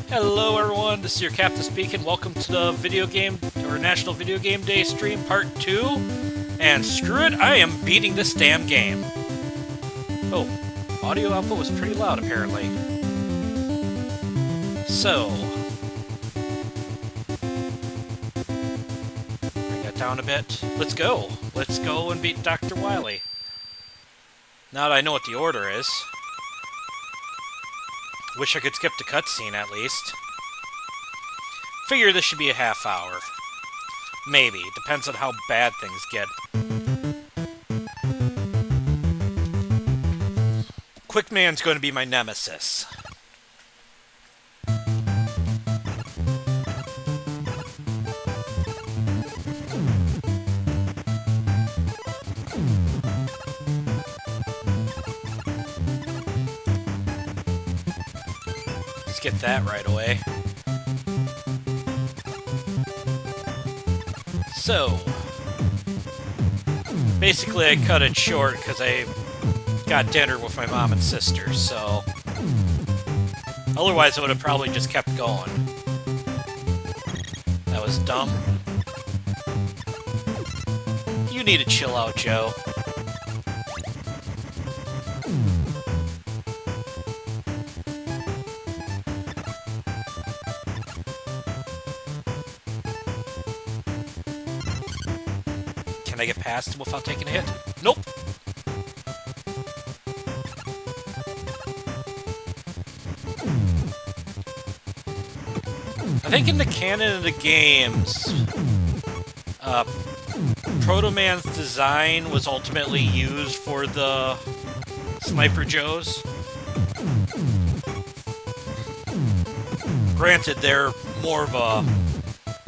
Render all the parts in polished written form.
Hello everyone, this is your captain speaking. Welcome to the video game, or National Video Game Day stream part 2. And screw it, I am beating this damn game. Oh, audio output was pretty loud apparently. So, bring that down a bit. Let's go. Let's go and beat Dr. Wily. Now that I know what the order is. Wish I could skip the cutscene, at least. Figure this should be a half hour. Maybe. Depends on how bad things get. Quickman's going to be my nemesis. Get that right away. So, basically I cut it short because I got dinner with my mom and sister, so otherwise I would have probably just kept going. That was dumb. You need to chill out, Joe. Can I get past him without taking a hit? Nope! I think in the canon of the games, Proto Man's design was ultimately used for the Sniper Joes. Granted, they're more of a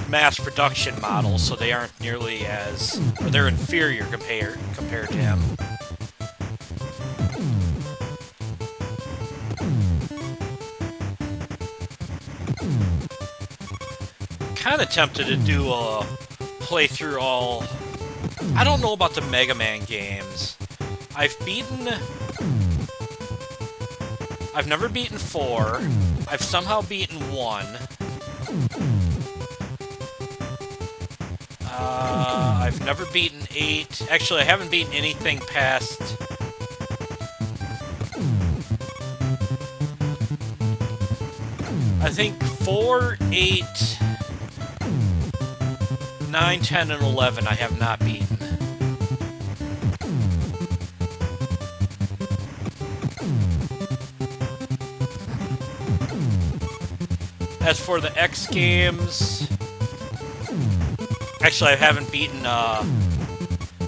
mass production model, so they aren't nearly as... or they're inferior compared to him. Kinda tempted to do a playthrough all... I don't know about the Mega Man games. I've never beaten 4. I've somehow beaten 1. I've never beaten 8. Actually, I haven't beaten anything past... I think 4, 8, 9, 10, and 11 I have not beaten. As for the X games... Actually, I haven't beaten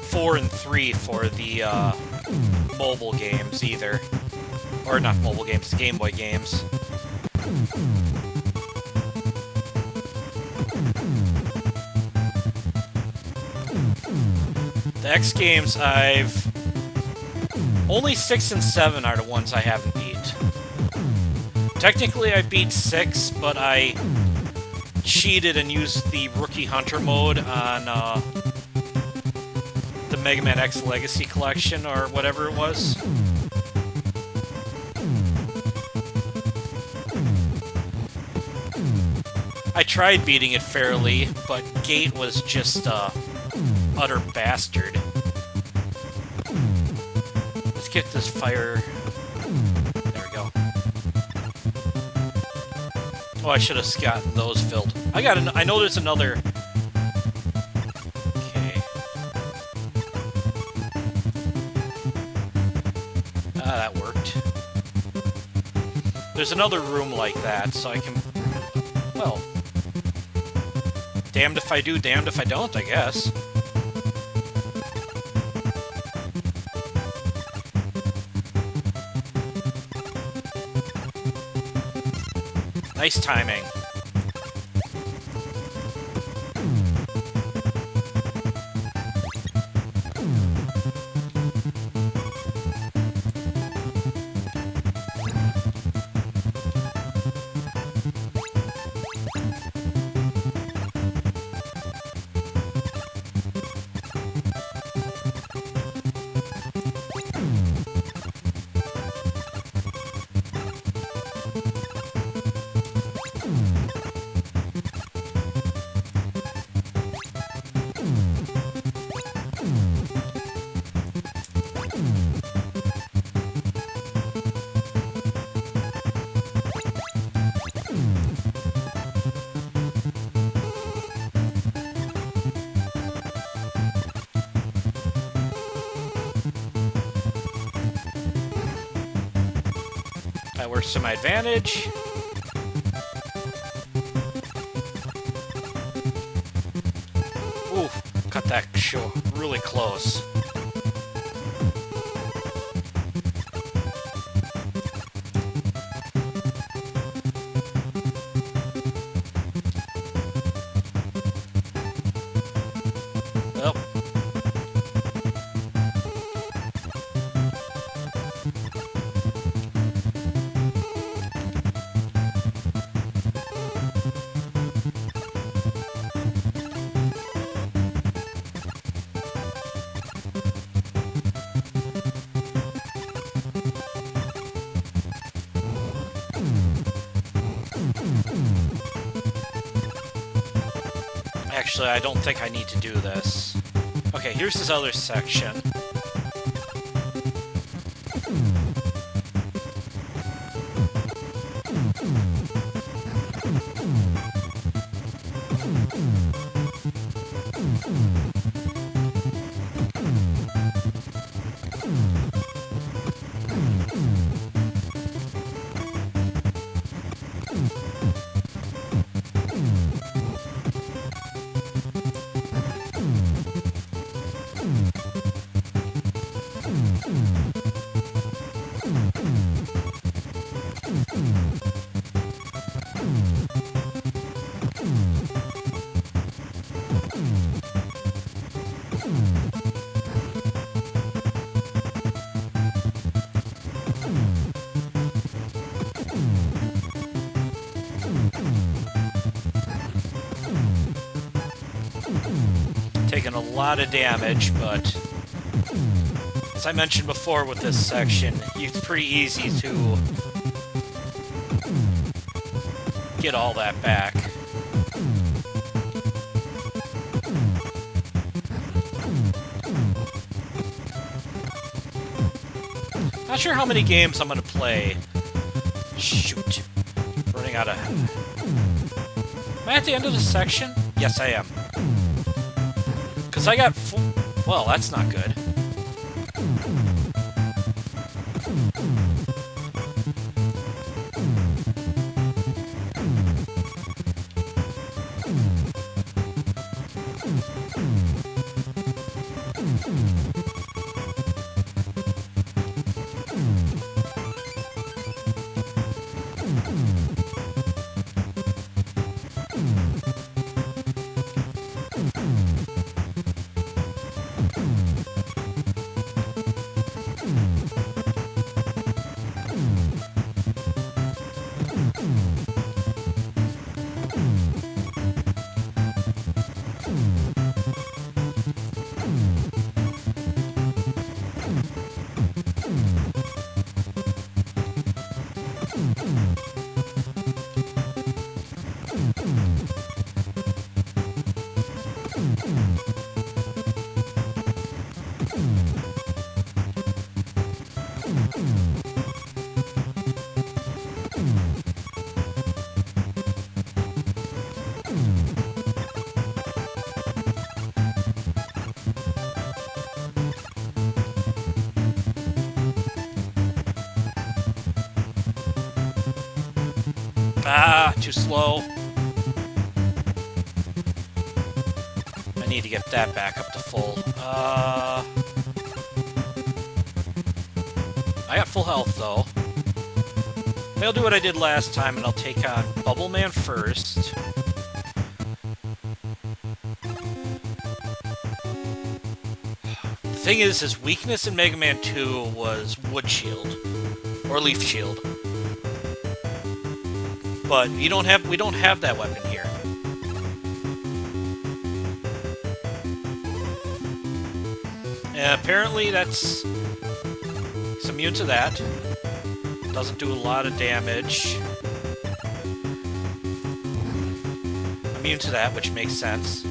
4 and 3 for the mobile games either. Or not mobile games, Game Boy games. The X games, only 6 and 7 are the ones I haven't beat. Technically, I beat 6, but I cheated and used the Rookie Hunter mode on the Mega Man X Legacy Collection, or whatever it was. I tried beating it fairly, but Gate was just a utter bastard. Let's get this fire... There we go. Oh, I should have gotten those filled. I know there's another... Okay. Ah, that worked. There's another room like that, so I can... Well... Damned if I do, damned if I don't, I guess. Nice timing. That works to my advantage. Ooh, cut that show really close. Well. Actually, I don't think I need to do this. Okay, here's this other section. Taking a lot of damage, but as I mentioned before with this section, it's pretty easy to get all that back. Not sure how many games I'm going to play. Shoot. Running out of... Am I at the end of the section? Yes, I am. Because I got... Well, that's not good. Ah, too slow. I need to get that back up to full. I got full health, though. Maybe I'll do what I did last time, and I'll take on Bubble Man first. The thing is, his weakness in Mega Man 2 was Wood Shield. Or Leaf Shield. But we don't have that weapon here. And apparently that's... He's immune to that. Doesn't do a lot of damage. Immune to that, which makes sense.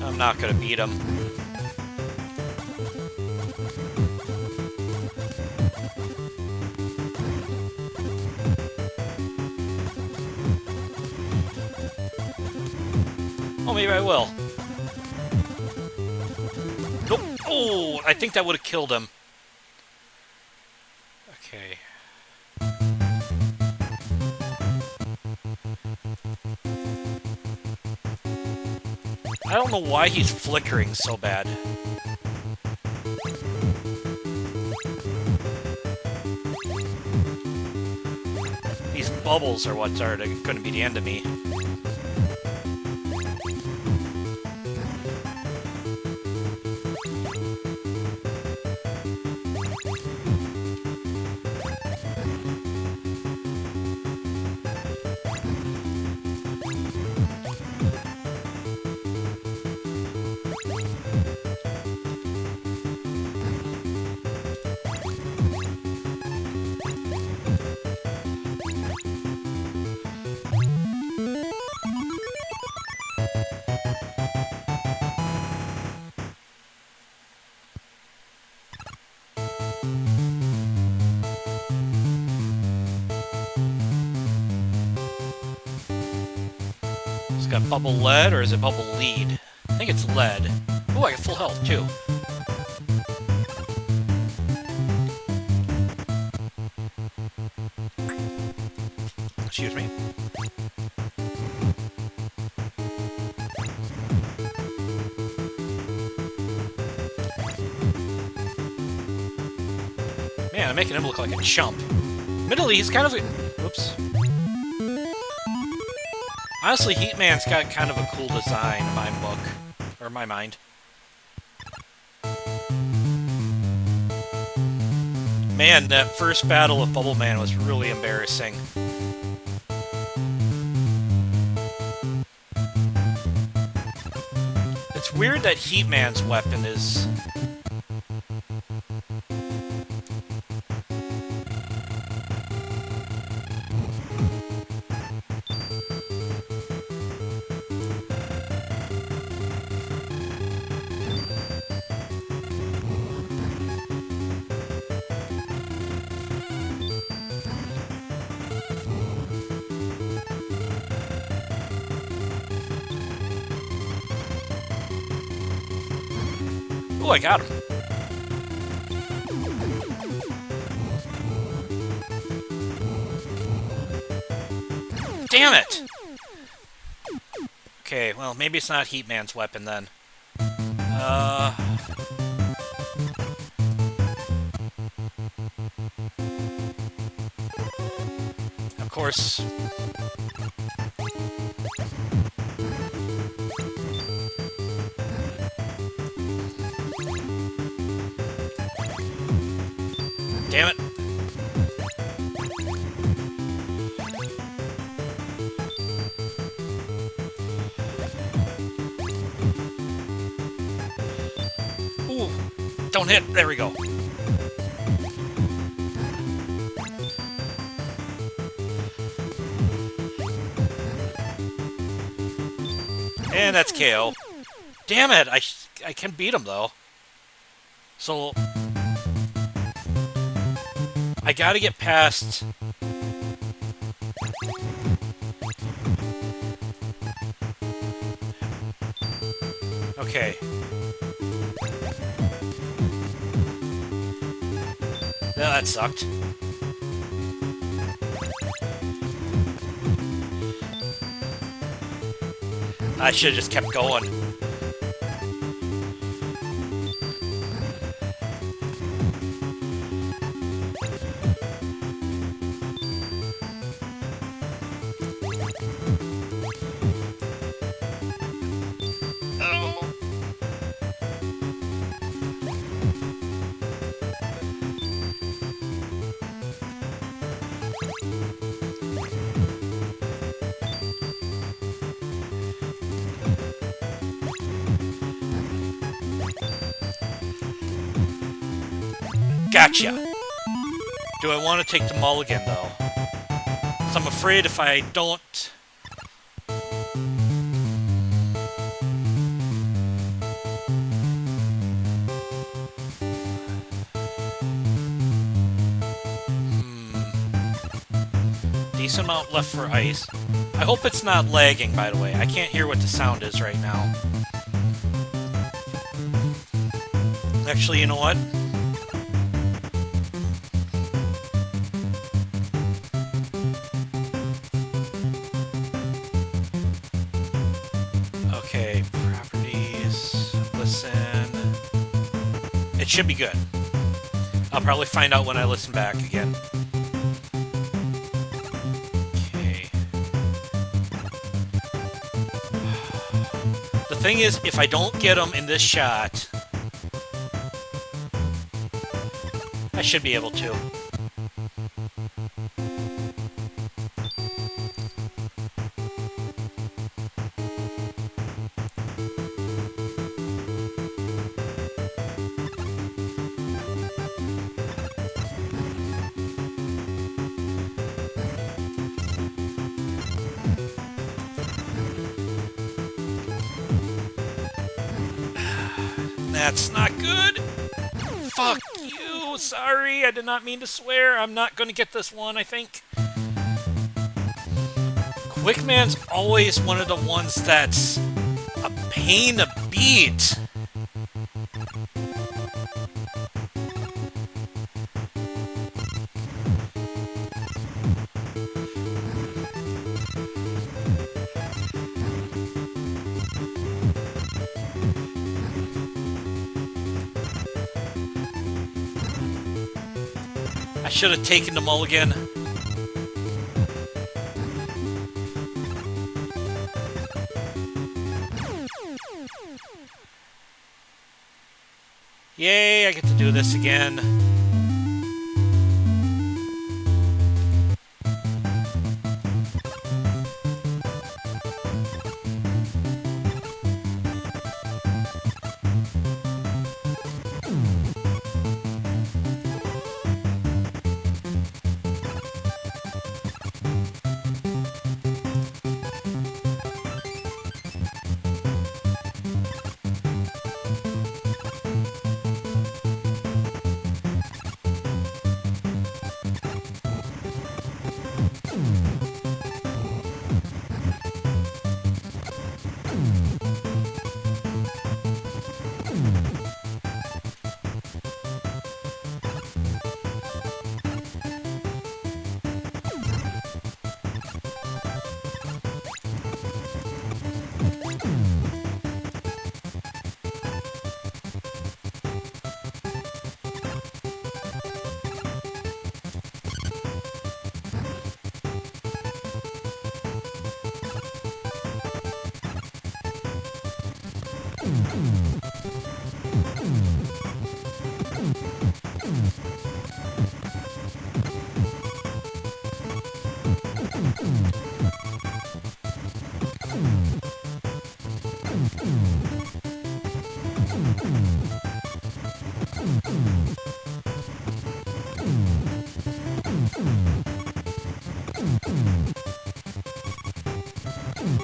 I'm not gonna beat him. Oh, maybe I will. Nope. Oh, I think that would have killed him. Okay. I don't know why he's flickering so bad. These bubbles are what are going to be the end of me. It's got bubble lead, or is it bubble lead? I think it's lead. Oh, I got full health, too. Excuse me. Man, I'm making him look like a chump. Admittedly, he's kind of a... Whoops. Honestly, Heatman's got kind of a cool design in my book. Or my mind. Man, that first battle with Bubble Man was really embarrassing. It's weird that Heatman's weapon is... Oh, I got him. Damn it! Okay, well, maybe it's not Heatman's weapon then. Of course. Damn it. Ooh, don't hit. There we go. And that's KO. Damn it, I can beat him though. So I gotta get past... Okay. No, that sucked. I should've just kept going. Gotcha! Do I want to take the mulligan, though? So I'm afraid if I don't... Decent amount left for ice. I hope it's not lagging, by the way. I can't hear what the sound is right now. Actually, you know what? Okay, properties, listen. It should be good. I'll probably find out when I listen back again. Okay. The thing is, if I don't get them in this shot, I should be able to. That's not good. Fuck you. Sorry, I did not mean to swear. I'm not going to get this one, I think. Quickman's always one of the ones that's a pain to beat. I should have taken the mulligan. Yay, I get to do this again.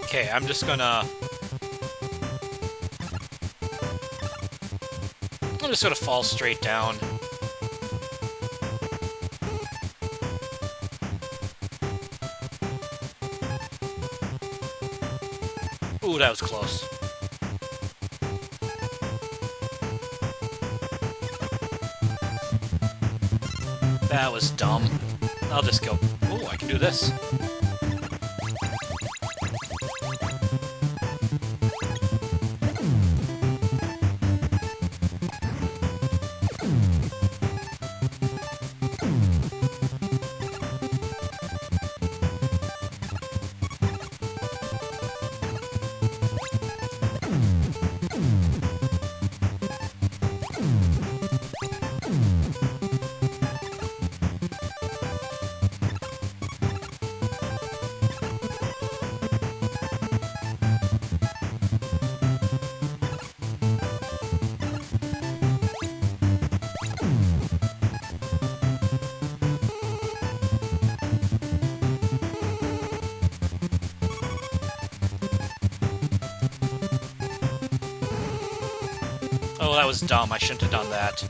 Okay, I'm just gonna fall straight down. Ooh, that was close. That was dumb. I'll just go. Ooh, I can do this. Oh, that was dumb. I shouldn't have done that.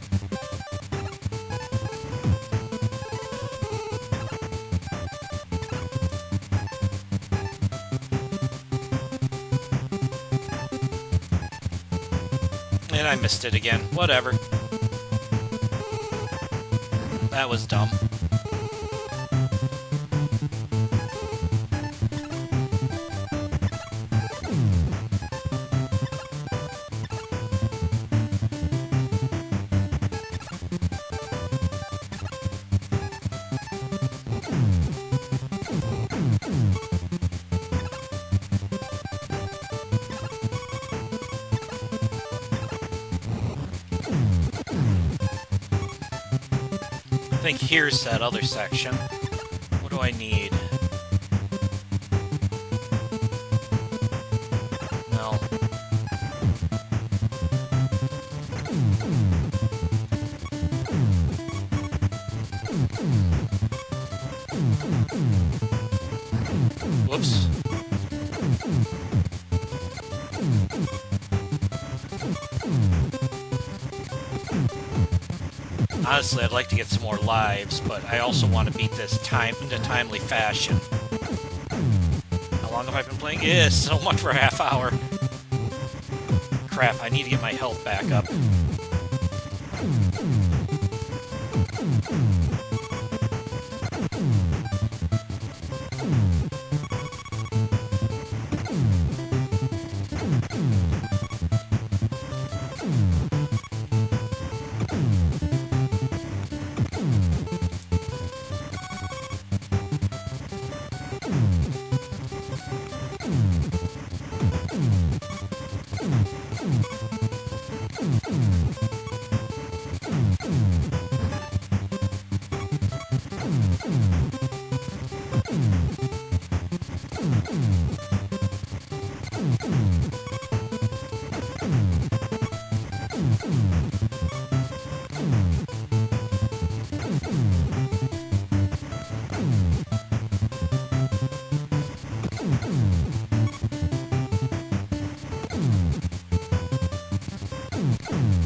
And I missed it again. Whatever. That was dumb. I think here's that other section. What do I need? No. Whoops. Honestly, I'd like to get some more lives, but I also want to beat this in a timely fashion. How long have I been playing? So much for a half hour. Crap, I need to get my health back up.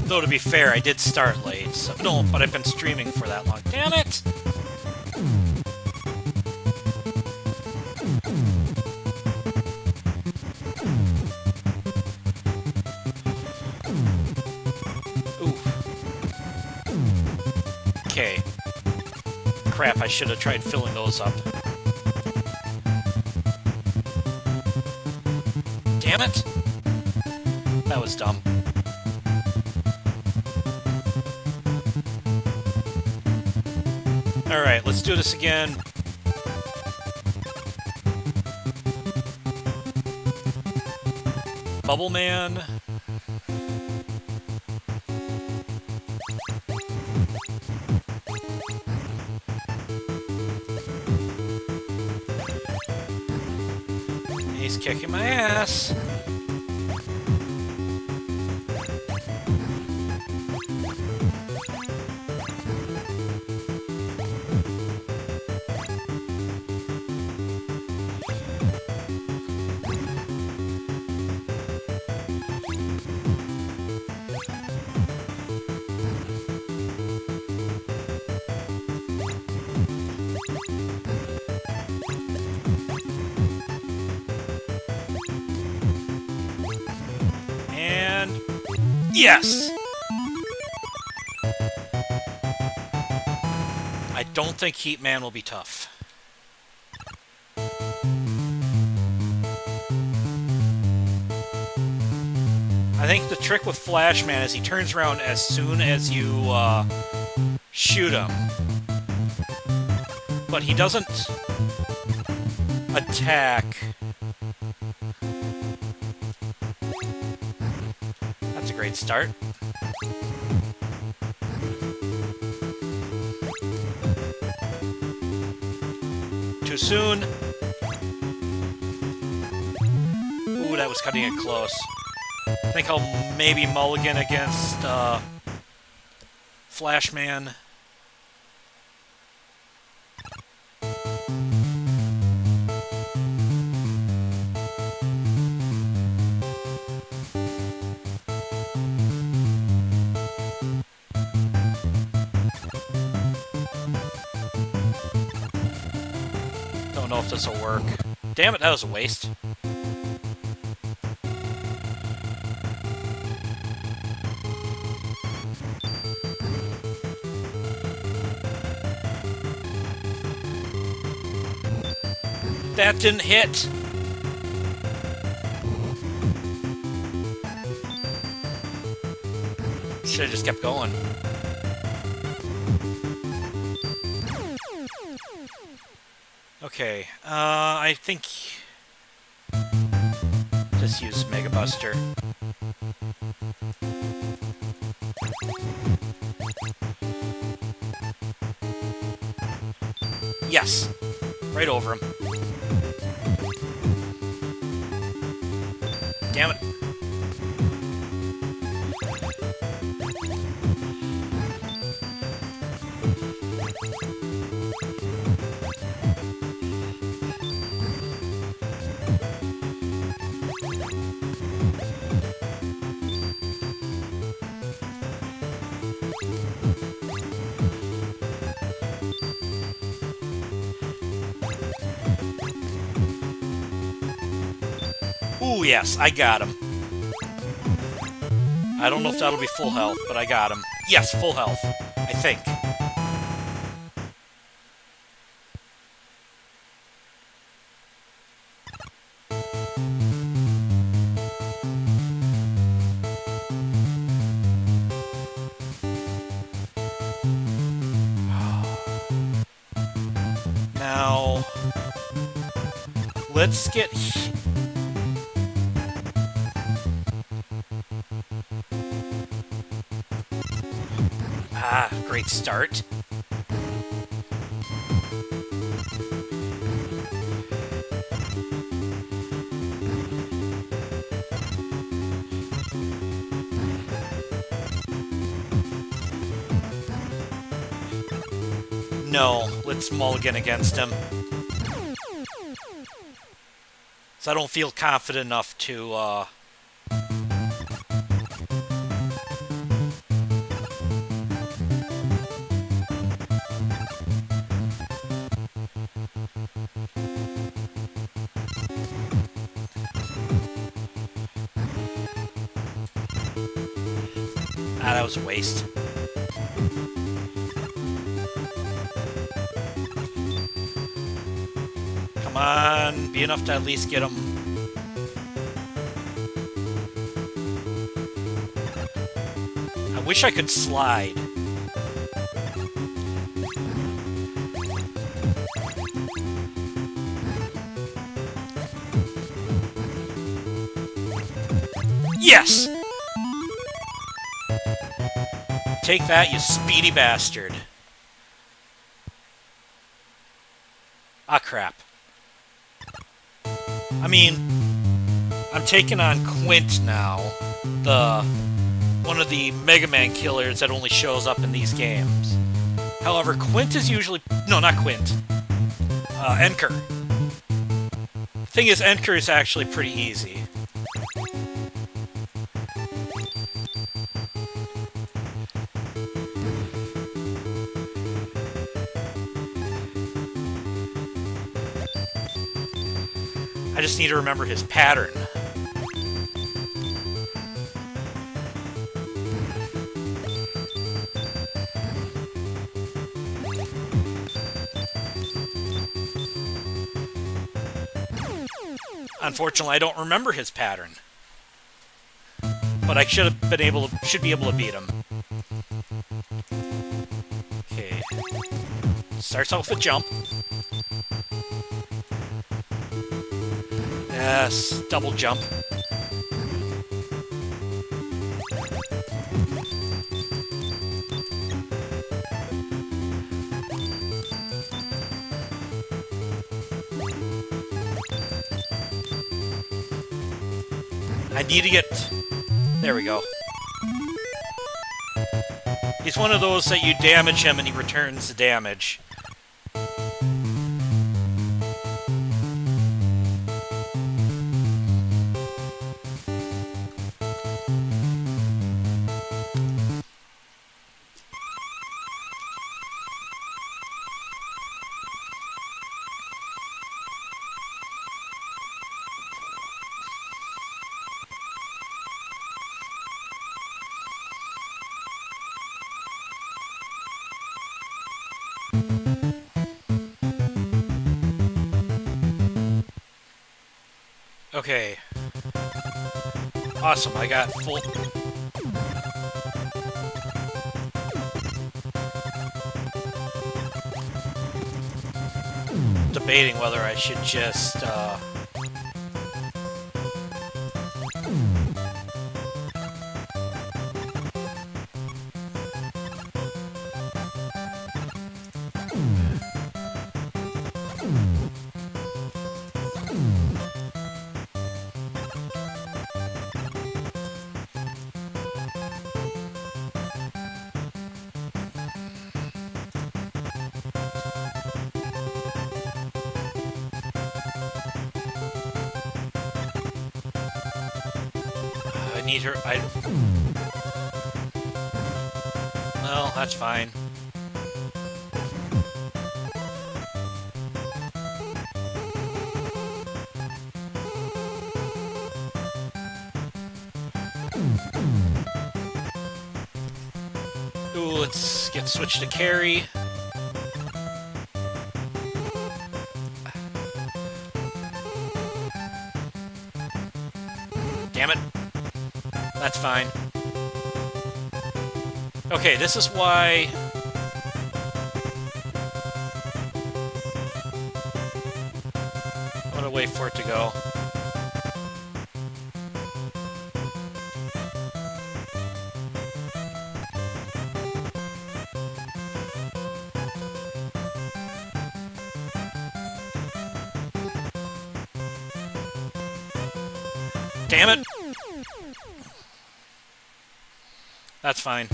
Though, to be fair, I did start late, so... No, but I've been streaming for that long. Damn it! Ooh. Okay. Crap, I should have tried filling those up. Damn it! That was dumb. Alright, let's do this again. Bubble Man. He's kicking my ass. Yes! I don't think Heat Man will be tough. I think the trick with Flash Man is he turns around as soon as you shoot him. But he doesn't attack. That's a great start. Too soon. Ooh, that was cutting it close. I think I'll maybe mulligan against Flash Man. Don't know if this will work. Damn it, that was a waste. That didn't hit. Should have just kept going. Okay, I think... just use Mega Buster. Yes! Right over him. Damn it. Ooh, yes, I got him. I don't know if that'll be full health, but I got him. Yes, full health. I think. Now... let's get... great start. No, let's mulligan against him. So I don't feel confident enough to, that was a waste. Come on, be enough to at least get him. I wish I could slide. Yes! Take that, you speedy bastard. Ah, crap. I mean, I'm taking on Quint now, one of the Mega Man killers that only shows up in these games. However, Quint is usually... no, not Quint. Enker. Thing is, Enker is actually pretty easy. I just need to remember his pattern. Unfortunately, I don't remember his pattern. But I should be able to beat him. Okay. Starts off with jump. Yes, double jump. I need to get... there we go. He's one of those that you damage him and he returns the damage. Okay. Awesome, I got full... Debating whether I should just, I need her... Well, that's fine. Ooh, let's get switched to carry. Damn it. That's fine. Okay, this is why... I'm gonna wait for it to go. Damn it! That's fine.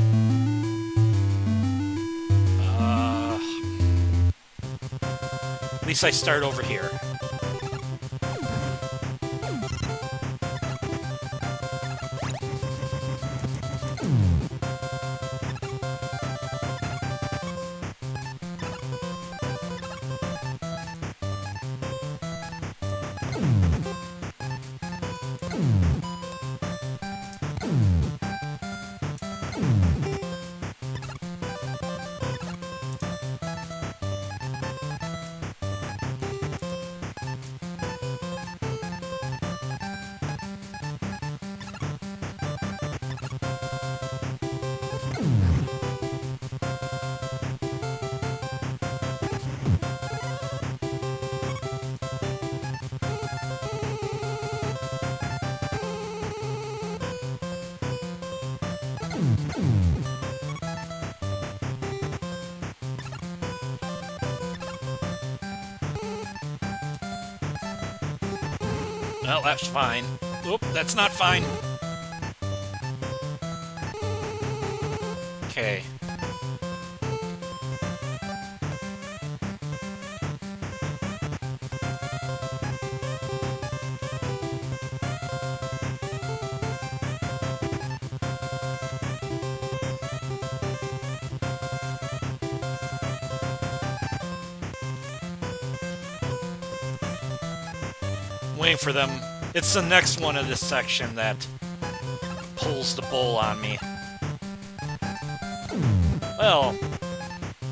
At least I start over here. Well, that's fine. Oop, that's not fine. Okay. Waiting for them. It's the next one of this section that pulls the bull on me. Well,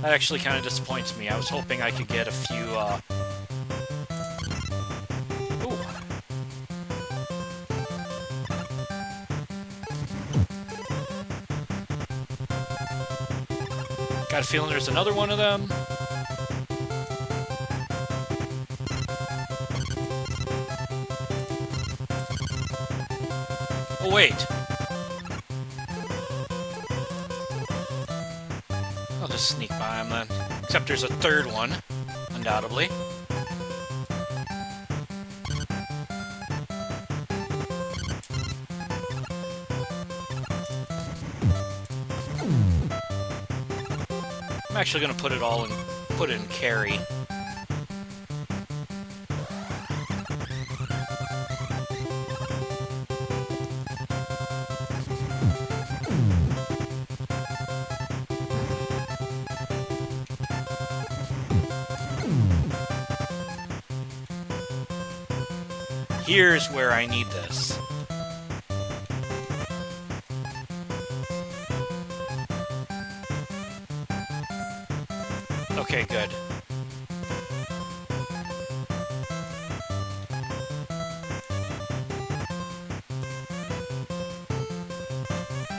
that actually kind of disappoints me. I was hoping I could get a few, Ooh. Got a feeling there's another one of them. Oh, wait. I'll just sneak by him then. Except there's a third one, undoubtedly. I'm actually gonna put it in carry. Here's where I need this. Okay, good.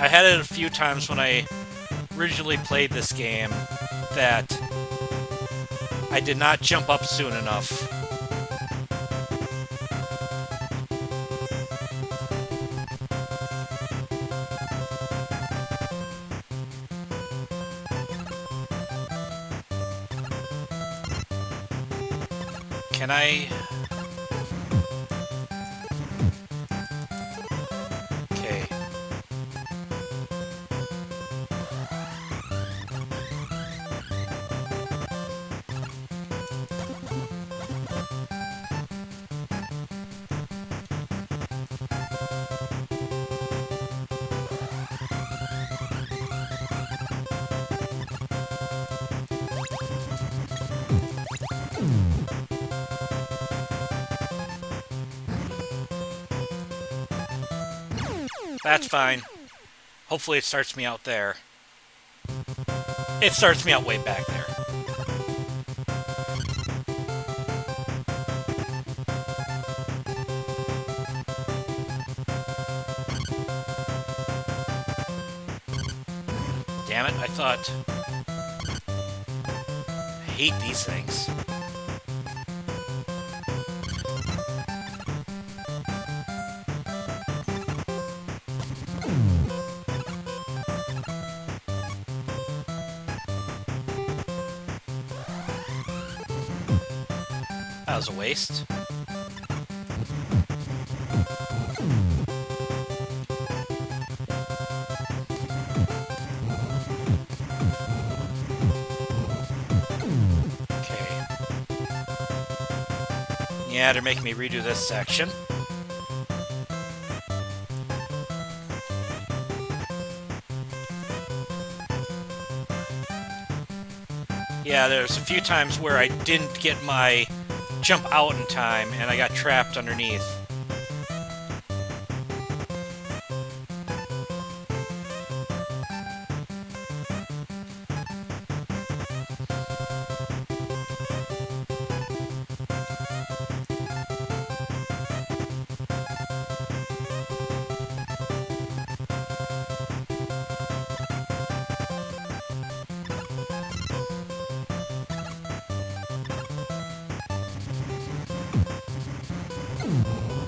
I had it a few times when I originally played this game that I did not jump up soon enough. Can I... Okay. That's fine. Hopefully it starts me out there. It starts me out way back there. Damn it, I thought... I hate these things. That was a waste. Okay. Yeah, they're making me redo this section. Yeah, there's a few times where I didn't get my jump out in time, and I got trapped underneath.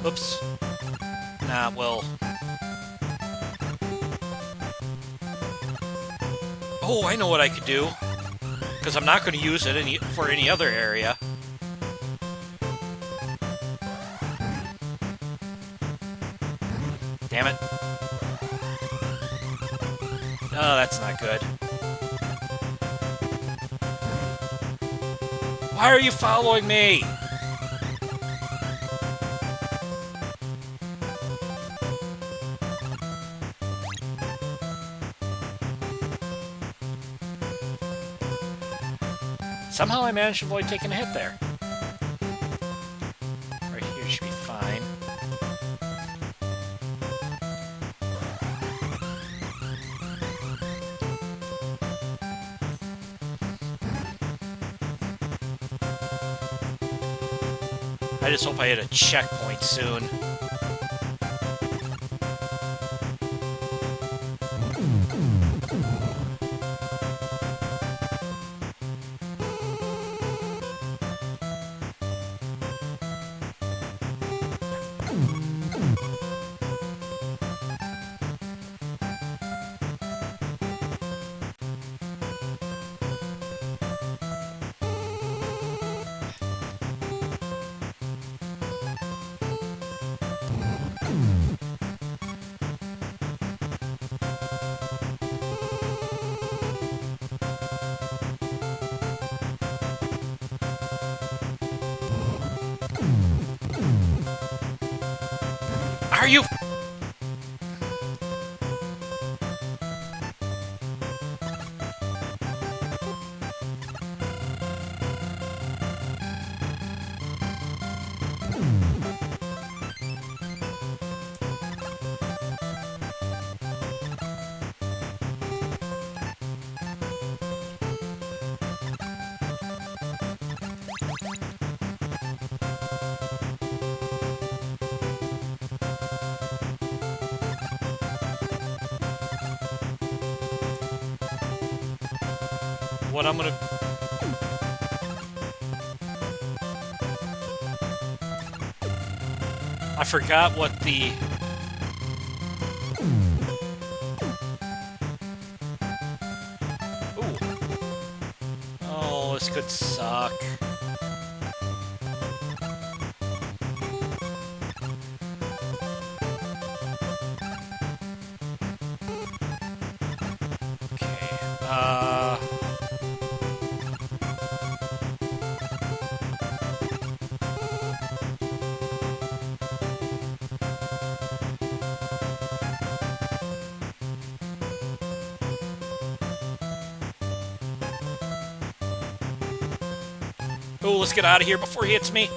Oops. Nah, well... Oh, I know what I could do. Because I'm not going to use it for any other area. Damn it. Oh, that's not good. Why are you following me? Somehow I managed to avoid taking a hit there. Right here should be fine. I just hope I hit a checkpoint soon. Are you... what I'm gonna... I forgot what the... Ooh. Oh, this could suck. Oh, let's get out of here before he hits me.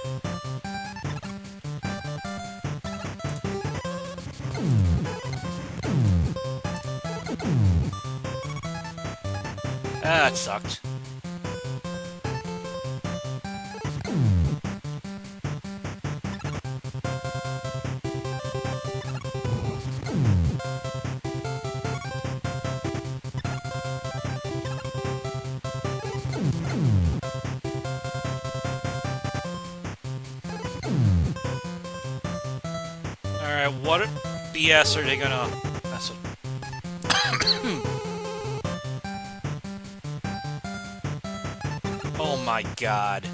Ah, that sucked. Alright, what BS are they gonna... That's what... Oh my god.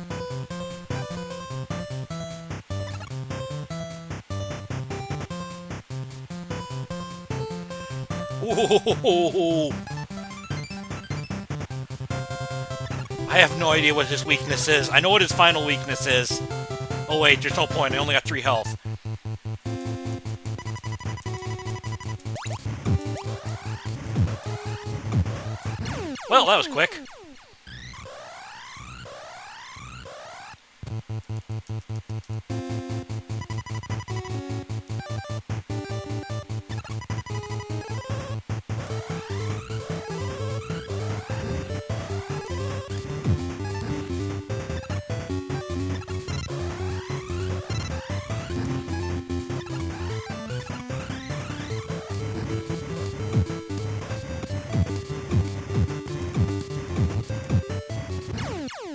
Ooh. I have no idea what his weakness is. I know what his final weakness is. Oh wait, there's no point. I only got 3 health. Well, that was quick.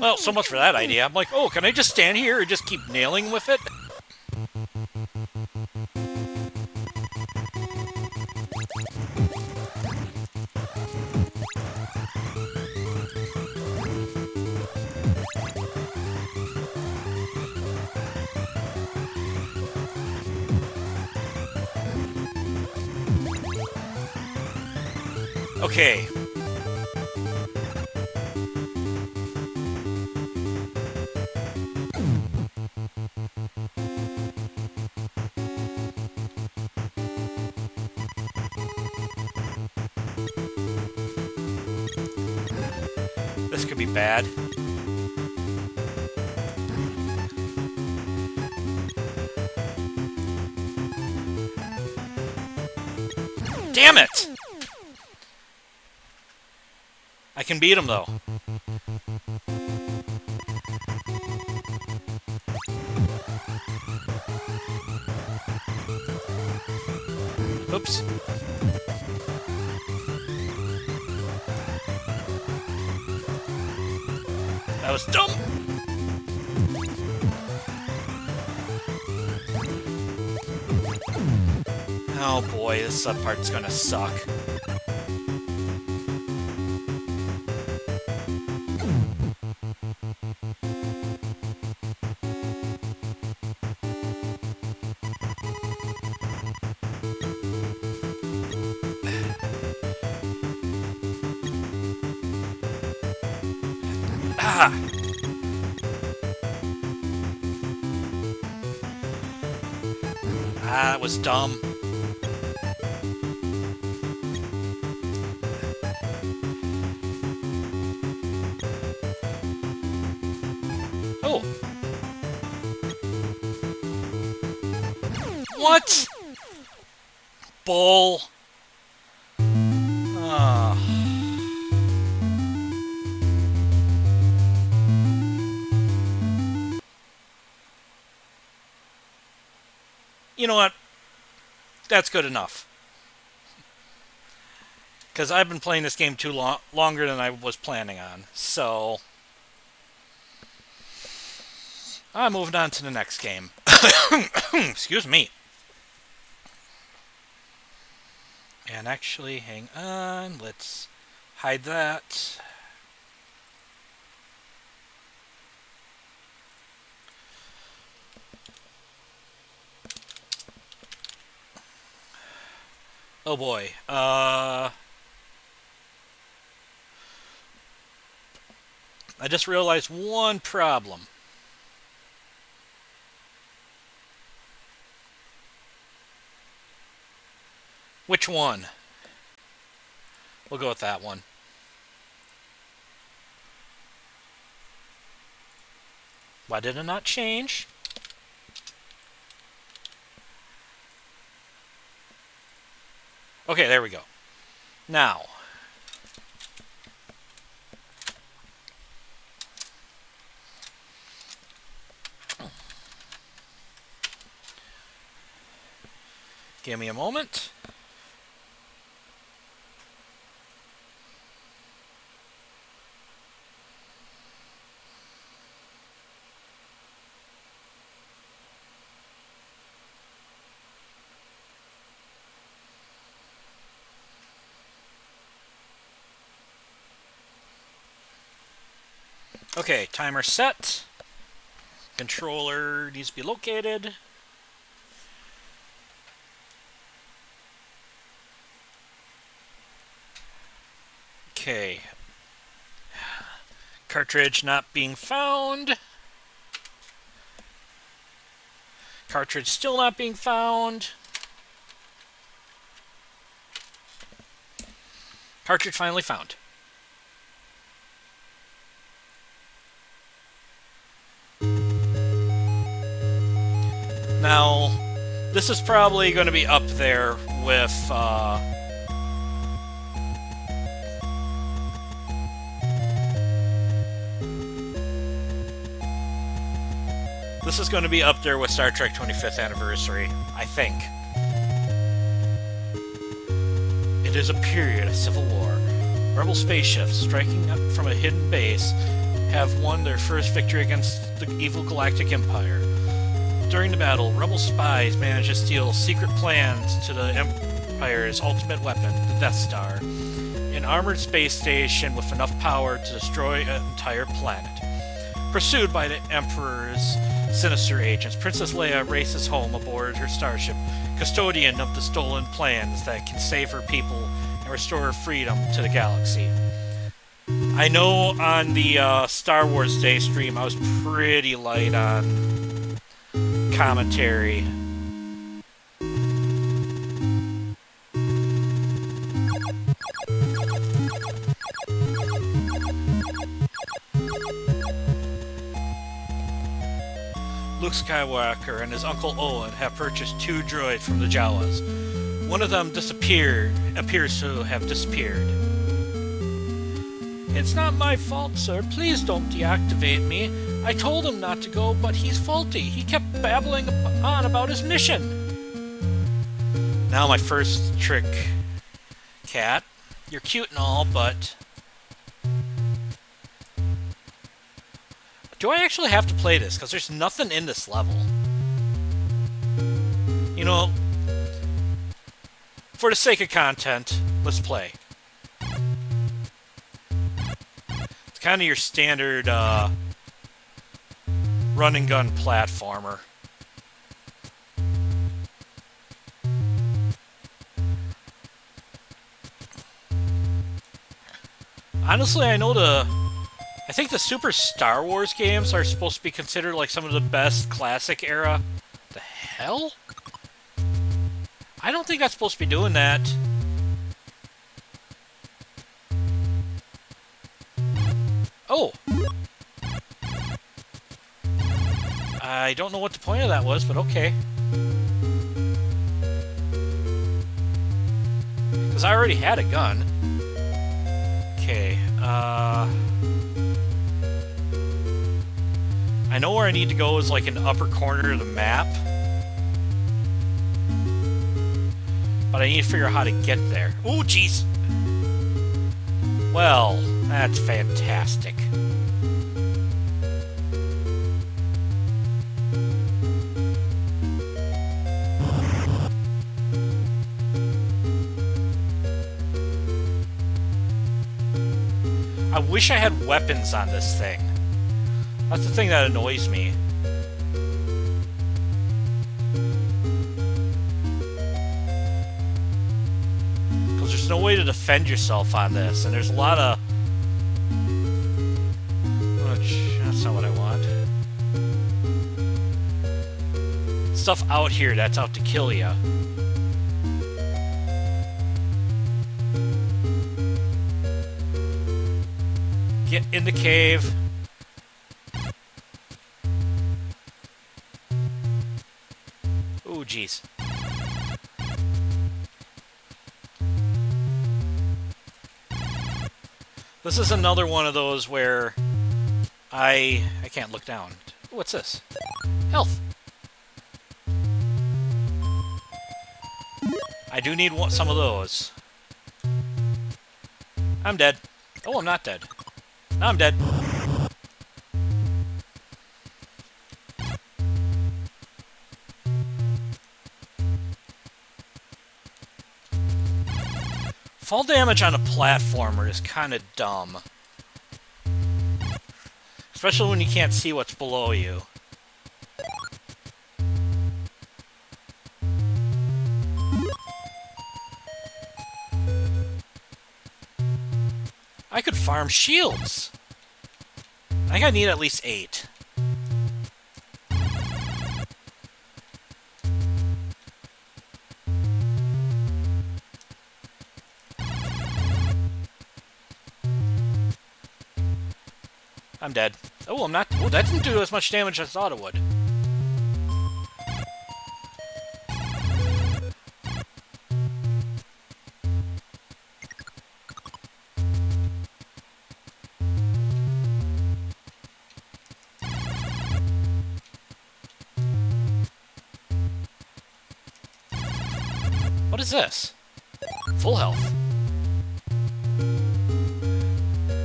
Well, so much for that idea. I'm like, oh, can I just stand here and just keep nailing with it? Okay. This could be bad. Damn it! I can beat him, though. Oops. That was dumb! Oh boy, this subpart's gonna suck. Ah! Ah, that was dumb. Oh! What? Bull. You know what? That's good enough. Because I've been playing this game longer than I was planning on. So, I'm moving on to the next game. Excuse me. And actually, hang on. Let's hide that. Oh boy. I just realized one problem. Which one? We'll go with that one. Why did it not change? Okay, there we go. Now, give me a moment. Okay, timer set. Controller needs to be located. Okay. Cartridge not being found. Cartridge still not being found. Cartridge finally found. Now, this is probably going to be up there with, this is going to be up there with Star Trek 25th Anniversary, I think. It is a period of civil war. Rebel spaceships striking up from a hidden base have won their first victory against the evil Galactic Empire. During the battle, Rebel spies manage to steal secret plans to the Empire's ultimate weapon, the Death Star, an armored space station with enough power to destroy an entire planet. Pursued by the Emperor's sinister agents, Princess Leia races home aboard her starship, custodian of the stolen plans that can save her people and restore her freedom to the galaxy. I know on the Star Wars Day stream I was pretty light on commentary. Luke Skywalker and his Uncle Owen have purchased 2 droids from the Jawas. One of them appears to have disappeared. It's not my fault, sir. Please don't deactivate me. I told him not to go, but he's faulty. He kept babbling on about his mission. Now my first trick, cat. You're cute and all, but... do I actually have to play this? Because there's nothing in this level. You know, for the sake of content, let's play. It's kind of your standard run and gun platformer. Honestly, I think the Super Star Wars games are supposed to be considered like some of the best classic era. The hell? I don't think that's supposed to be doing that. Oh! I don't know what the point of that was, but okay. Because I already had a gun. Okay, I know where I need to go is like in the upper corner of the map. But I need to figure out how to get there. Oh, jeez! Well, that's fantastic. I wish I had weapons on this thing. That's the thing that annoys me. Because there's no way to defend yourself on this, and there's a lot of... That's not what I want. Stuff out here that's out to kill you. Get in the cave. Ooh, jeez. This is another one of those where I can't look down. What's this? Health. I do need some of those. I'm dead. Oh, I'm not dead. Now I'm dead. Fall damage on a platformer is kind of dumb. Especially when you can't see what's below you. I could farm shields. I think I need at least 8. I'm dead. Oh, I'm not... Oh, that didn't do as much damage as I thought it would. What is this? Full health.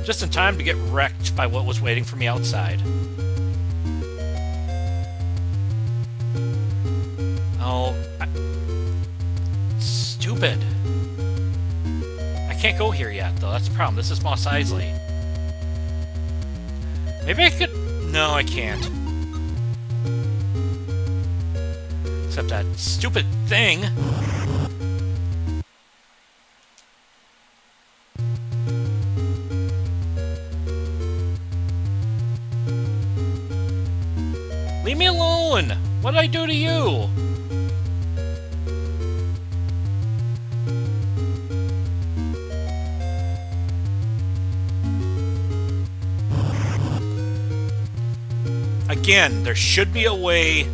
Just in time to get wrecked by what was waiting for me outside. Oh, stupid. I can't go here yet, though. That's the problem. This is Mos Eisley. Maybe I could... No, I can't. Except that stupid thing. Leave me alone! What did I do to you? Again, there should be a way...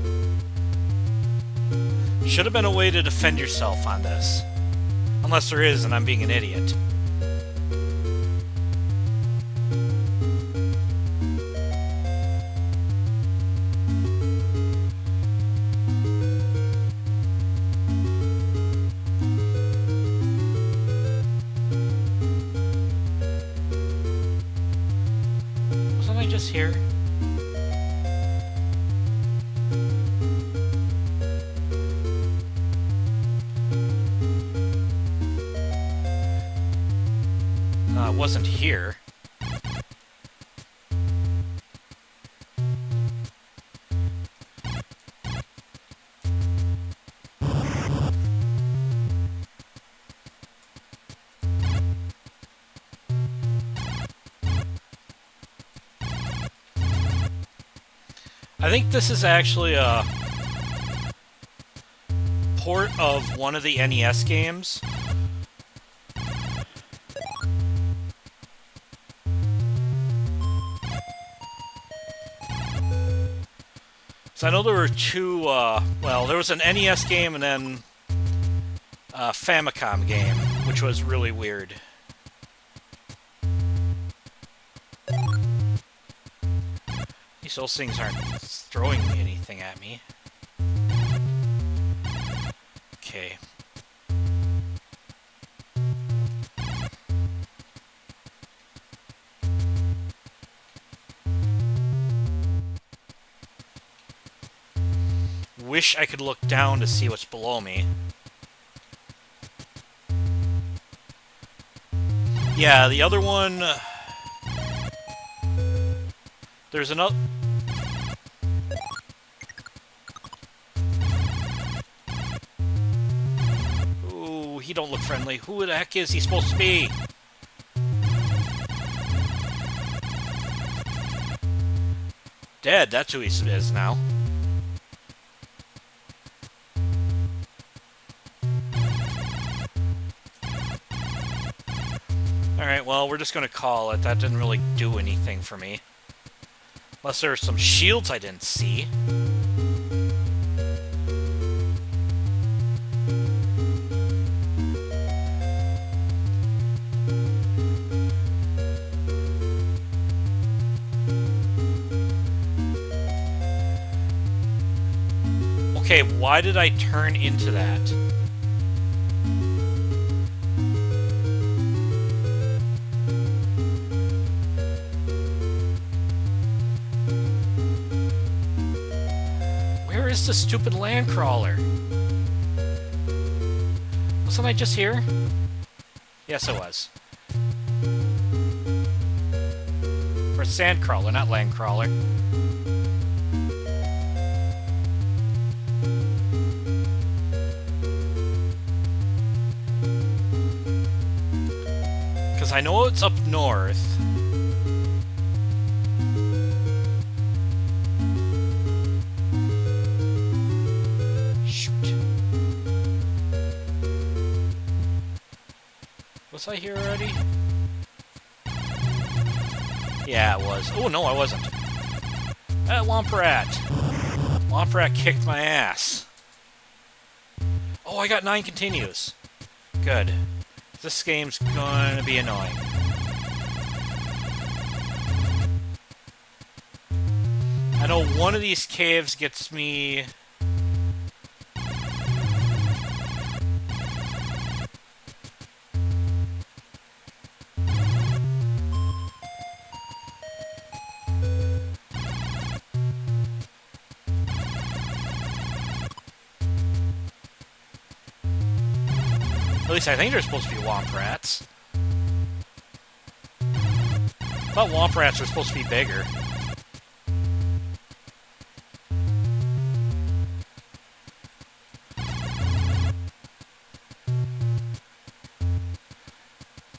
Should have been a way to defend yourself on this. Unless there is, and I'm being an idiot. Wasn't I just here? It wasn't here. I think this is actually a port of one of the NES games. So I know there were two, well, there was an NES game and then a Famicom game, which was really weird. These those things aren't throwing anything at me. Okay. wish I could look down to see what's below me. Yeah, the other one... there's another... Ooh, he don't look friendly. Who the heck is he supposed to be? Dead, that's who he is now. Alright, well, we're just gonna call it. That didn't really do anything for me. Unless there are some shields I didn't see. Okay, why did I turn into that? Where is the stupid land crawler? Wasn't I just here? Yes, I was. Or sand crawler, not land crawler. I know it's up north. Shoot. Was I here already? Yeah, it was. Oh, no, I wasn't. Womp-rat. Womp-rat kicked my ass. Oh, I got 9 continues. Good. This game's going to be annoying. I know one of these caves gets me... At least I think they're supposed to be womp rats. I thought womp rats were supposed to be bigger.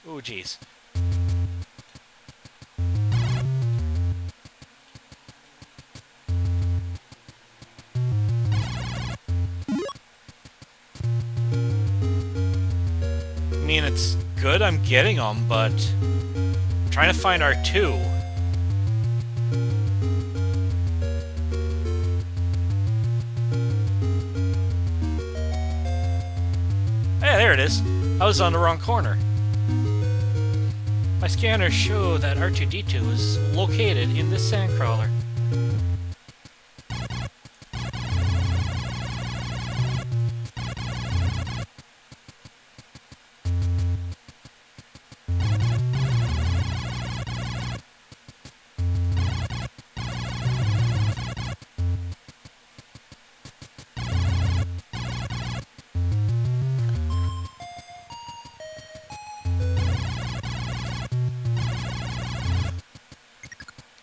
Oh, jeez. I mean, it's good I'm getting them, but I'm trying to find R2. Hey, there it is. I was on the wrong corner. My scanners show that R2-D2 is located in this sandcrawler.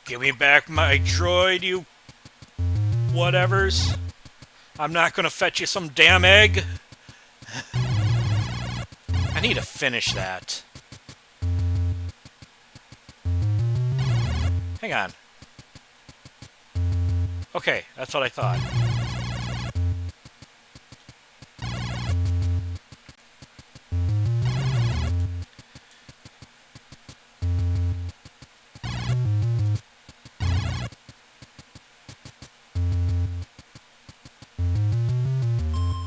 Give me back my droid, you whatevers. I'm not gonna fetch you some damn egg. I need to finish that. Hang on. Okay, that's what I thought.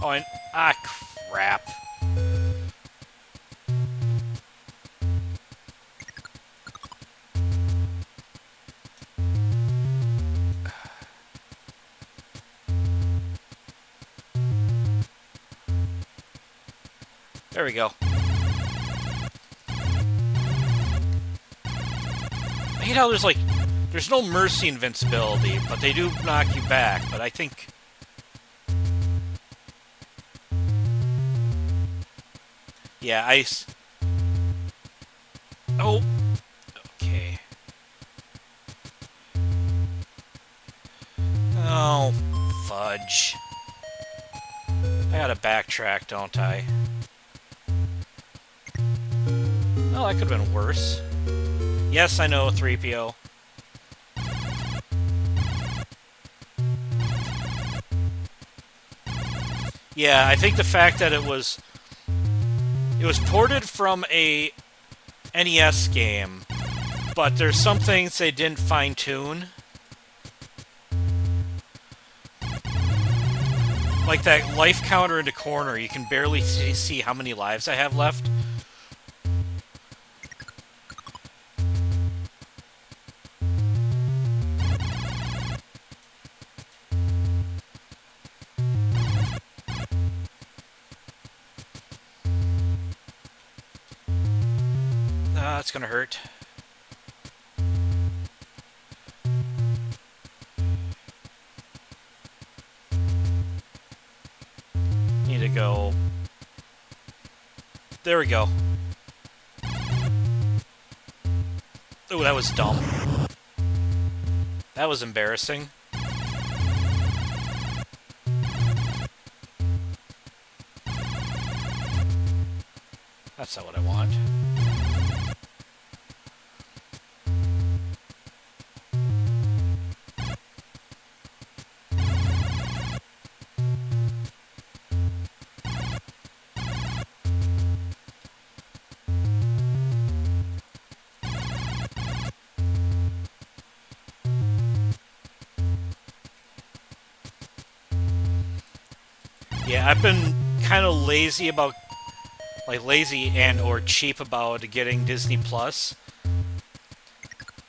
Oh, and... ah, crap. There we go. I hate how there's like... there's no mercy invincibility, but they do knock you back, but I think... Yeah, Oh! Okay. Oh, fudge. I gotta backtrack, don't I? Oh, that could've been worse. Yes, I know, 3PO. Yeah, I think the fact that it was ported from a NES game, but there's some things they didn't fine-tune. Like that life counter in the corner, you can barely see how many lives I have left. That's gonna hurt. Need to go. There we go. Oh, that was dumb. That was embarrassing. That's not what I want. Yeah, I've been kind of lazy about, like, lazy and or cheap about getting Disney Plus.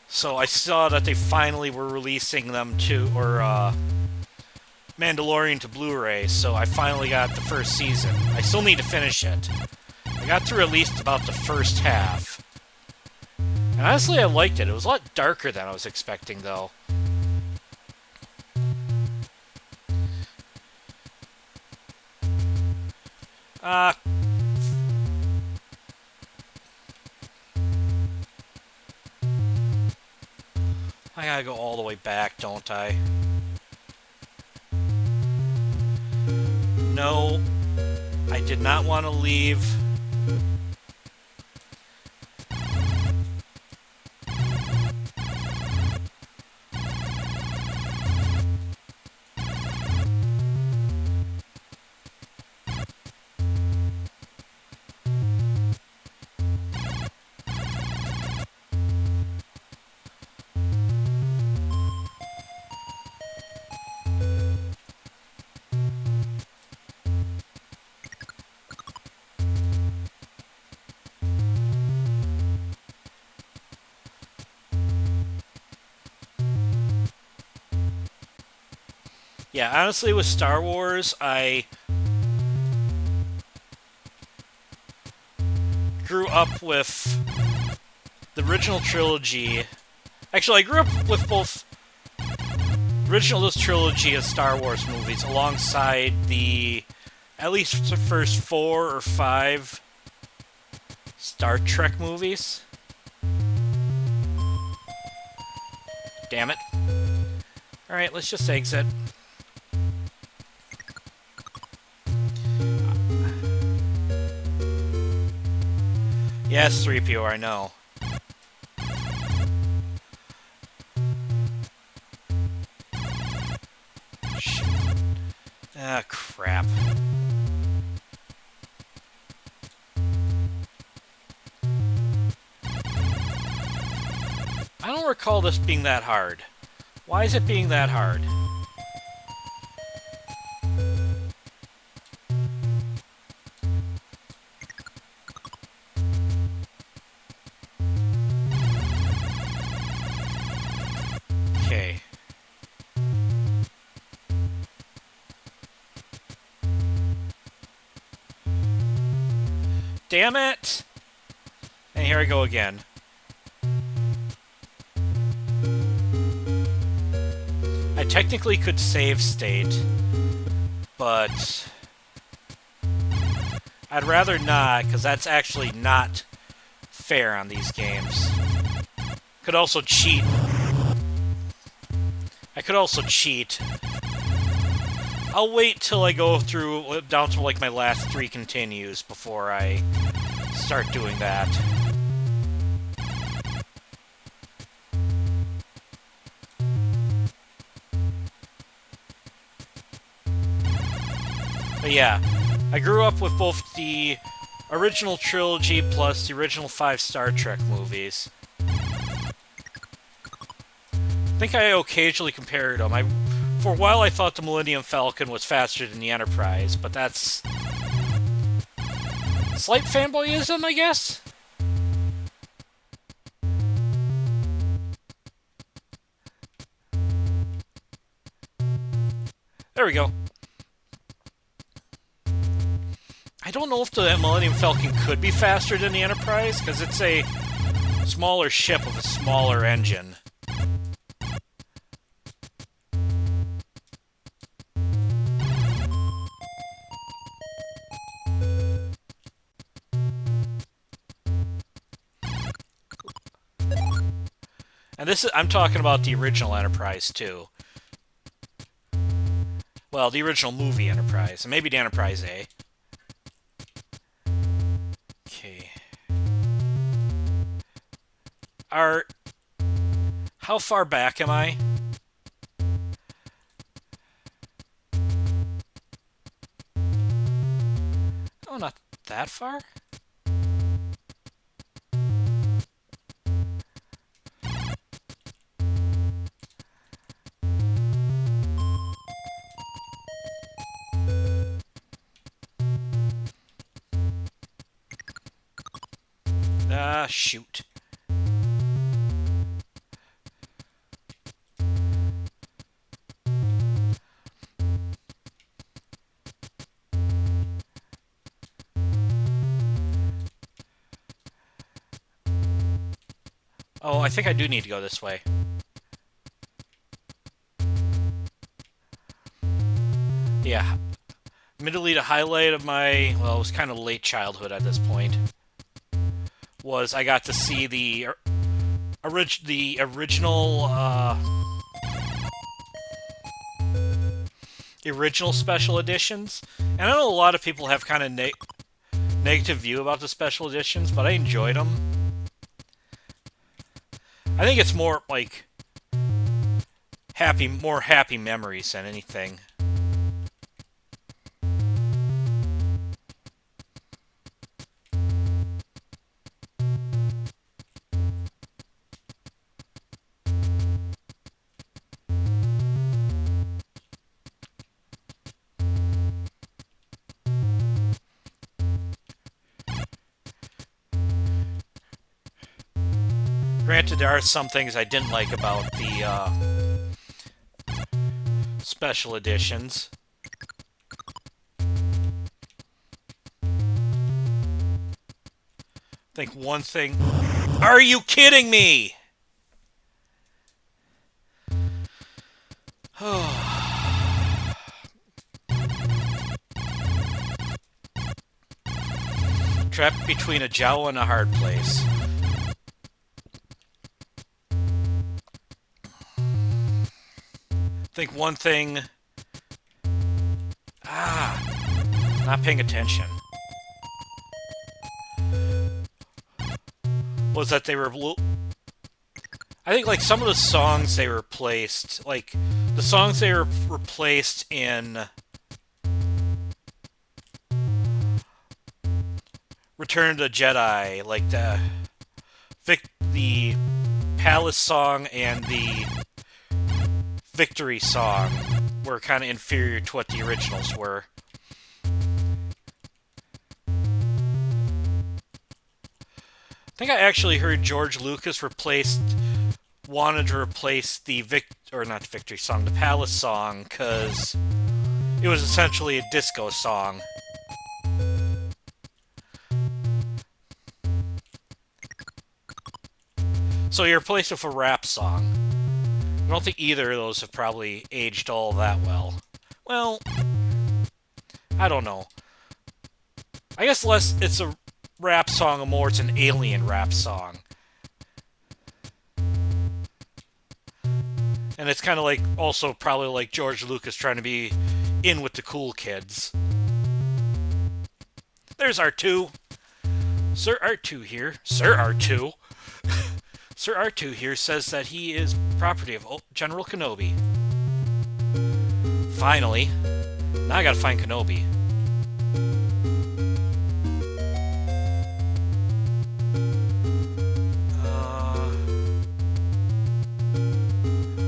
So I saw that they finally were releasing them to, Mandalorian to Blu-ray, so I finally got the first season. I still need to finish it. I got through at least about the first half. And honestly, I liked it. It was a lot darker than I was expecting, though. I gotta go all the way back, don't I? No, I did not want to leave. Yeah, honestly, with Star Wars, I grew up with the original trilogy. Actually, I grew up with both original trilogy of Star Wars movies alongside the, at least the first 4 or 5 Star Trek movies. Damn it. Alright, let's just exit. Yes, 3PO, I know. Shit. Ah, crap. I don't recall this being that hard. Why is it being that hard? Okay. Damn it! And here I go again. I technically could save state, but I'd rather not, because that's actually not fair on these games. Could also cheat. I could also cheat. I'll wait till I go through down to like my last 3 continues before I start doing that. But yeah, I grew up with both the original trilogy plus the original 5 Star Trek movies. I think I occasionally compared them. For a while I thought the Millennium Falcon was faster than the Enterprise, but that's slight fanboyism, I guess? There we go. I don't know if the Millennium Falcon could be faster than the Enterprise, because it's a smaller ship with a smaller engine. And I'm talking about the original Enterprise, too. Well, the original movie Enterprise, and maybe the Enterprise A. Okay. How far back am I? Oh, not that far? Ah, shoot. Oh, I think I do need to go this way. Yeah. Admittedly, the highlight of my, well, it was kind of late childhood at this point, was I got to see the original special editions. And I know a lot of people have kind of negative view about the special editions, but I enjoyed them. I think it's more like more happy memories than anything. Granted, there are some things I didn't like about the special editions. I think one thing... Are you kidding me? Trapped between a jowl and a hard place. I think one thing... not paying attention. Was that they were... I think, like, some of the songs they replaced... Like, the songs they were replaced in... Return of the Jedi, like the Palace song and the Victory song were kind of inferior to what the originals were. I think I actually heard George Lucas wanted to replace the Victory song, the Palace song, because it was essentially a disco song. So you replace it with a rap song. I don't think either of those have probably aged all that well. Well, I don't know. I guess less it's a rap song and more it's an alien rap song. And it's kind of like also probably like George Lucas trying to be in with the cool kids. There's R2. Sir R2 here. Sir R2. Sir R2 here says that he is property of General Kenobi. Finally. Now I gotta find Kenobi.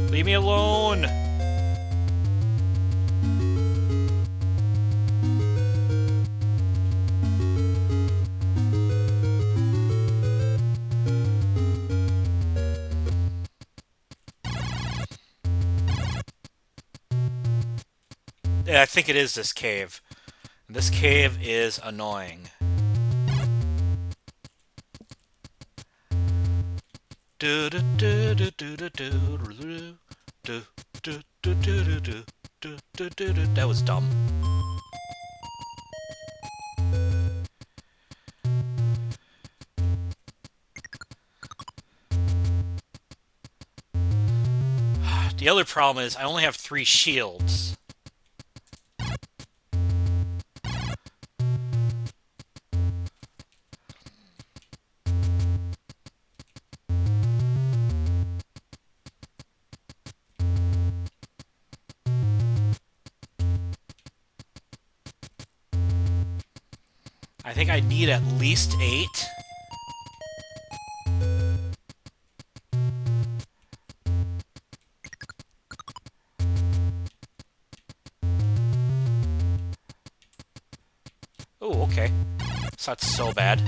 Leave me alone! Yeah, I think it is this cave. This cave is annoying. That was dumb. The other problem is I only have 3 shields. I think I need at least 8. Oh, okay. It's not so bad.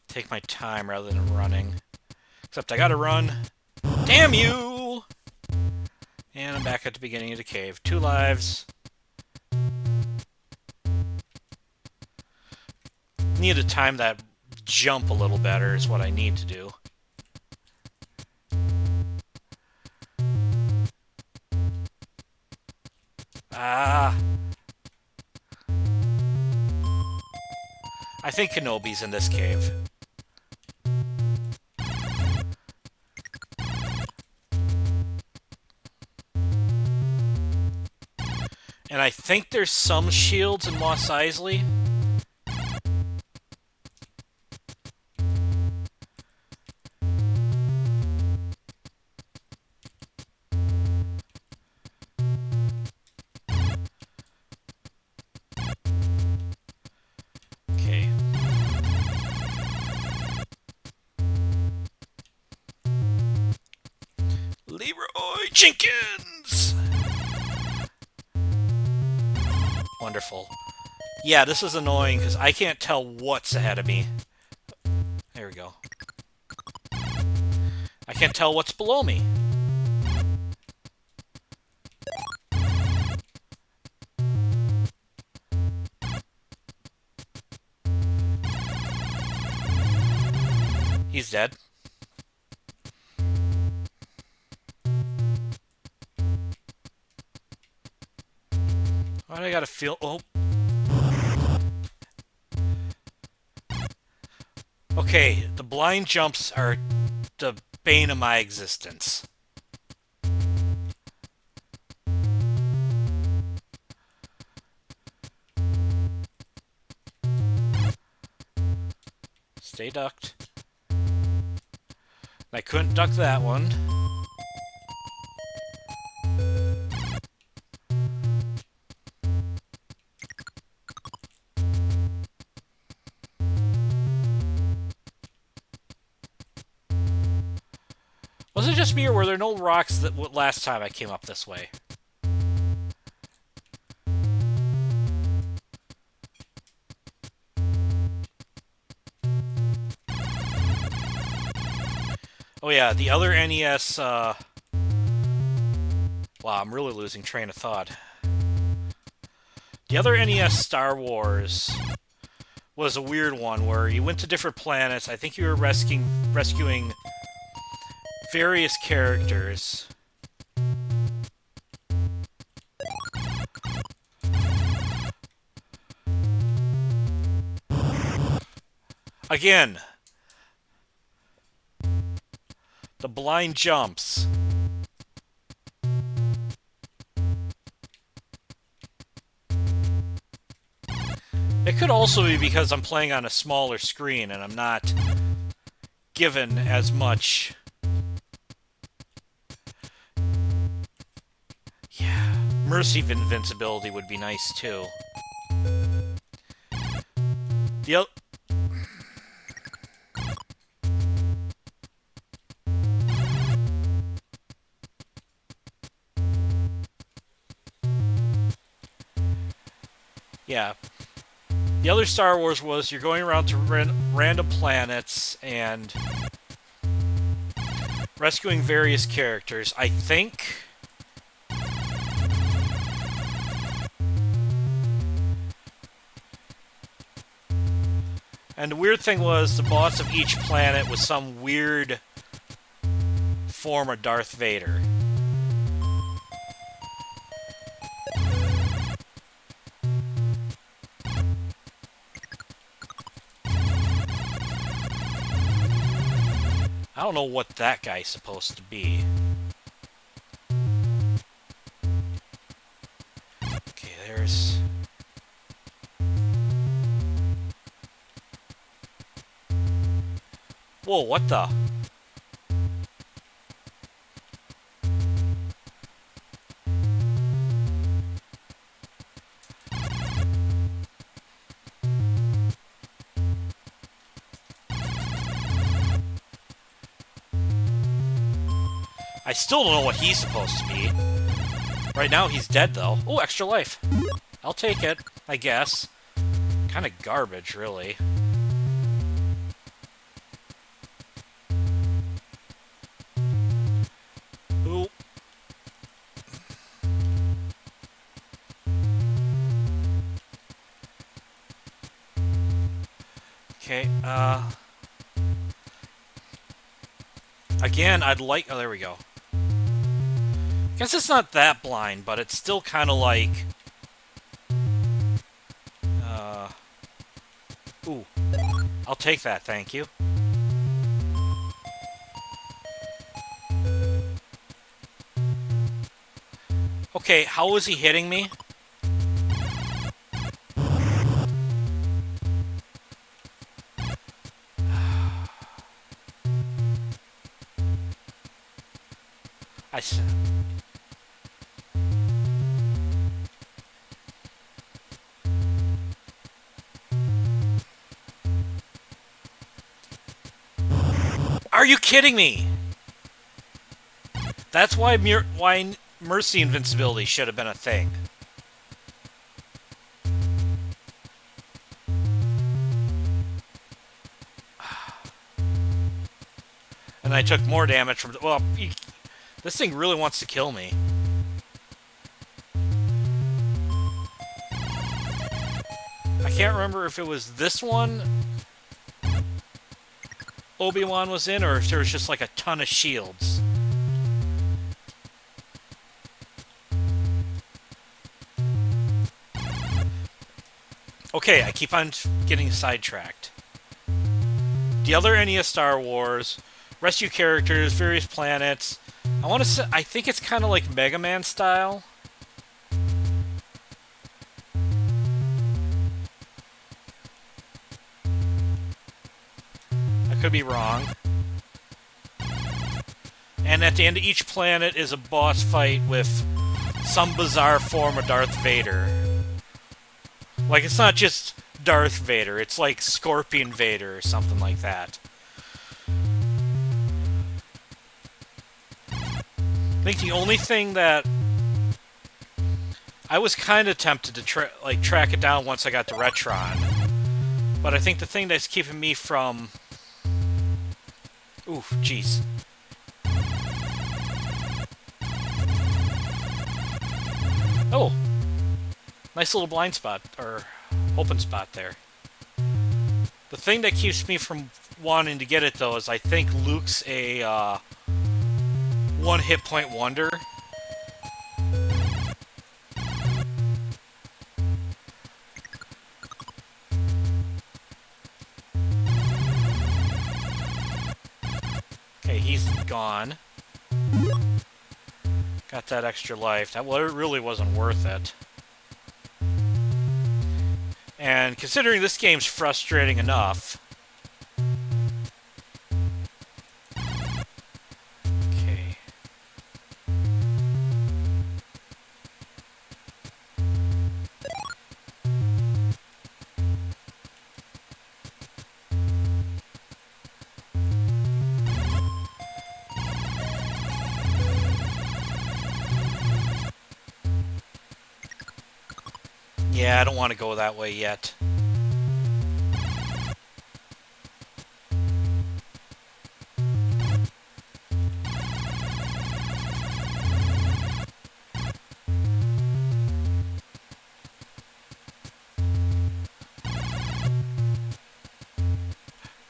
Take my time rather than running. Except I gotta run. Damn you! And I'm back at the beginning of the cave. 2 lives. Need to time that jump a little better is what I need to do. Ah. I think Kenobi's in this cave. And I think there's some shields in Mos Eisley. Okay. Leroy Jenkins! Wonderful. Yeah, this is annoying because I can't tell what's ahead of me. There we go. I can't tell what's below me. He's dead. Why do I gotta feel... Oh. Okay, the blind jumps are the bane of my existence. Stay ducked. I couldn't duck that one. Was it just me, or were there no rocks that last time I came up this way? Oh yeah, the other NES, Wow, I'm really losing train of thought. The other NES Star Wars was a weird one where you went to different planets. I think you were rescuing various characters. Again, the blind jumps. It could also be because I'm playing on a smaller screen and I'm not given as much. Yeah, Mercy invincibility would be nice too. The yeah. The other Star Wars was you're going around to random planets and rescuing various characters. I think. And the weird thing was the boss of each planet was some weird form of Darth Vader. I don't know what that guy's supposed to be. Okay, there's... Whoa, what the? I still don't know what he's supposed to be. Right now, he's dead, though. Oh, extra life. I'll take it, I guess. Kind of garbage, really. Ooh. Okay, again, I'd like... Oh, there we go. Guess it's not that blind, but it's still kind of like... Ooh. I'll take that, thank you. Okay, how is he hitting me? Are you kidding me? That's why Mercy invincibility should have been a thing. And I took more damage from... Well, this thing really wants to kill me. I can't remember if it was this one Obi-Wan was in, or if there was just like a ton of shields. Okay, I keep on getting sidetracked. The other NES Star Wars, rescue characters, various planets. I want to say, I think it's kind of like Mega Man style. Could be wrong. And at the end of each planet is a boss fight with some bizarre form of Darth Vader. Like, it's not just Darth Vader, it's like Scorpion Vader or something like that. I think the only thing that... I was kind of tempted to track it down once I got to Retron. But I think the thing that's keeping me from... Ooh, jeez. Oh! Nice little blind spot, or open spot there. The thing that keeps me from wanting to get it, though, is I think Luke's a, one hit point wonder. Okay, he's gone. Got that extra life. That really wasn't worth it. And considering this game's frustrating enough... Okay. Yeah, I don't want to go that way yet.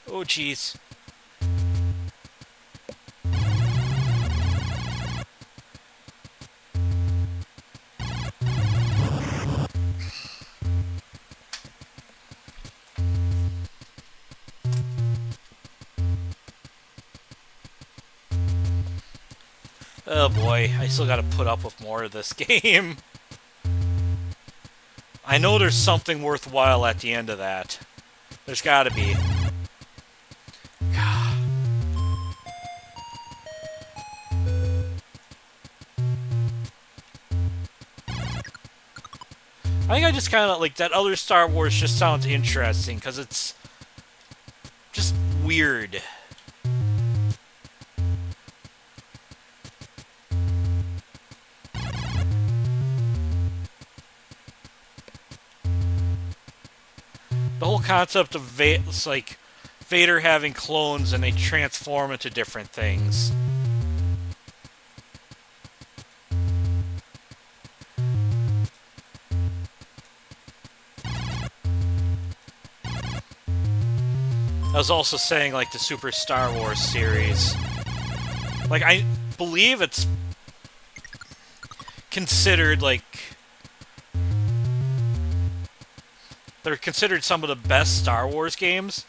Oh, jeez. Oh boy, I still gotta put up with more of this game. I know there's something worthwhile at the end of that. There's gotta be. I think I just kind of, like, that other Star Wars just sounds interesting, because it's just weird. The whole concept of it's like Vader having clones and they transform into different things. I was also saying, like, the Super Star Wars series. Like, I believe it's considered, like... They're considered some of the best Star Wars games,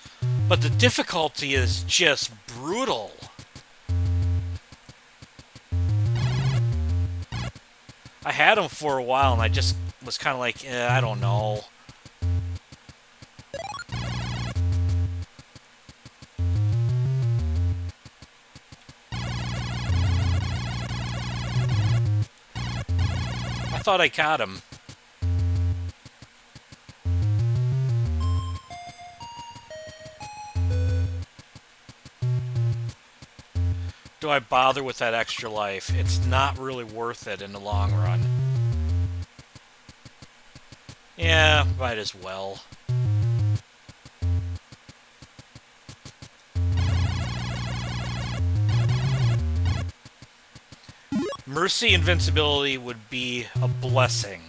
but the difficulty is just brutal. I had them for a while, and I just was kind of like, I don't know. I thought I got him. Do I bother with that extra life? It's not really worth it in the long run. Yeah, might as well. Mercy invincibility would be a blessing.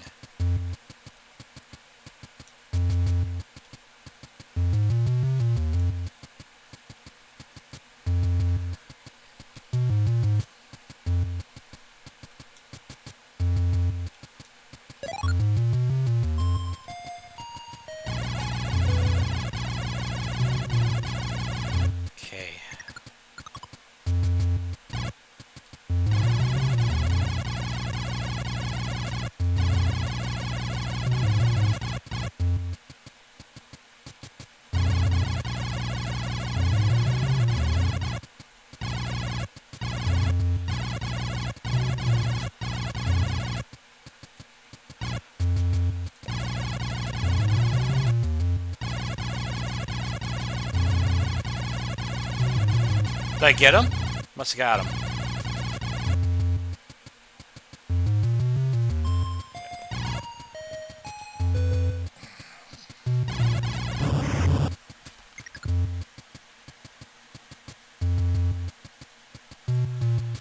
Did I get him? Must have got him.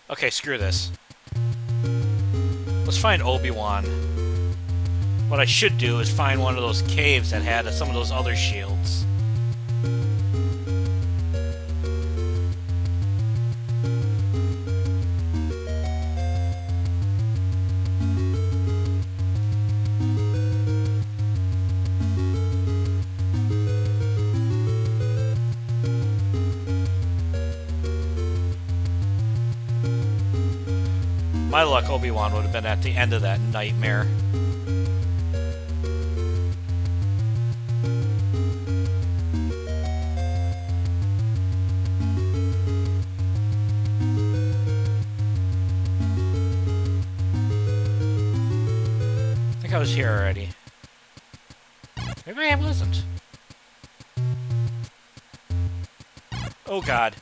Okay, screw this. Let's find Obi-Wan. What I should do is find one of those caves that had some of those other shields. My luck, Obi-Wan would have been at the end of that nightmare. I think I was here already. Maybe I wasn't. Oh god.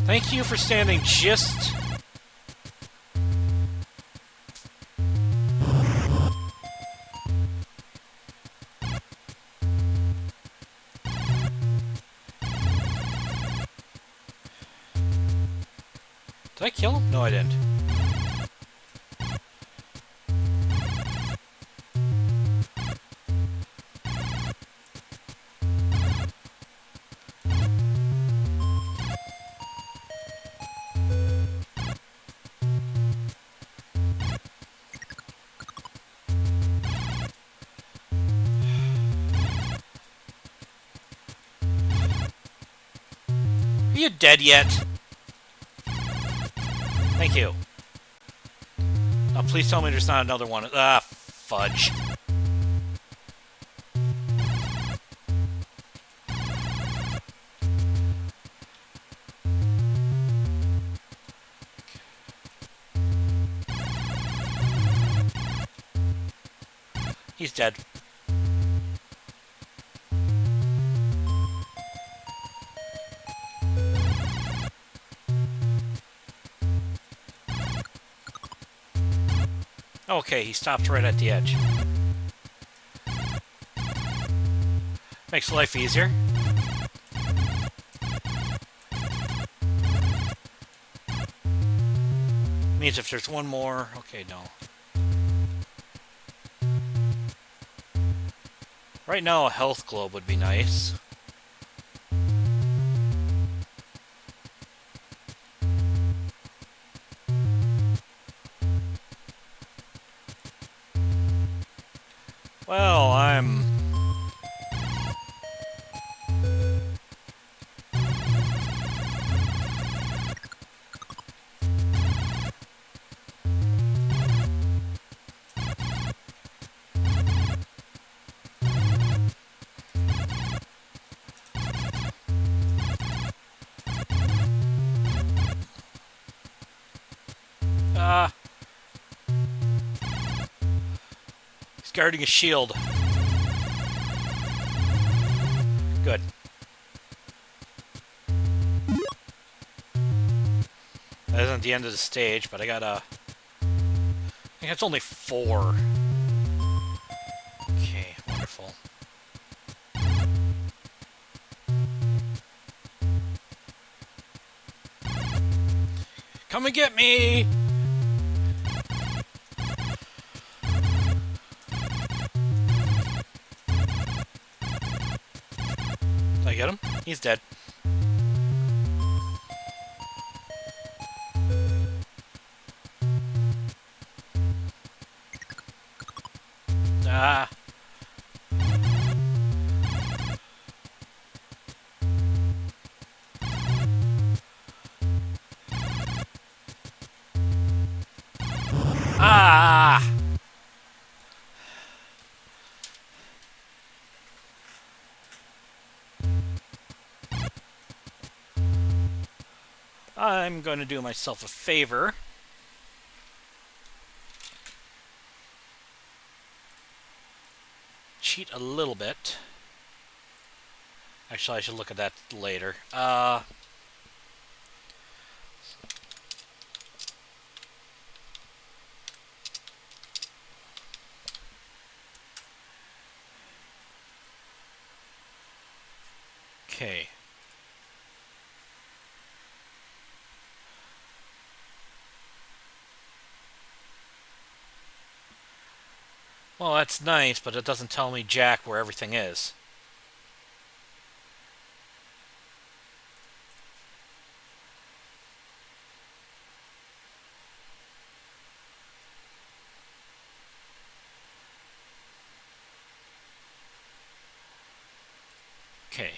Thank you for standing just... Did I kill him? No, I didn't. Are you dead yet? Thank you. Oh, please tell me there's not another one. Ah, fudge. He's dead. Okay, he stopped right at the edge. Makes life easier. Means if there's one more... Okay, no. Right now, a health globe would be nice. Well, I'm... He's guarding a shield. Good. That isn't the end of the stage, but I got a... I think it's only 4. Okay, wonderful. Come and get me! Did I get him? He's dead. Ah. Ah! I'm going to do myself a favor. Cheat a little bit. Actually, I should look at that later. Okay. Well, that's nice, but it doesn't tell me jack where everything is. Okay.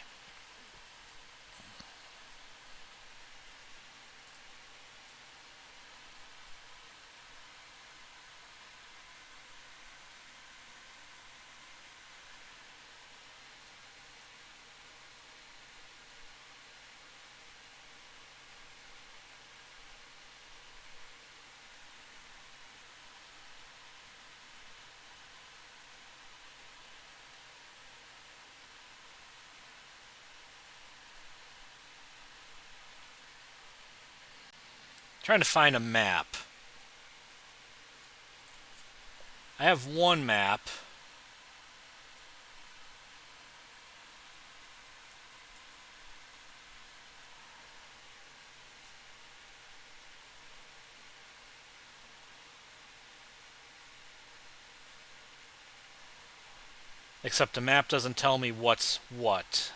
Trying to find a map. I have one map. Except the map doesn't tell me what's what.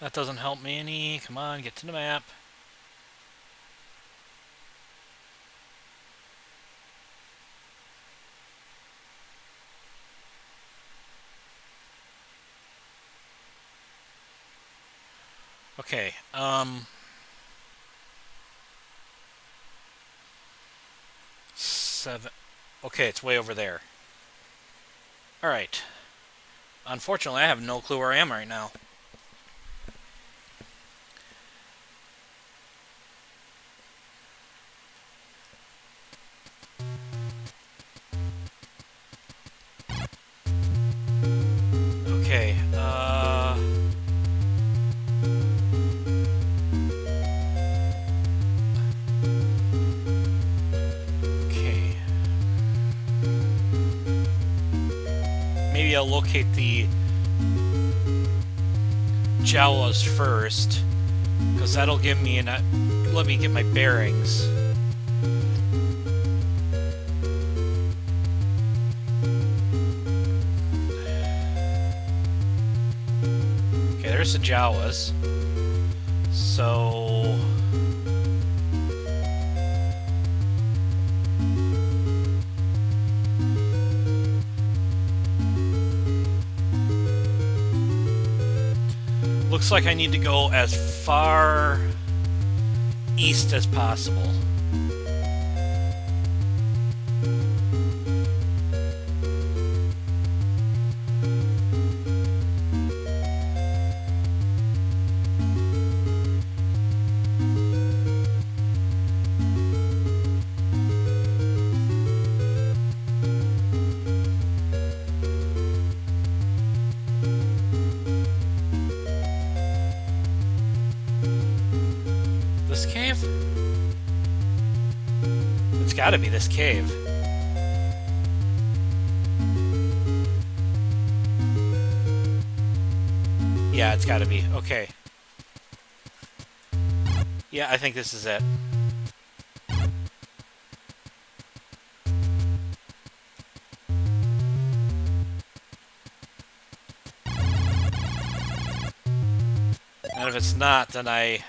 That doesn't help me any. Come on, get to the map. Okay, 7. Okay, it's way over there. Alright. Unfortunately, I have no clue where I am right now. Okay, okay. Maybe I'll locate the Jawas first, because that'll give me let me get my bearings. Okay, there's the Jawas. So looks like I need to go as far east as possible. This cave? It's gotta be this cave. Yeah, it's gotta be. Okay. Yeah, I think this is it. And if it's not, then I...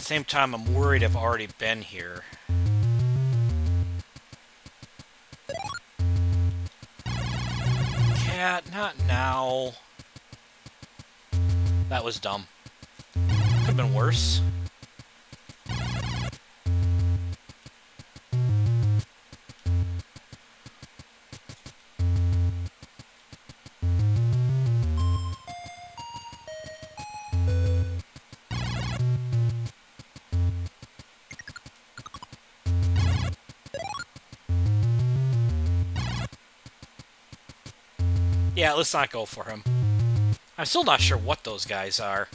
same time, I'm worried I've already been here. Cat, not now. That was dumb. Could have been worse. Yeah, let's not go for him. I'm still not sure what those guys are.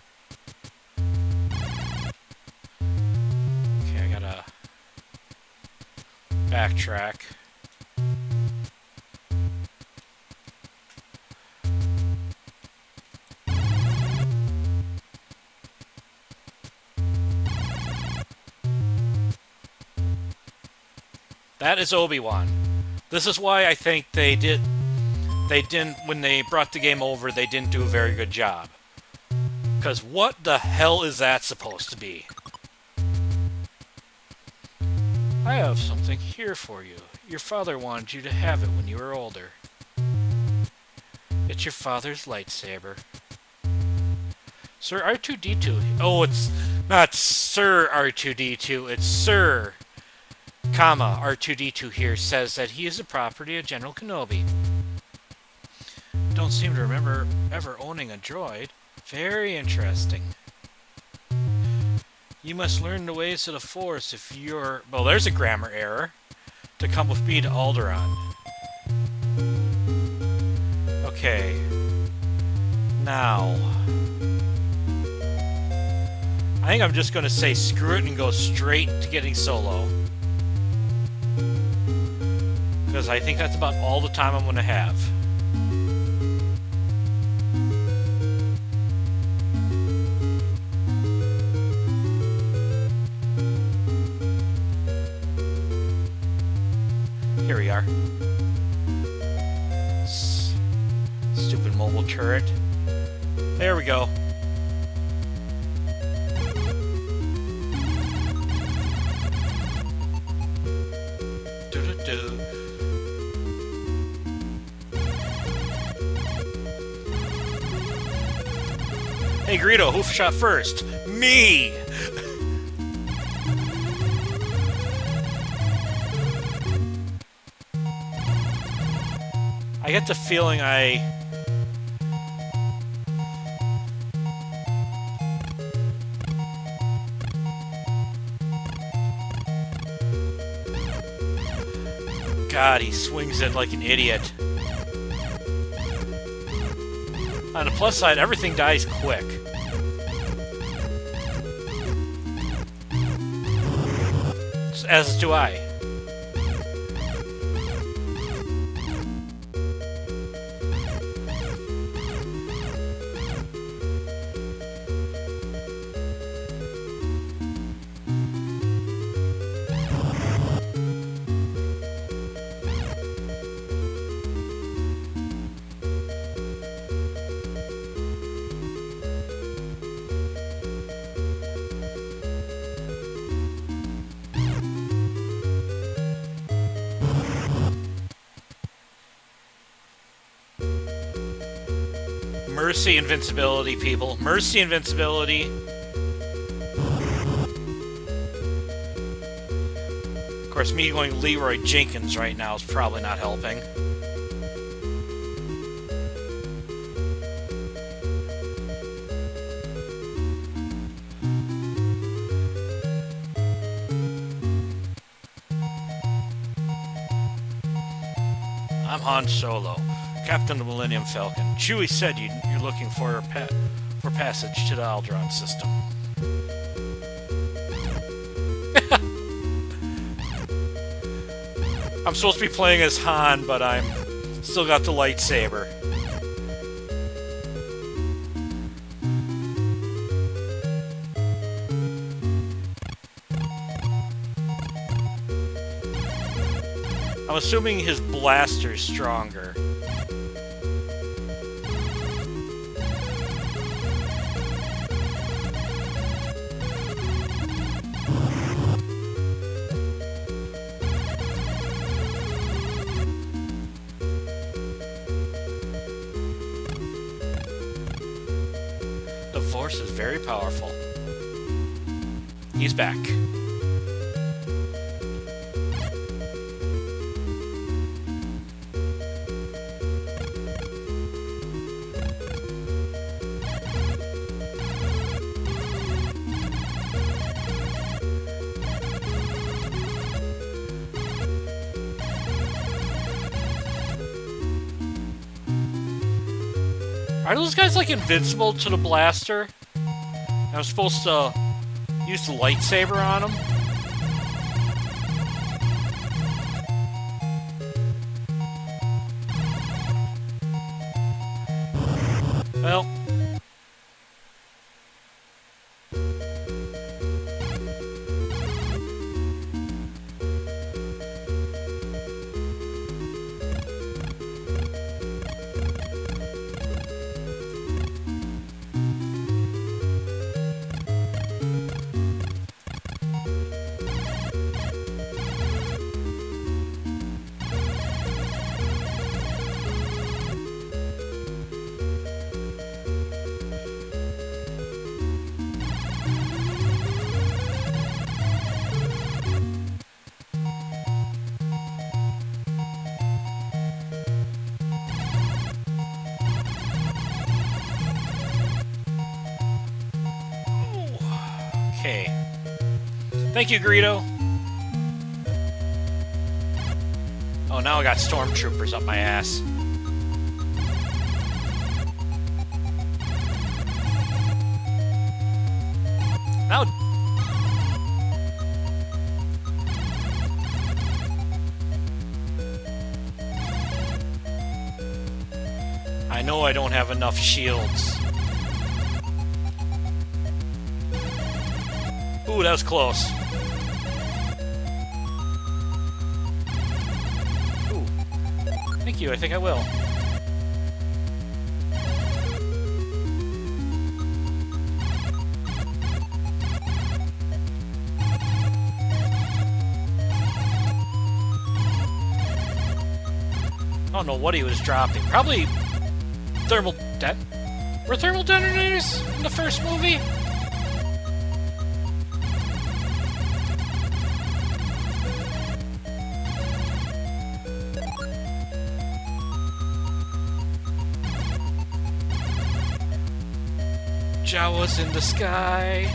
Okay, I gotta backtrack. That is Obi-Wan. This is why I think they didn't, when they brought the game over, they didn't do a very good job. Because what the hell is that supposed to be? I have something here for you. Your father wanted you to have it when you were older. It's your father's lightsaber. Sir R2-D2. Oh, it's not Sir R2-D2, it's Sir, comma, R2-D2 here says that he is the property of General Kenobi. Don't seem to remember ever owning a droid. Very interesting. You must learn the ways of the Force if you're... Well, there's a grammar error. To come with me to Alderaan. Okay. Now... I think I'm just going to say screw it and go straight to getting Solo. Because I think that's about all the time I'm going to have. Here we are. Stupid mobile turret. There we go. Do-do-do. Hey Greedo, who shot first? Me! I get the feeling God, he swings it like an idiot. On the plus side, everything dies quick. As do I. Mercy invincibility, people. Mercy invincibility. Of course, me going Leroy Jenkins right now is probably not helping. I'm Han Solo, Captain of the Millennium Falcon. Chewie said you're looking for passage to the Alderaan system. I'm supposed to be playing as Han, but I'm still got the lightsaber. I'm assuming his blaster's stronger. horse is very powerful. He's back. Are those guys, like, invincible to the blaster? I'm supposed to use the lightsaber on them? Well... Okay. Thank you, Greedo. Oh, now I got stormtroopers up my ass. Now... I know I don't have enough shields. Ooh, that was close. Ooh. Thank you, I think I will. I don't know what he was dropping. Probably thermal Were thermal detonators in the first movie? Jawas in the sky.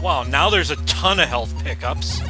Wow, now there's a ton of health pickups.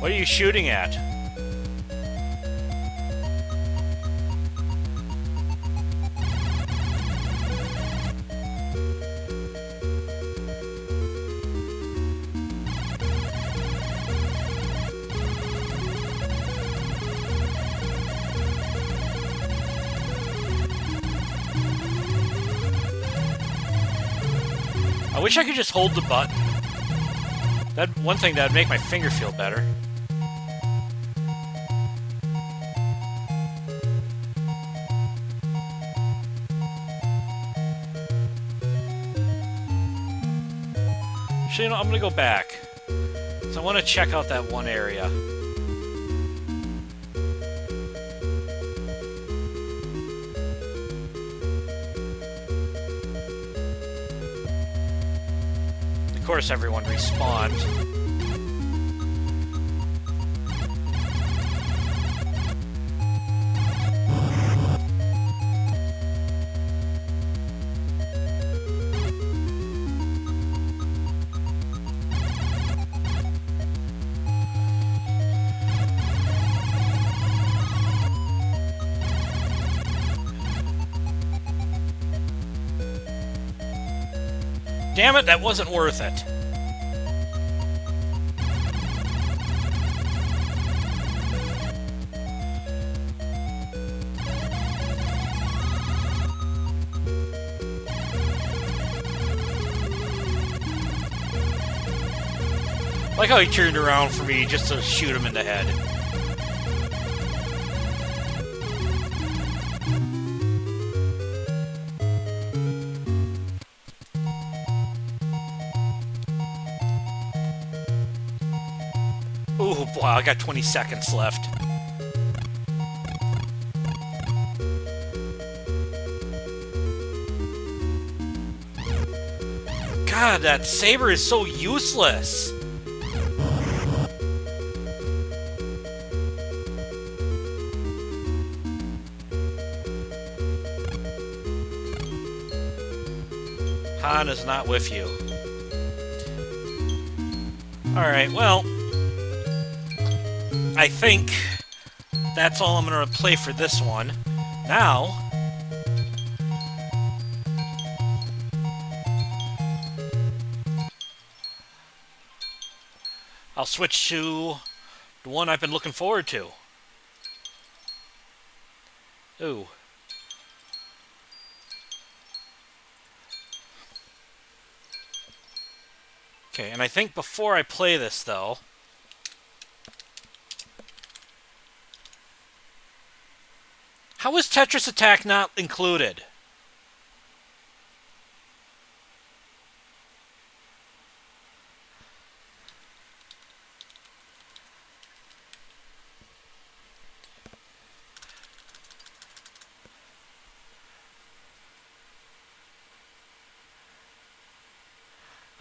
What are you shooting at? I wish I could just hold the button. That one thing that would make my finger feel better. Actually, you know, I'm gonna go back. So I want to check out that one area. Of course, everyone respawned. Damn it, that wasn't worth it. I like how he turned around for me just to shoot him in the head. Ooh, wow, I got 20 seconds left. God, that saber is so useless. Han is not with you. Alright, well, I think that's all I'm going to play for this one. Now, I'll switch to the one I've been looking forward to. Ooh. Okay, and I think before I play this, though, how is Tetris Attack not included?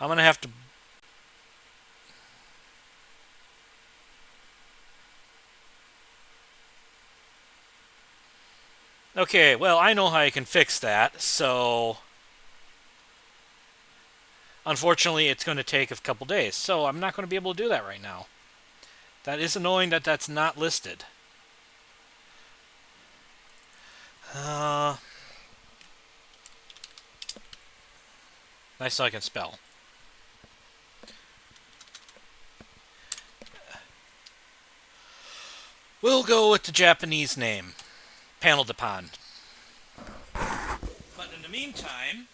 I'm gonna have to... Okay, well, I know how you can fix that, so... Unfortunately, it's going to take a couple days, so I'm not going to be able to do that right now. That is annoying that that's not listed. Nice so I can spell. We'll go with the Japanese name. Panel de Pond. But in the meantime,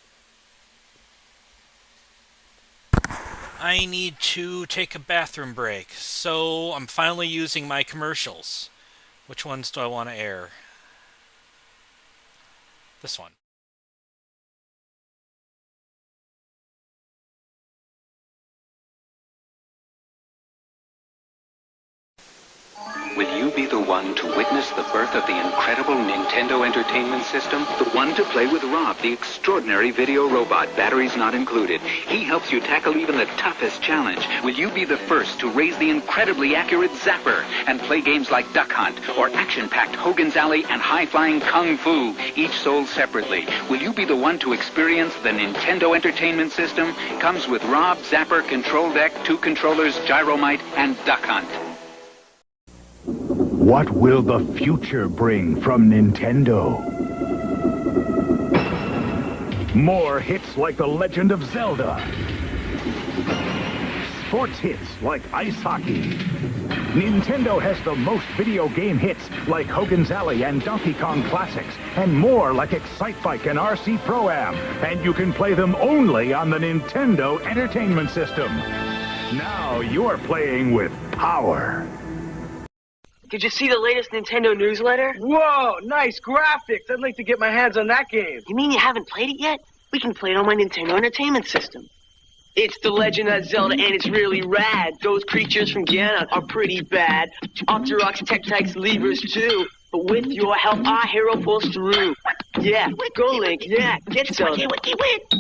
I need to take a bathroom break, so I'm finally using my commercials. Which ones do I want to air? This one. Will you be the one to witness the birth of the incredible Nintendo Entertainment System? The one to play with Rob, the extraordinary video robot, batteries not included. He helps you tackle even the toughest challenge. Will you be the first to raise the incredibly accurate Zapper and play games like Duck Hunt or action-packed Hogan's Alley and high-flying Kung Fu, each sold separately? Will you be the one to experience the Nintendo Entertainment System? Comes with Rob, Zapper, Control Deck, 2 controllers, Gyromite, and Duck Hunt. What will the future bring from Nintendo? More hits like The Legend of Zelda. Sports hits like ice hockey. Nintendo has the most video game hits like Hogan's Alley and Donkey Kong Classics, and more like Excite Bike and RC Pro-Am. And you can play them only on the Nintendo Entertainment System. Now you're playing with power. Did you see the latest Nintendo newsletter? Whoa, nice graphics. I'd like to get my hands on that game. You mean you haven't played it yet? We can play it on my Nintendo Entertainment System. It's The Legend of Zelda, and it's really rad. Those creatures from Ganon are pretty bad. Octoroks, Tektites, Levers, too. But with your help, our hero pulls through. Yeah, go Link, yeah, get Zelda.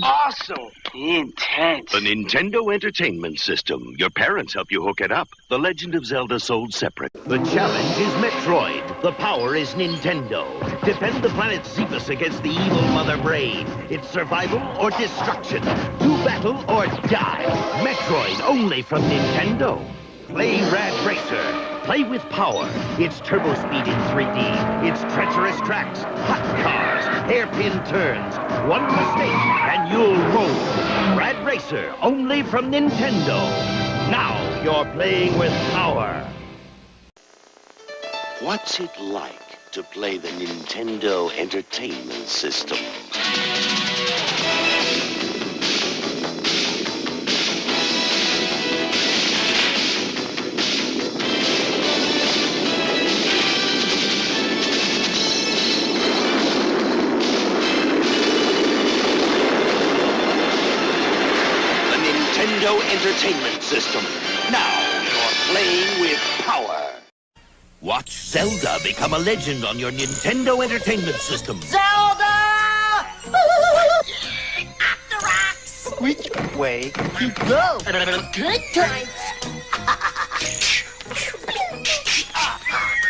Awesome. Intense. The Nintendo Entertainment System. Your parents help you hook it up. The Legend of Zelda sold separate. The challenge is Metroid. The power is Nintendo. Defend the planet Xephus against the evil Mother Brain. It's survival or destruction. Do battle or die. Metroid only from Nintendo. Play Rad Racer. Play with power. It's turbo speed in 3D. It's treacherous tracks, hot cars, hairpin turns. One mistake and you'll roll. Rad Racer, only from Nintendo. Now you're playing with power. What's it like to play the Nintendo Entertainment System? The Nintendo Entertainment System. Now you're playing with power. Watch Zelda become a legend on your Nintendo Entertainment System. Zelda! Octorox! Which way to go? Good times.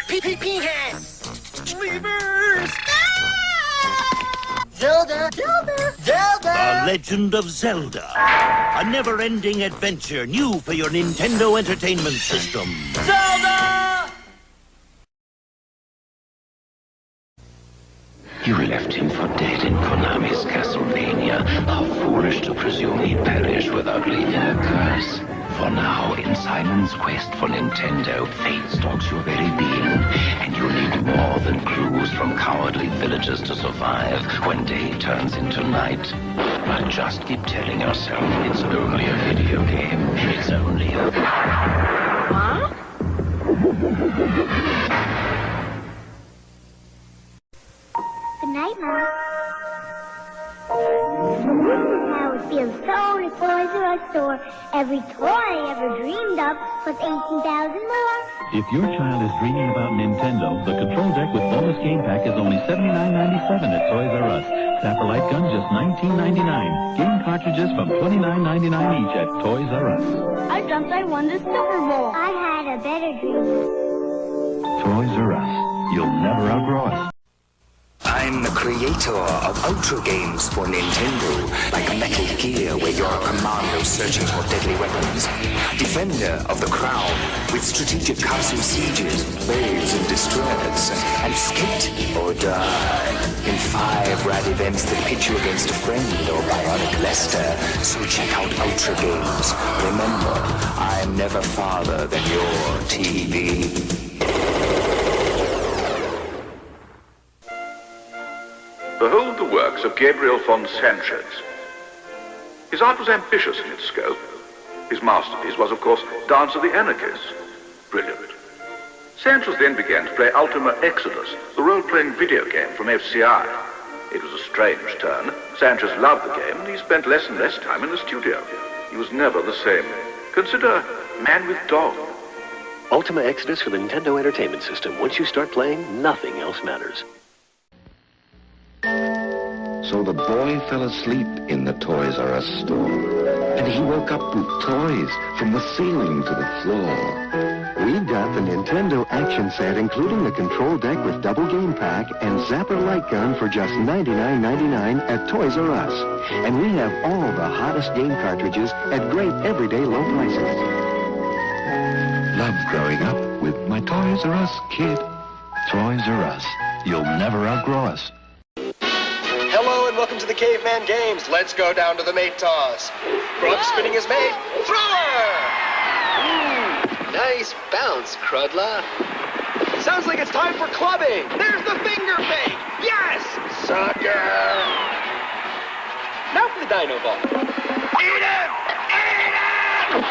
Peahead! Levers! Zelda! Zelda! Zelda! The Legend of Zelda. A never-ending adventure new for your Nintendo Entertainment System. Zelda! You left him for dead in Konami's Castlevania. How foolish to presume he'd perish without leaving a curse. For now, in Simon's quest for Nintendo, fate stalks your very being, and you need more than clues from cowardly villagers to survive when day turns into night. But just keep telling yourself it's only a video game. It's only a... Huh? Good night, Mom. Now it feels so to Toys R Us store. Every toy I ever dreamed of, plus 18,000 more. If your child is dreaming about Nintendo, the control deck with bonus game pack is only $79.97 at Toys R Us. Zapper light gun just $19.99. Game cartridges from $29.99 each at Toys R Us. I dreamt I won the Super Bowl. I had a better dream. Toys R Us. You'll never outgrow us. I'm the creator of Ultra games for Nintendo, like Metal Gear, where you're a commando searching for deadly weapons. Defender of the Crown, with strategic castle sieges, babes in distress, and skate or die in 5 rad events that pit you against a friend or bionic Lester. So check out Ultra games. Remember, I'm never farther than your TV. Behold the works of Gabriel von Sanchez. His art was ambitious in its scope. His masterpiece was, of course, Dance of the Anarchists. Brilliant. Sanchez then began to play Ultima Exodus, the role-playing video game from FCI. It was a strange turn. Sanchez loved the game, and he spent less and less time in the studio. He was never the same. Consider Man with Dog. Ultima Exodus for the Nintendo Entertainment System. Once you start playing, nothing else matters. So the boy fell asleep in the Toys R Us store, and he woke up with toys from the ceiling to the floor. We got the Nintendo action set, including the control deck with double game pack and Zapper light gun for just $99.99 at Toys R Us. And we have all the hottest game cartridges at great everyday low prices. Love growing up with my Toys R Us kid. Toys R Us. You'll never outgrow us. Hello and welcome to the Caveman Games. Let's go down to the mate toss. Grub spinning his mate. Thrower! Nice bounce, Crudla. Sounds like it's time for clubbing. There's the finger fake. Yes! Sucker! Now for the dino ball. Eat him! Eat him!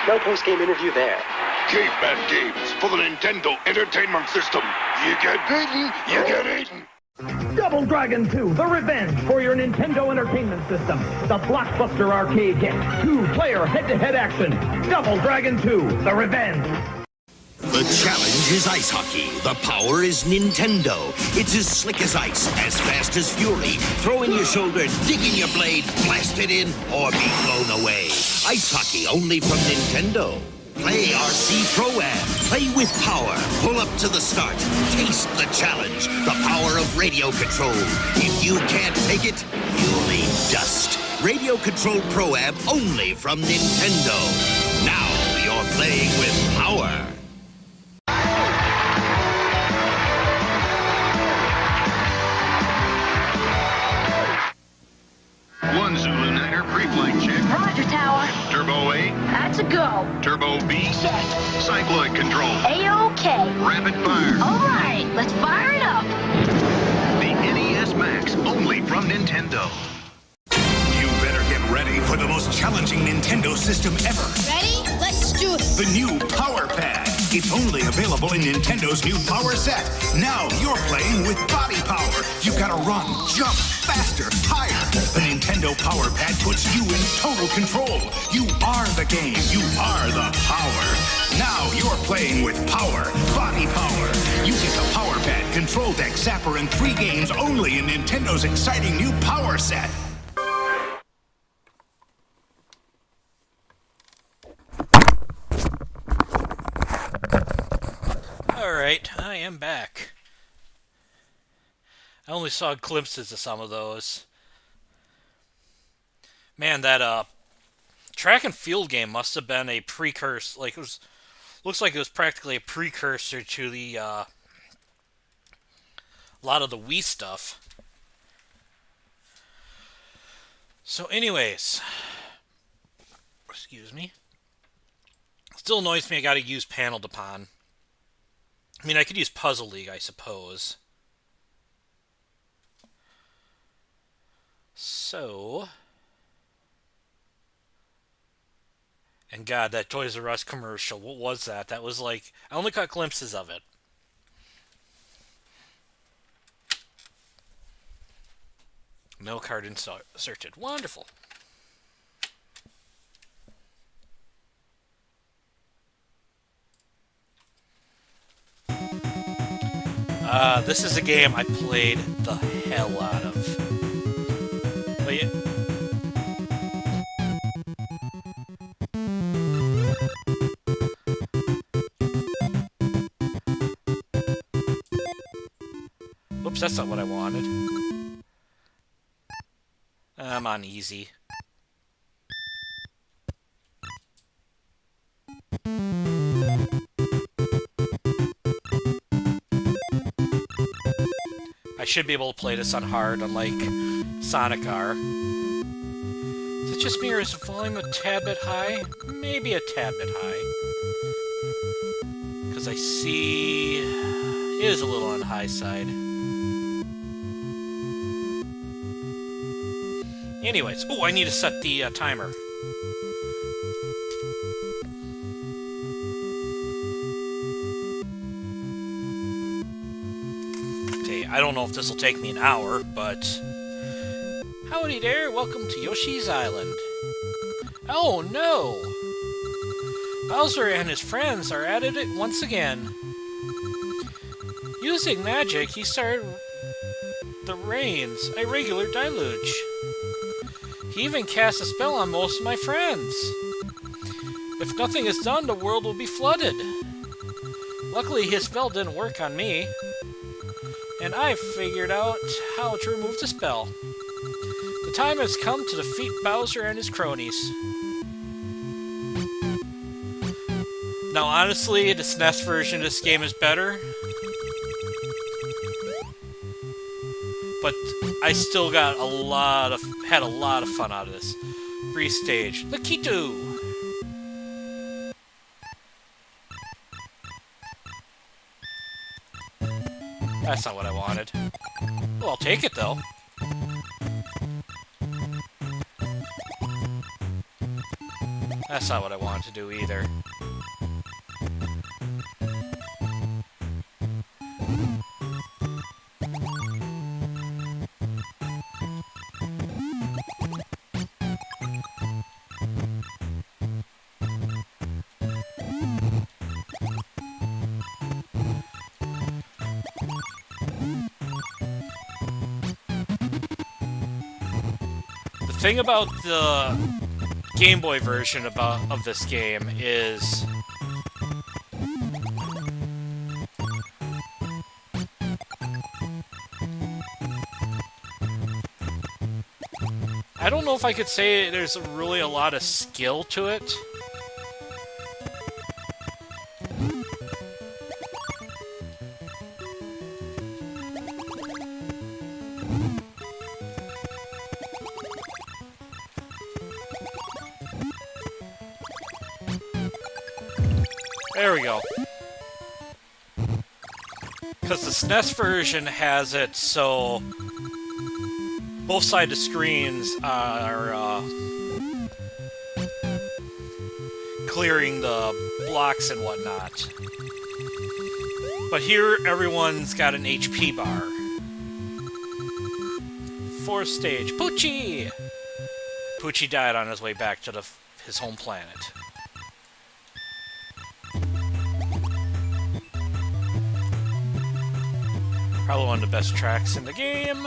No post-game interview there. Caveman Games for the Nintendo Entertainment System. You get bitten, you get eaten. Double Dragon 2, The Revenge for your Nintendo Entertainment System. The blockbuster arcade hit. 2-player head-to-head action. Double Dragon 2, The Revenge. The challenge is ice hockey. The power is Nintendo. It's as slick as ice, as fast as fury. Throw in your shoulder, dig in your blade, blast it in, or be blown away. Ice hockey only from Nintendo. Play RC Pro-Am. Play with power. Pull up to the start. Taste the challenge. The power of radio control. If you can't take it, you'll eat dust. Radio Control Pro-Am only from Nintendo. Now you're playing with power. Turbo A. That's a go. Turbo B. Check. Cycloid control. A-OK. Rapid fire. All right, let's fire it up. The NES Max, only from Nintendo. You better get ready for the most challenging Nintendo system ever. Ready? Let's do it. The new Power Pad. It's only available in Nintendo's new Power Set. Now you're playing with body power. You gotta run, jump, faster, higher. The Nintendo Power Pad puts you in total control. You are the game. You are the power. Now you're playing with power, body power. You get the Power Pad, Control Deck, Zapper, and 3 games only in Nintendo's exciting new Power Set. Alright, I am back. I only saw glimpses of some of those. Man, that track and field game must have been a precursor. Like, it was, looks like it was practically a precursor to the a lot of the Wii stuff. So anyways, excuse me. Still annoys me I gotta use Panel to Pawn. I mean, I could use Puzzle League, I suppose. So... And God, that Toys R Us commercial, what was that? That was like... I only caught glimpses of it. Mail card inserted. Wonderful. This is a game I played the hell out of. But yeah. Whoops, that's not what I wanted. I'm on easy. I should be able to play this on hard, unlike Sonic R. Is it just me, or is the volume a tad bit high? Maybe a tad bit high. Because I see... it is a little on the high side. Anyways, oh, I need to set the timer. I don't know if this will take me an hour, but... Howdy there, welcome to Yoshi's Island. Oh no! Bowser and his friends are at it once again. Using magic, he started the rains, a regular deluge. He even cast a spell on most of my friends. If nothing is done, the world will be flooded. Luckily, his spell didn't work on me. And I figured out how to remove the spell. The time has come to defeat Bowser and his cronies. Now, honestly, the SNES version of this game is better. But I still got had a lot of fun out of this. Free stage. Lakitu! That's not what I wanted. Well, I'll take it, though. That's not what I wanted to do, either. The thing about the Game Boy version of this game is I don't know if I could say there's really a lot of skill to it. There we go. Because the SNES version has it so both sides of screens are clearing the blocks and whatnot. But here, everyone's got an HP bar. Fourth stage, Poochie! Poochie died on his way back to his home planet. Probably one of the best tracks in the game.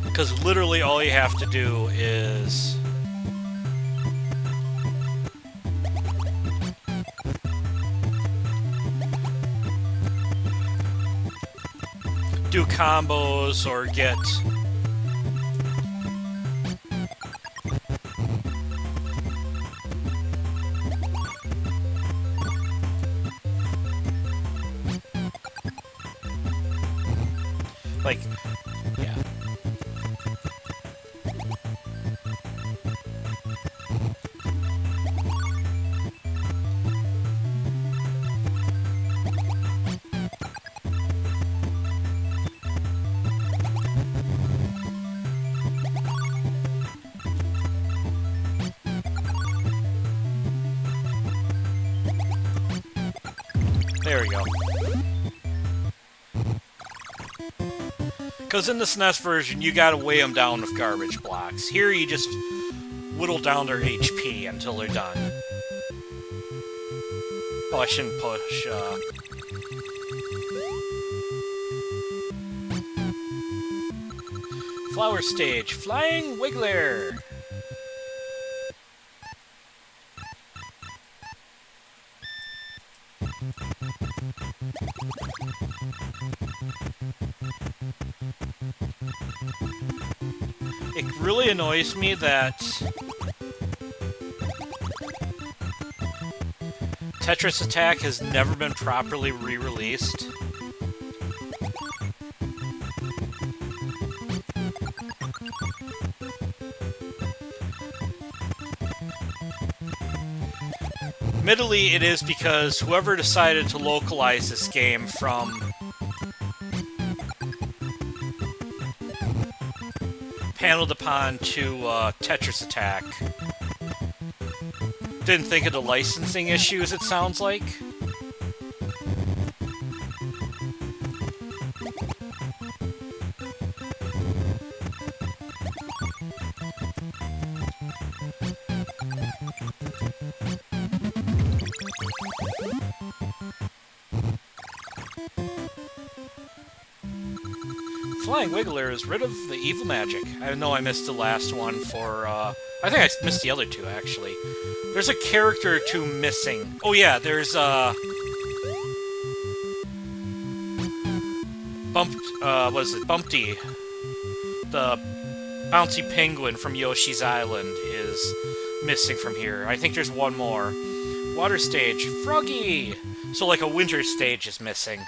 Because literally all you have to do is do combos or get like, yeah. There we go. Because in the SNES version, you gotta weigh them down with garbage blocks. Here, you just whittle down their HP until they're done. Oh, I shouldn't push, Flower stage, Flying Wiggler! It really annoys me that Tetris Attack has never been properly re-released. Admittedly, it is because whoever decided to localize this game from Panel Upon to Tetris Attack didn't think of the licensing issues, it sounds like. Flying Wiggler is rid of the evil magic. I know I missed the last one for, I think I missed the other two, actually. There's a character or two missing. Oh yeah, there's, Bumpty. The bouncy penguin from Yoshi's Island is missing from here. I think there's one more. Water stage, Froggy! So like a winter stage is missing.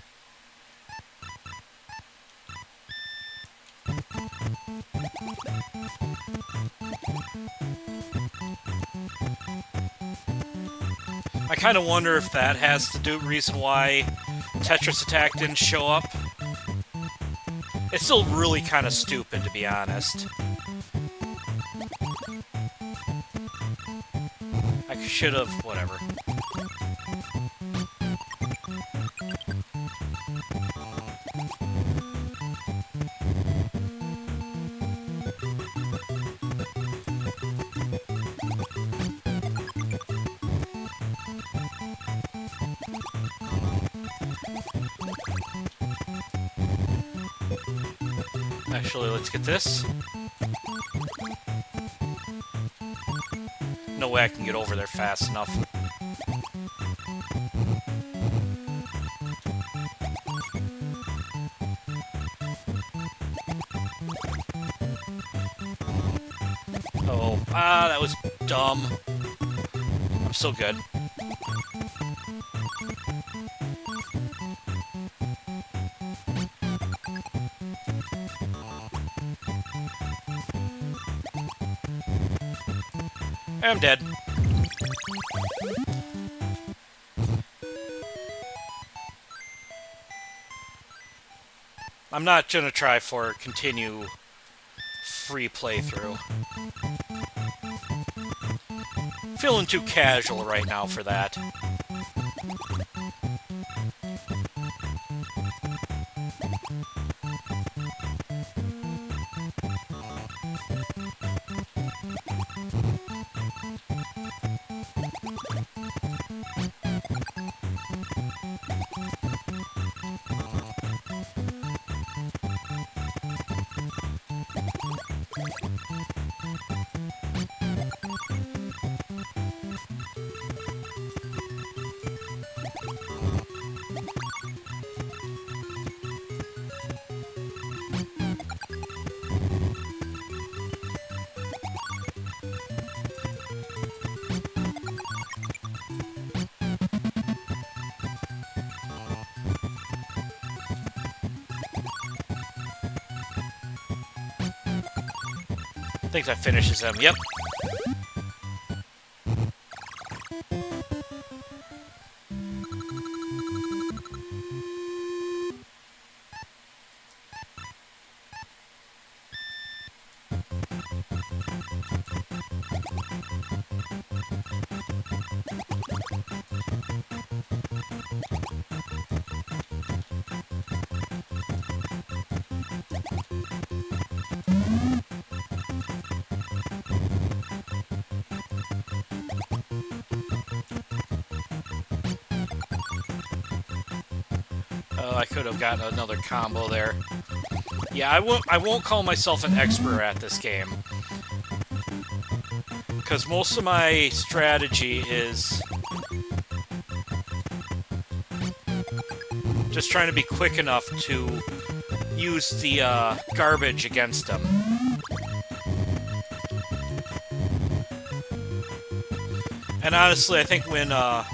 I kind of wonder if that has to do reason why Tetris Attack didn't show up. It's still really kind of stupid, to be honest. I should have, whatever. Actually, let's get this. No way I can get over there fast enough. Oh, that was dumb. I'm still good. I'm dead. I'm not gonna try for continue free playthrough. Feeling too casual right now for that. I think that finishes him. Yep. I could have gotten another combo there. Yeah, I won't call myself an expert at this game, because most of my strategy is just trying to be quick enough to use the garbage against them. And honestly, I think when the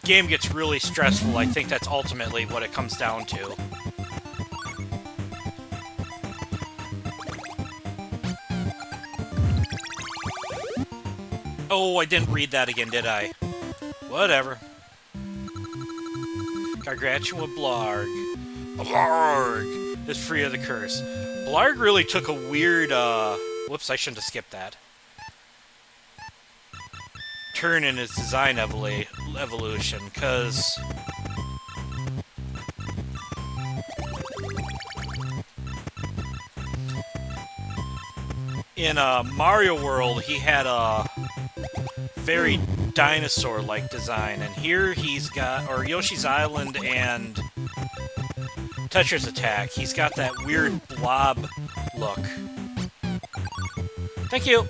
game gets really stressful, I think that's ultimately what it comes down to. Oh, I didn't read that again, did I? Whatever. Gargantua Blarg. Blarg is free of the curse. Blarg really took a weird, whoops, I shouldn't have skipped that. Turn in his design evolution, because in Mario World he had a very dinosaur-like design, and here he's got, or Yoshi's Island and Tetris Attack, he's got that weird blob look. Thank you!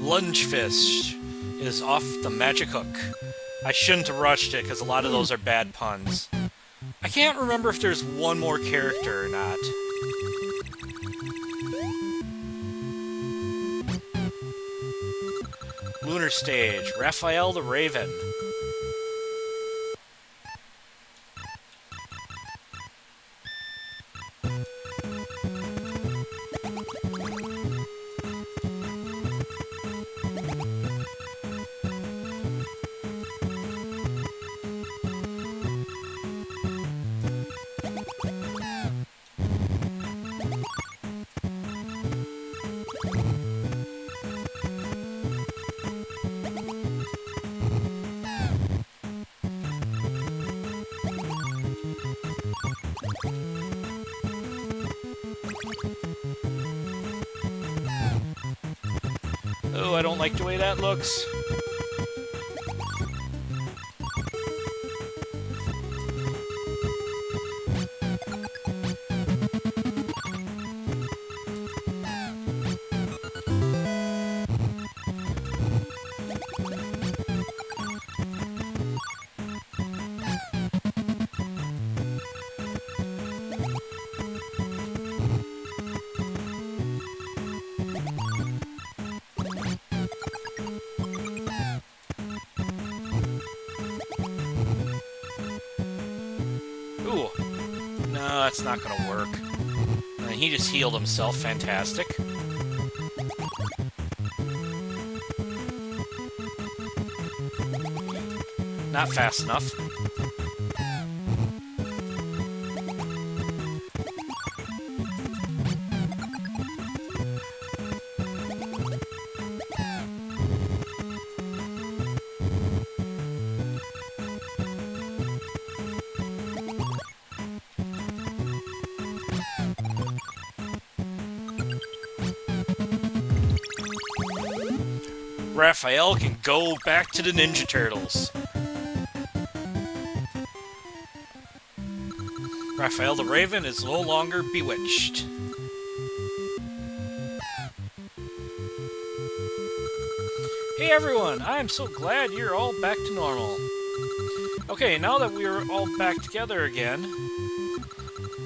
Lungefish is off the magic hook. I shouldn't have rushed it, because a lot of those are bad puns. I can't remember if there's one more character or not. Lunar Stage, Raphael the Raven. Oh, I don't like the way that looks. Ooh. No, that's not gonna work. And he just healed himself. Fantastic. Not fast enough. Raphael can go back to the Ninja Turtles. Raphael the Raven is no longer bewitched. Hey everyone, I am so glad you're all back to normal. Okay, now that we're all back together again,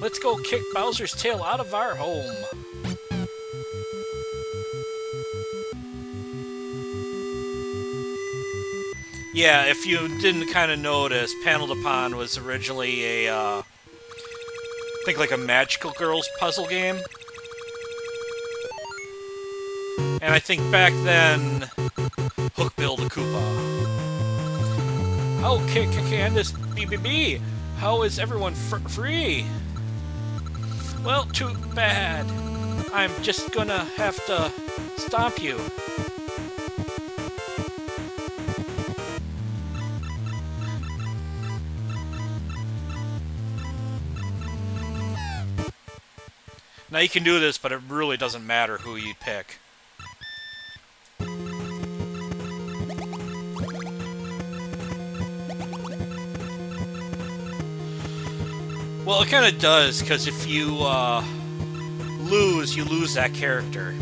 let's go kick Bowser's tail out of our home. Yeah, if you didn't kind of notice, Panel Upon was originally a, I think like a Magical Girls puzzle game. And I think back then, Hook-Bill the Koopa. Oh, Candace BBB, how is everyone free? Well, too bad. I'm just gonna have to stomp you. Now you can do this, but it really doesn't matter who you pick. Well, it kind of does, because if you lose, you lose that character.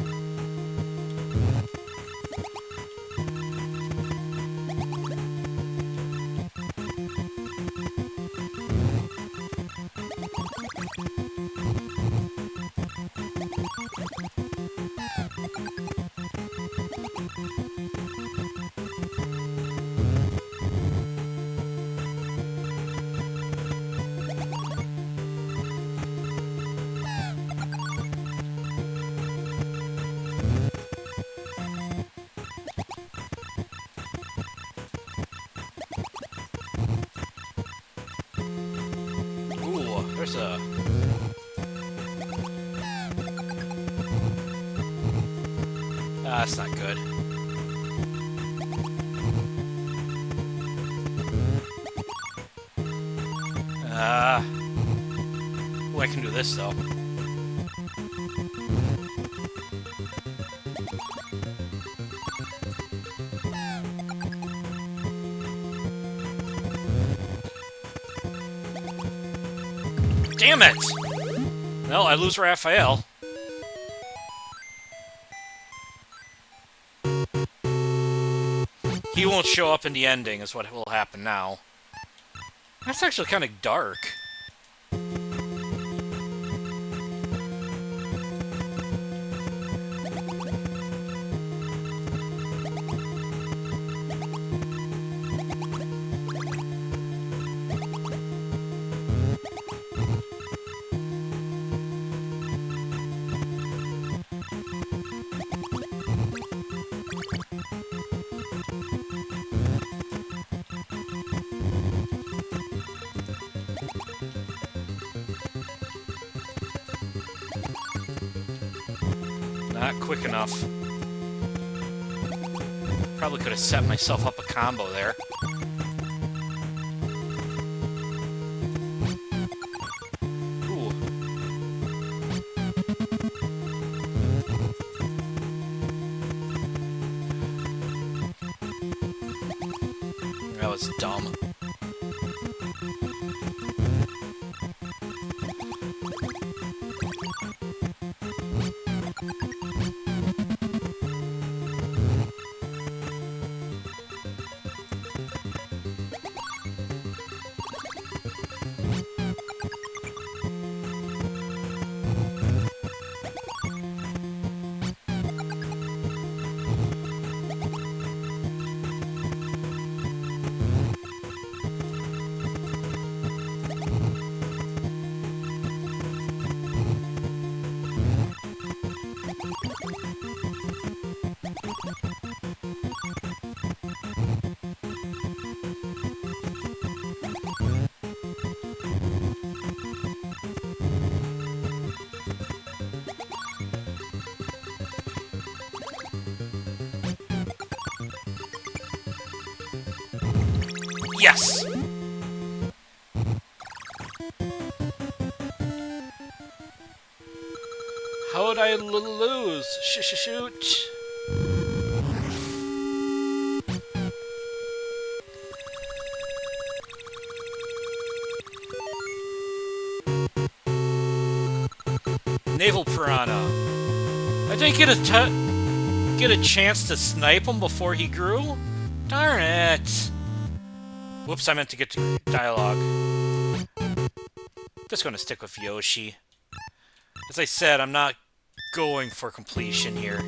There's a... that's not good. Oh, I can do this, though. Damn it! Well, I lose Raphael. He won't show up in the ending, is what will happen now. That's actually kind of dark. Not quick enough. Probably could have set myself up a combo there. Ooh. was dumb. Yes! How would I lose? Shoot! Naval Piranha. I didn't get a chance to snipe him before he grew? Darn it! Whoops, I meant to get to dialogue. Just gonna stick with Yoshi. As I said, I'm not going for completion here.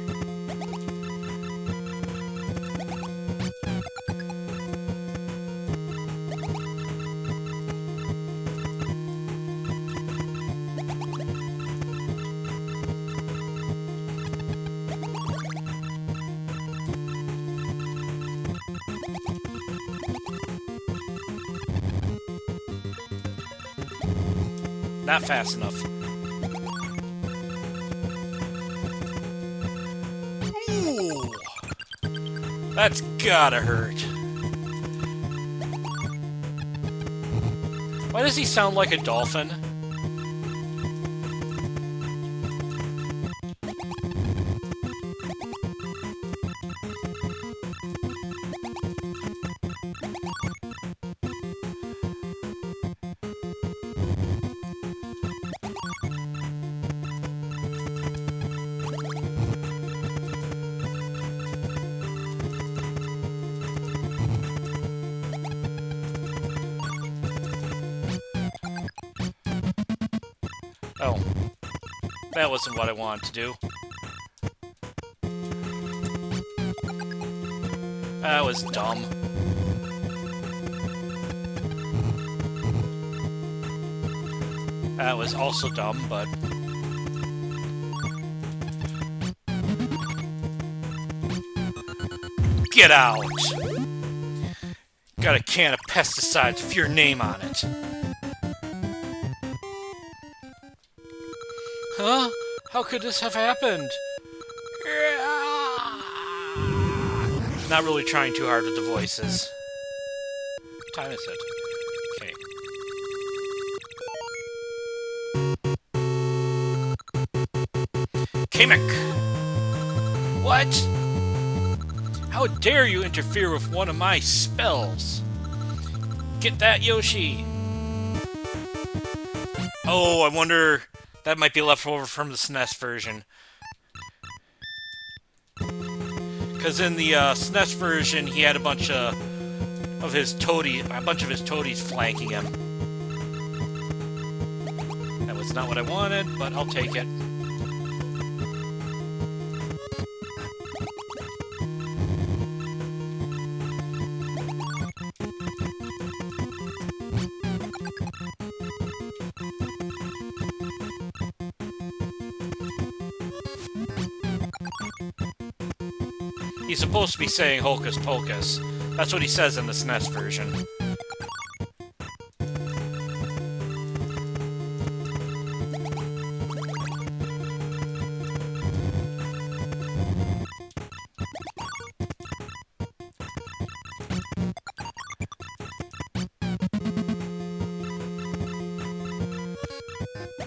Not fast enough. Ooh! That's gotta hurt. Why does he sound like a dolphin? Oh. That wasn't what I wanted to do. That was dumb. That was also dumb, but... Get out! Got a can of pesticides with your name on it. Huh? How could this have happened? Not really trying too hard with the voices. What time is it? Okay. Kamek! What? How dare you interfere with one of my spells? Get that, Yoshi! Oh, I wonder... That might be left over from the SNES version. Because in the SNES version, he had a bunch of his toadies flanking him. That was not what I wanted, but I'll take it. He's supposed to be saying Hocus Pocus. That's what he says in the SNES version.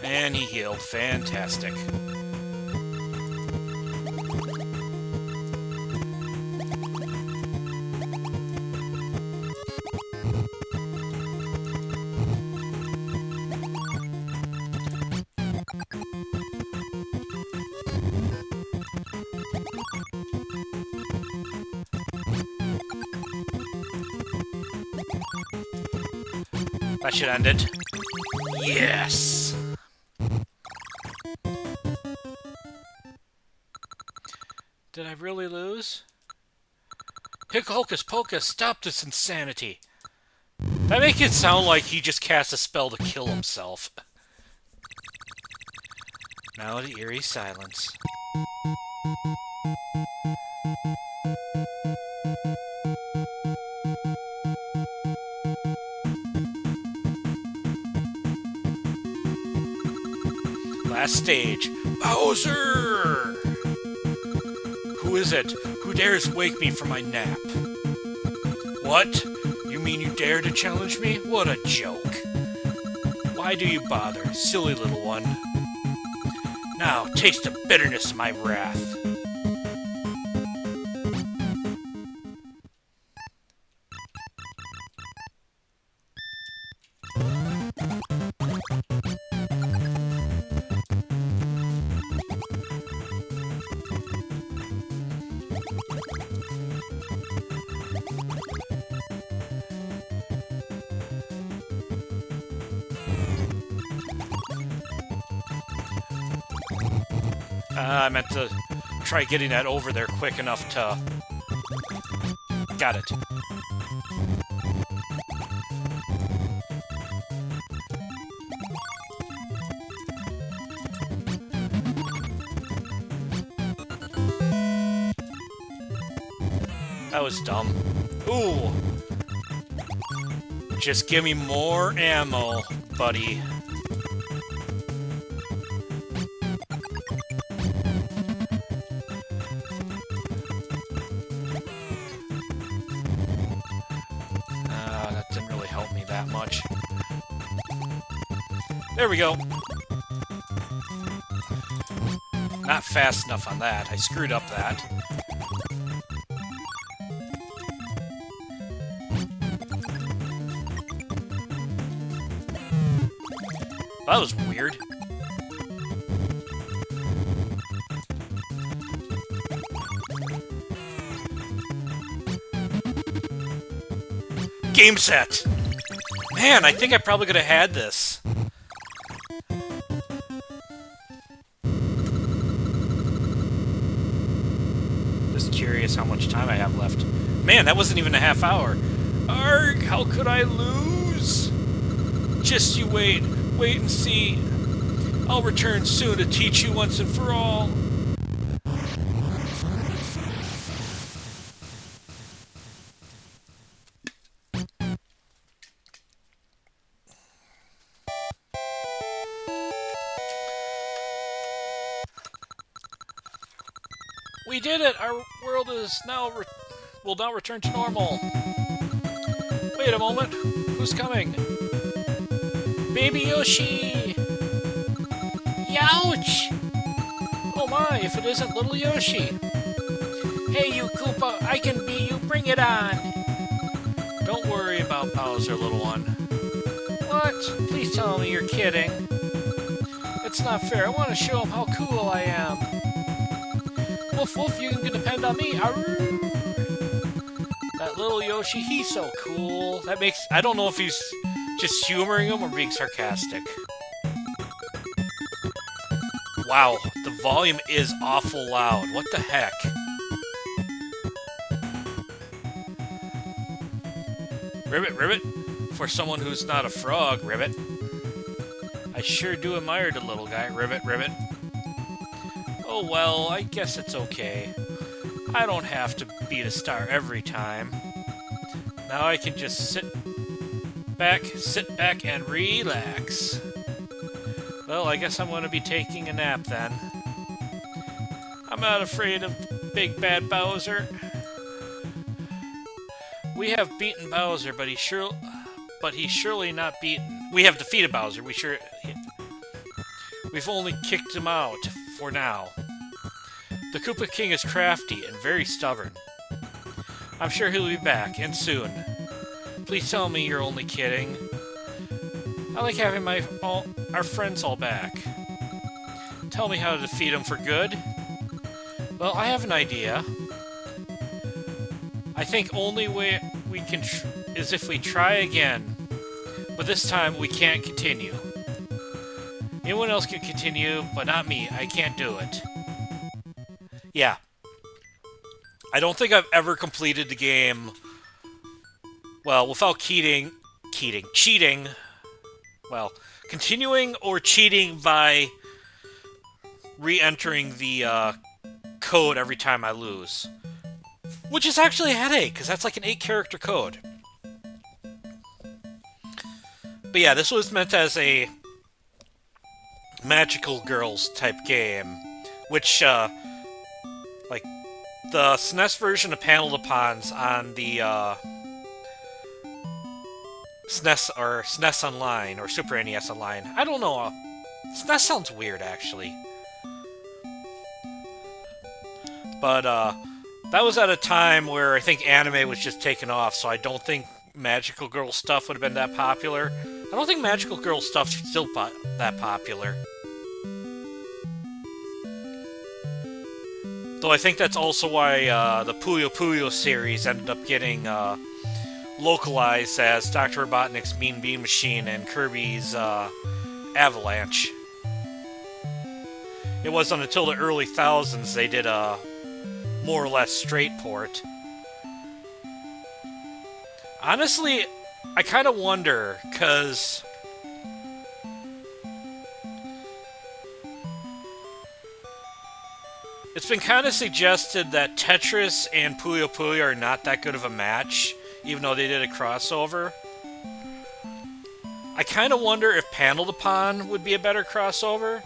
And he healed. Fantastic. That should end it. Yes! Did I really lose? Hocus Pocus, stop this insanity! That makes it sound like he just cast a spell to kill himself. Now the eerie silence. Last stage. Bowser! Who is it? Who dares wake me from my nap? What? You mean you dare to challenge me? What a joke. Why do you bother, silly little one? Now, taste the bitterness of my wrath. I meant to try getting that over there quick enough to... Got it. That was dumb. Ooh! Just give me more ammo, buddy. That didn't really help me that much. There we go. Not fast enough on that. I screwed up that. That was weird. Game set! Man, I think I probably could have had this. Just curious how much time I have left. Man, that wasn't even a half hour. Arg, how could I lose? Just you wait. Wait and see. I'll return soon to teach you once and for all. We did it! Our world is now will now return to normal. Wait a moment. Who's coming? Baby Yoshi! Youch! Oh my, if it isn't little Yoshi! Hey you Koopa, I can beat you, bring it on! Don't worry about Bowser, little one. What? Please tell me you're kidding. It's not fair, I want to show him how cool I am. Woof woof, you can depend on me. Arrgh. That little Yoshi, he's so cool. That makes... I don't know if he's just humoring him or being sarcastic. Wow, the volume is awful loud. What the heck? Ribbit, ribbit. For someone who's not a frog, ribbit. I sure do admire the little guy. Ribbit, ribbit. Oh well, I guess it's okay. I don't have to beat a star every time. Now I can just sit back and relax. Well, I guess I'm going to be taking a nap then. I'm not afraid of Big Bad Bowser. We have beaten Bowser, but he's surely not beaten. We have defeated Bowser. We've only kicked him out for now. The Koopa King is crafty and very stubborn. I'm sure he'll be back, and soon. Please tell me you're only kidding. I like having our friends all back. Tell me how to defeat him for good. Well, I have an idea. I think only way we can is if we try again. But this time, we can't continue. Anyone else can continue, but not me. I can't do it. Yeah. I don't think I've ever completed the game, well, without cheating. Well, continuing or cheating by re-entering the code every time I lose. Which is actually a headache, because that's like an 8-character code. But yeah, this was meant as a magical girls type game, which, like, the SNES version of Panel Upons on the, SNES, or SNES Online, or Super NES Online. I don't know, SNES sounds weird, actually. But, that was at a time where I think anime was just taking off, so I don't think Magical Girl stuff would have been that popular. I don't think Magical Girl stuff's still that popular. Though I think that's also why the Puyo Puyo series ended up getting localized as Dr. Robotnik's Mean Bean Machine and Kirby's Avalanche. It wasn't until the early thousands they did a more or less straight port. Honestly, I kind of wonder, because it's been kind of suggested that Tetris and Puyo Puyo are not that good of a match, even though they did a crossover. I kind of wonder if Panel Upon would be a better crossover.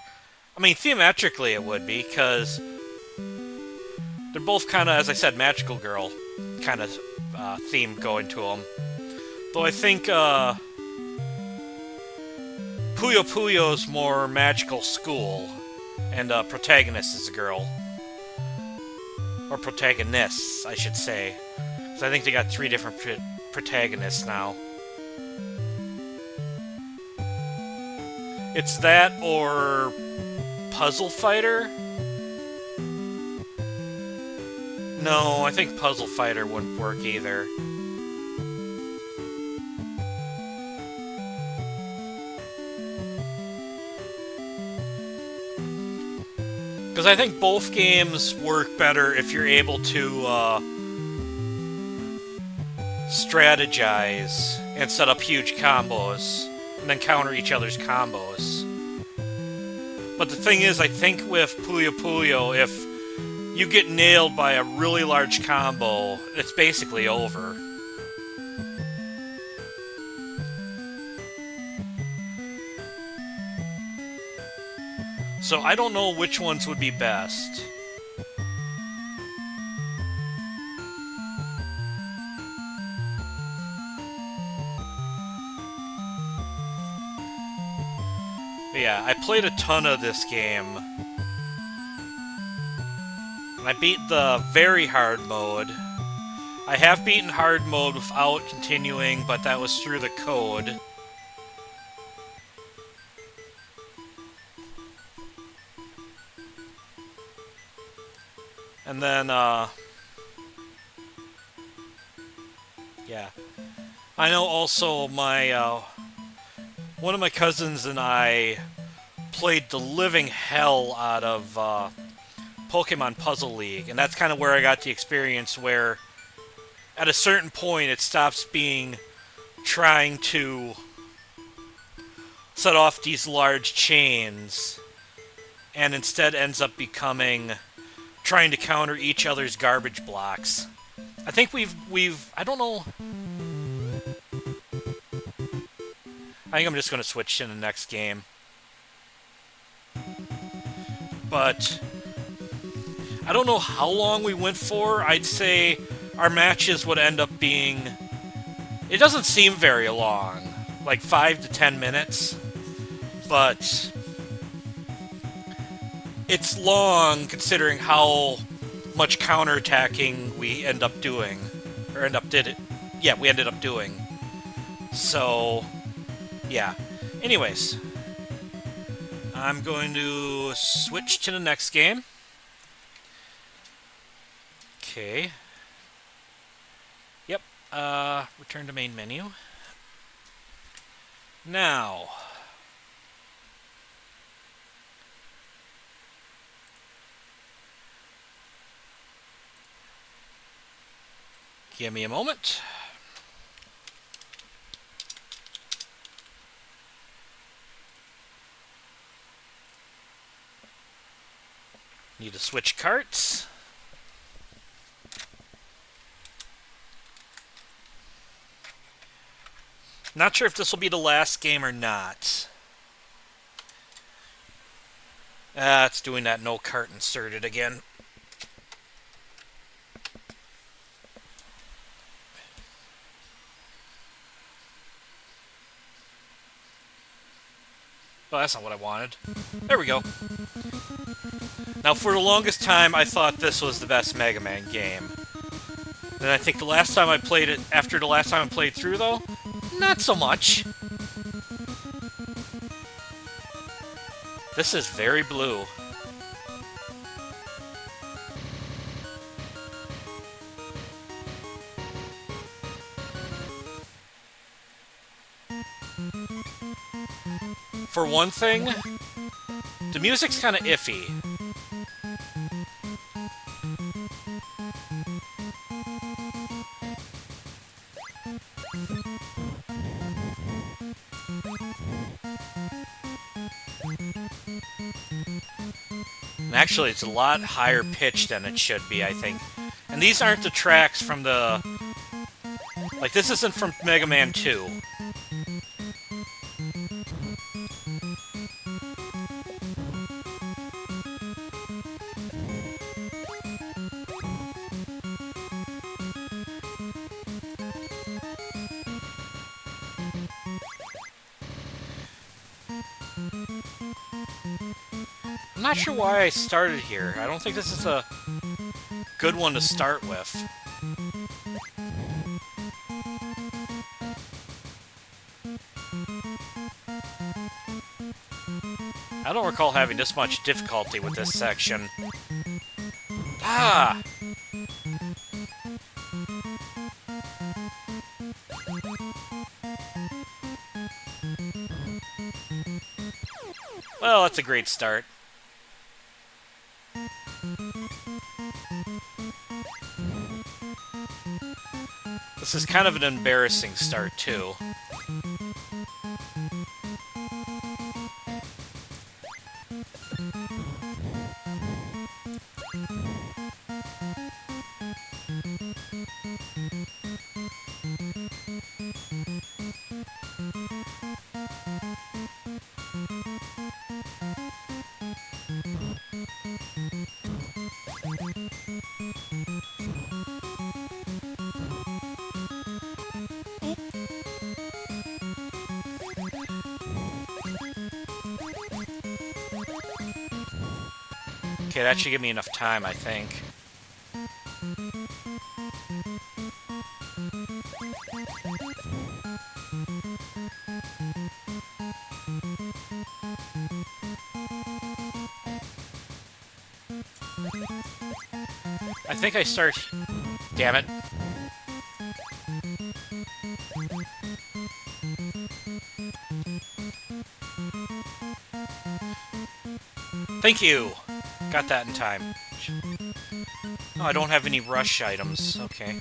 I mean, thematically it would be, because they're both kind of, as I said, magical girl kind of theme going to them. Though I think Puyo Puyo's more magical school, and protagonist is a girl. Or protagonists, I should say. So I think they got 3 different protagonists now. It's that or Puzzle Fighter? No, I think Puzzle Fighter wouldn't work either. Because I think both games work better if you're able to strategize and set up huge combos, and then counter each other's combos. But the thing is, I think with Puyo Puyo, if you get nailed by a really large combo, it's basically over. So I don't know which ones would be best. But yeah, I played a ton of this game. And I beat the very hard mode. I have beaten hard mode without continuing, but that was through the code. And then, yeah. I know also my, one of my cousins and I played the living hell out of, Pokemon Puzzle League, and that's kind of where I got the experience where, at a certain point, it stops being trying to set off these large chains, and instead ends up becoming trying to counter each other's garbage blocks. I think we've I don't know. I think I'm just going to switch to the next game. But I don't know how long we went for. I'd say our matches would end up being... It doesn't seem very long. Like 5 to 10 minutes. But it's long considering how much counterattacking we end up doing. Or we ended up doing. So, yeah. Anyways, I'm going to switch to the next game. Okay. Yep. Return to main menu. Now, give me a moment. Need to switch carts. Not sure if this will be the last game or not. It's doing that no cart inserted again. Oh, that's not what I wanted. There we go. Now, for the longest time, I thought this was the best Mega Man game. And I think the last time I played it, after the last time I played through, though, not so much. This is very blue. For one thing, the music's kind of iffy. And actually, it's a lot higher pitched than it should be, I think. And these aren't the tracks from the... Like, this isn't from Mega Man 2. I'm not sure why I started here. I don't think this is a good one to start with. I don't recall having this much difficulty with this section. Ah! Well, that's a great start. This is kind of an embarrassing start, too. Okay, that should give me enough time, I think. I think I start... Damn it. Thank you! Got that in time. Oh, I don't have any rush items. Okay.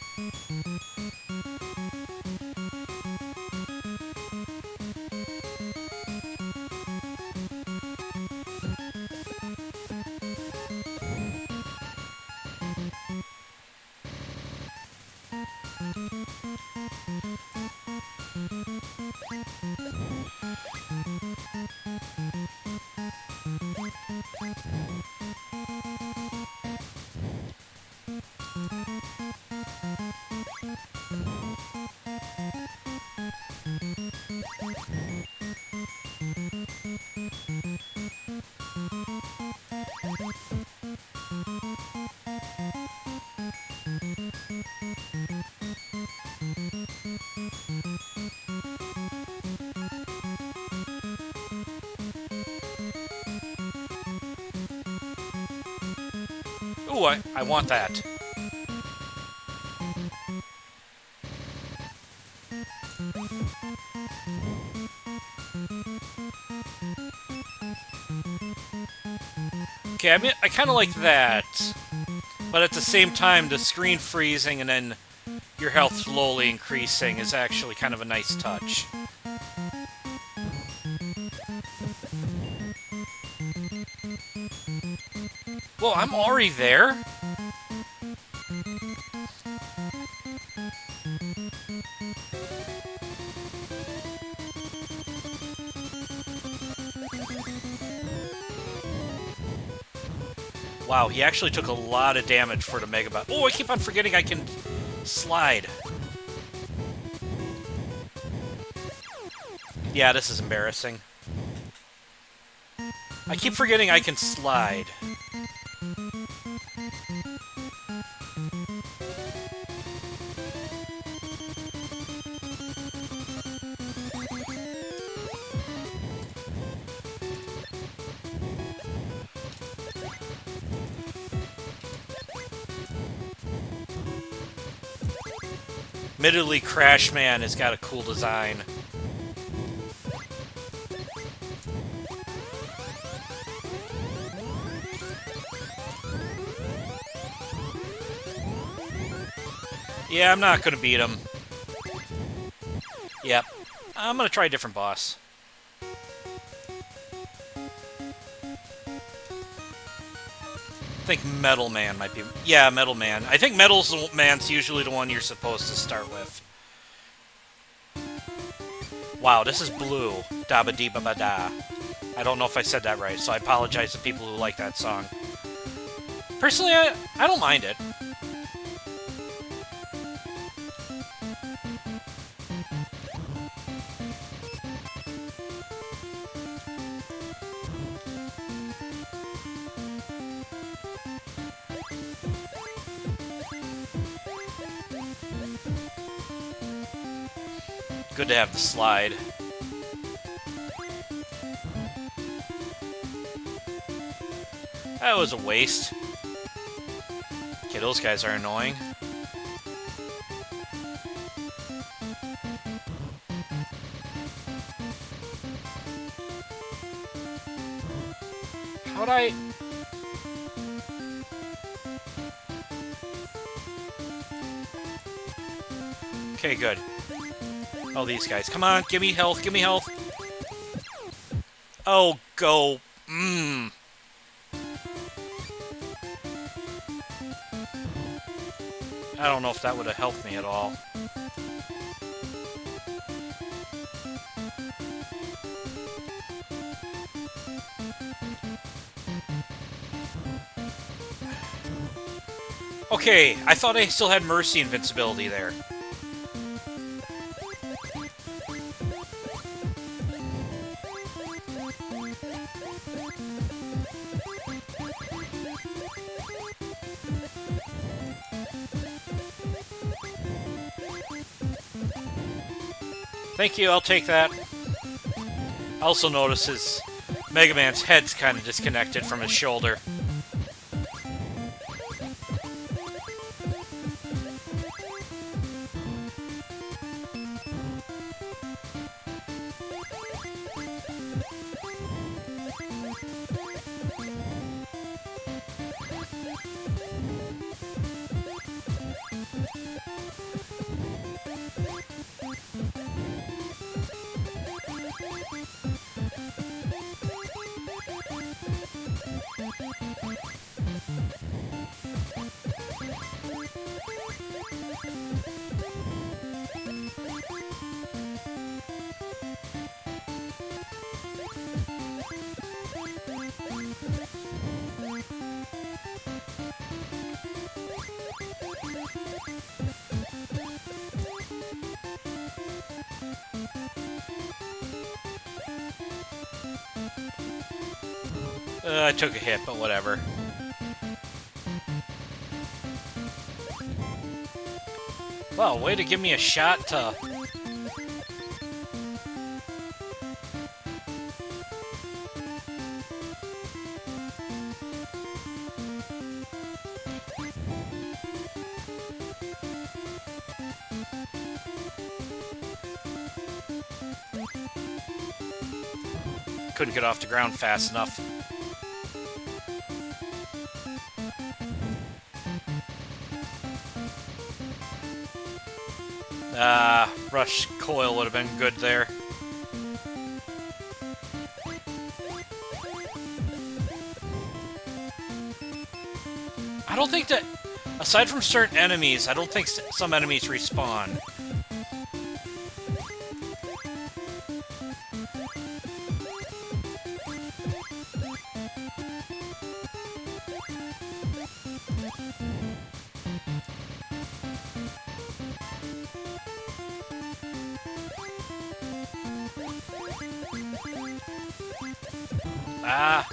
Ooh, I want that. Okay, I mean, I kind of like that. But at the same time, the screen freezing and then your health slowly increasing is actually kind of a nice touch. Whoa, I'm already there? Wow, he actually took a lot of damage for the Mega Bot. Oh, I keep on forgetting I can slide. Yeah, this is embarrassing. I keep forgetting I can slide. Admittedly, Crash Man has got a cool design. Yeah, I'm not gonna beat him. Yep. I'm gonna try a different boss. I think Metal Man might be... Yeah, Metal Man. I think Metal Man's usually the one you're supposed to start with. Wow, this is blue. Da-ba-dee-ba-ba-da. I don't know if I said that right, so I apologize to people who like that song. Personally, I don't mind it. Good to have the slide. That was a waste. Okay, those guys are annoying. How'd I... Okay, good. Oh, these guys. Come on, give me health, give me health. Oh, go. I don't know if that would have helped me at all. Okay, I thought I still had Mercy invincibility there. Thank you, I'll take that. I also notice his Mega Man's head's kind of disconnected from his shoulder. I took a hit, but whatever. Well, way to give me a shot to... Couldn't get off the ground fast enough. Rush Coil would have been good there. I don't think that, aside from certain enemies, I don't think some enemies respawn. Ah.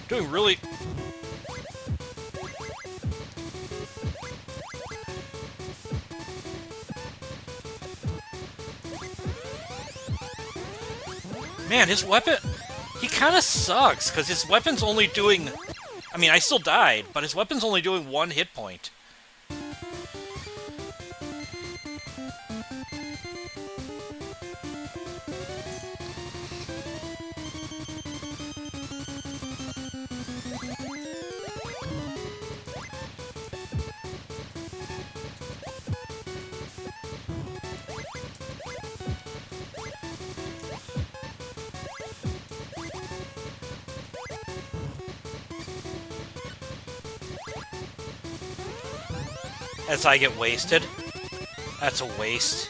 Doing really... Man, his weapon... He kind of sucks, because his weapon's only doing... I mean, I still died, but his weapon's only doing 1 hit point. As I get wasted. That's a waste.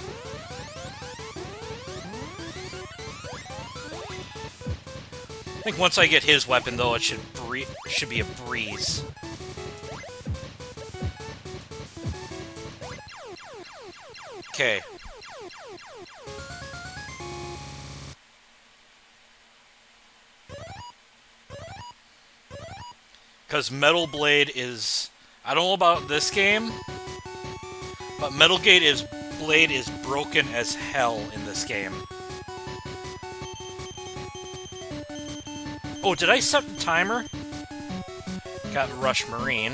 I think once I get his weapon, though, it should be a breeze. Okay. Because Metal Blade is... I don't know about this game, but Metal Blade is broken as hell in this game. Oh, did I set the timer? Got Rush Marine.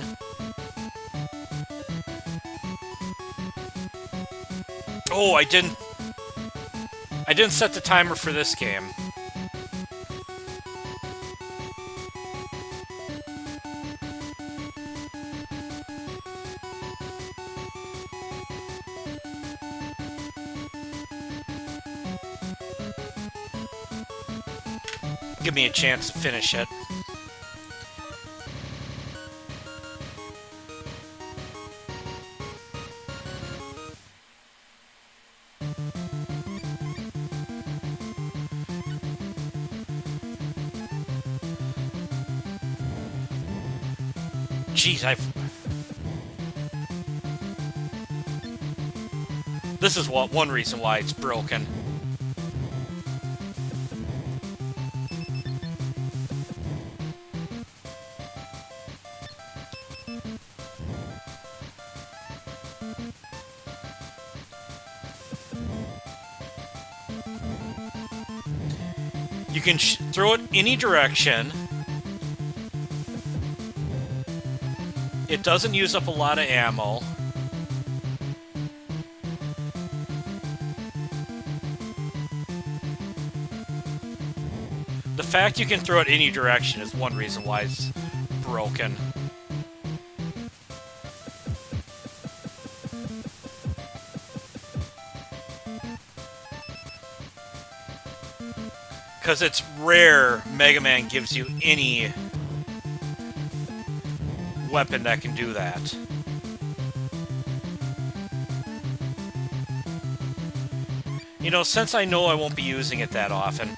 Oh, I didn't set the timer for this game. Give me a chance to finish it. Jeez, This is one reason why it's broken. You can throw it any direction. It doesn't use up a lot of ammo. The fact you can throw it any direction is one reason why it's broken. Because it's rare Mega Man gives you any weapon that can do that. You know, since I know I won't be using it that often,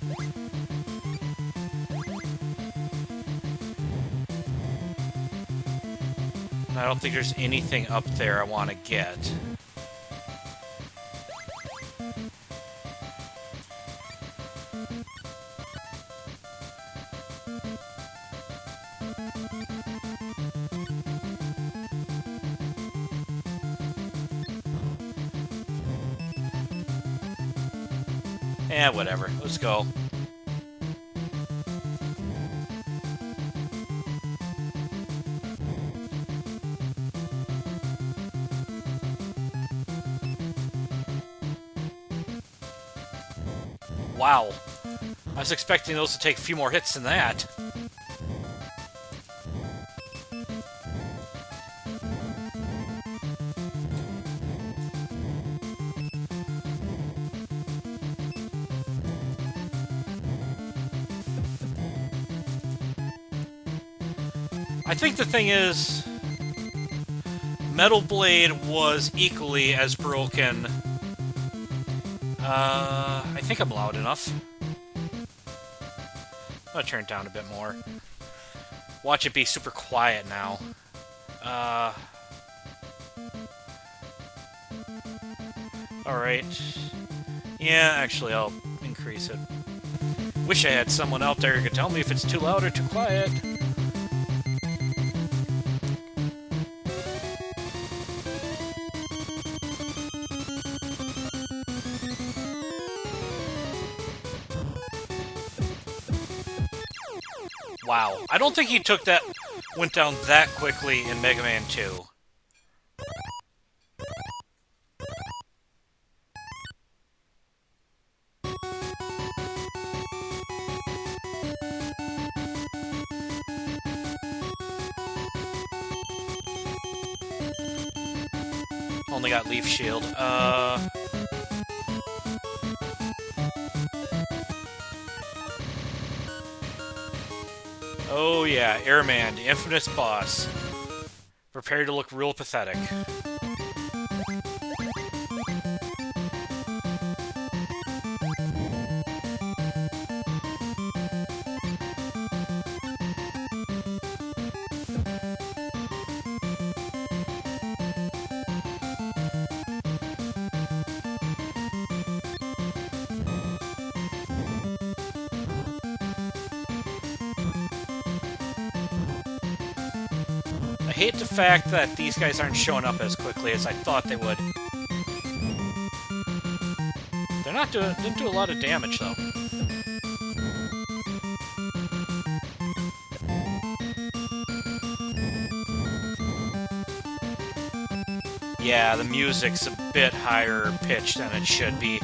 I don't think there's anything up there I want to get. Whatever. Let's go. Wow. I was expecting those to take a few more hits than that. I think the thing is, Metal Blade was equally as broken. I think I'm loud enough. I'm gonna turn it down a bit more. Watch it be super quiet now. Alright. Yeah, actually, I'll increase it. Wish I had someone out there who could tell me if it's too loud or too quiet. Wow, I don't think he went down that quickly in Mega Man 2. Only got Leaf Shield. Oh yeah, Airman, the infamous boss. Prepare to look real pathetic. I hate the fact that these guys aren't showing up as quickly as I thought they would. They're not didn't do a lot of damage though. Yeah, the music's a bit higher pitched than it should be.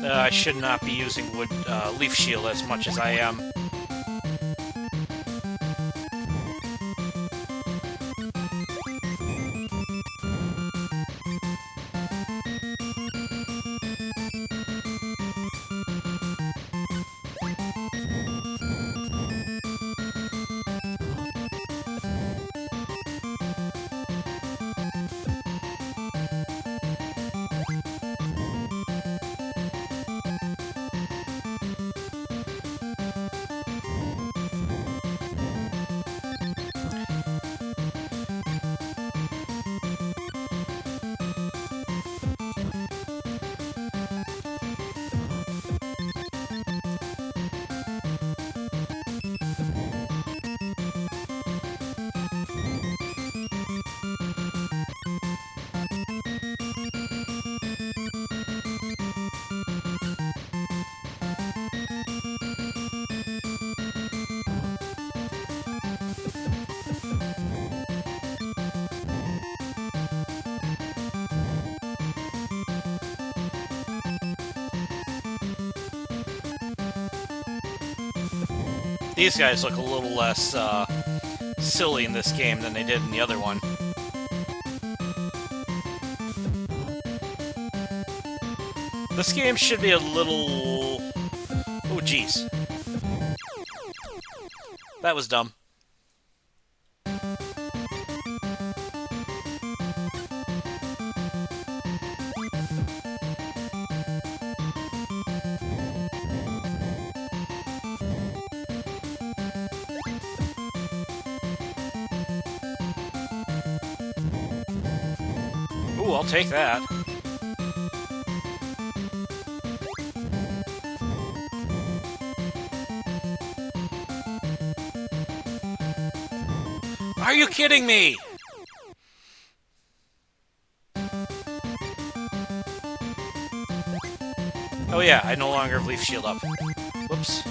I should not be using Leaf Shield as much as I am. These guys look a little less silly in this game than they did in the other one. This game should be a little... Oh, jeez. That was dumb. Ooh, I'll take that. Are you kidding me? yeah, I no longer have Leaf Shield up. Whoops.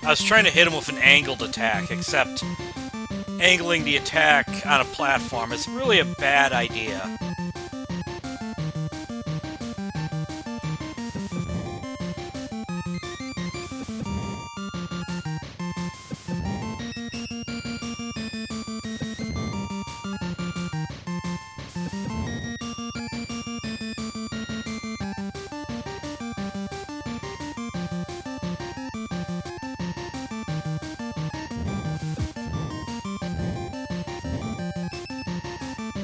I was trying to hit him with an angled attack, except angling the attack on a platform is really a bad idea.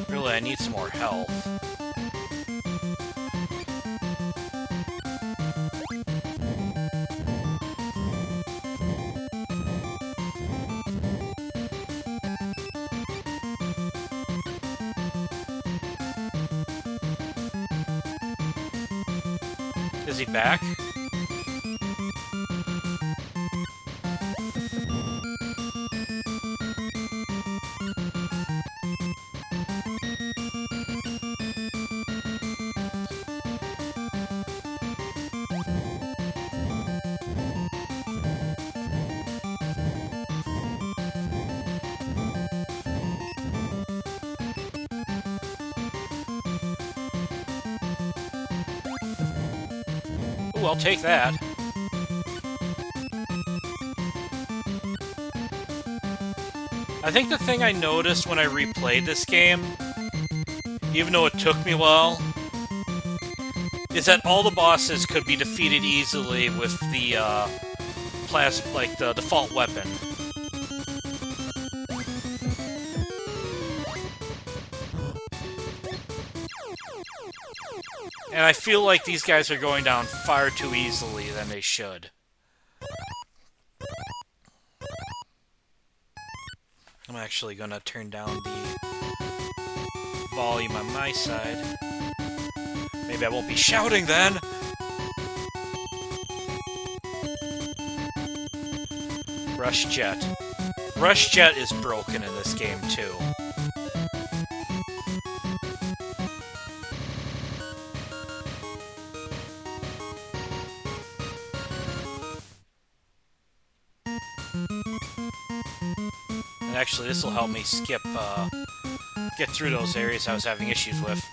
Really, I need some more health. Is he back? Ooh, I'll take that. I think the thing I noticed when I replayed this game, even though it took me a while, is that all the bosses could be defeated easily with the the default weapon. And I feel like these guys are going down far too easily than they should. I'm actually going to turn down the volume on my side. Maybe I won't be shouting then! Rush Jet. Rush Jet is broken in this game too. And actually, this will help me get through those areas I was having issues with.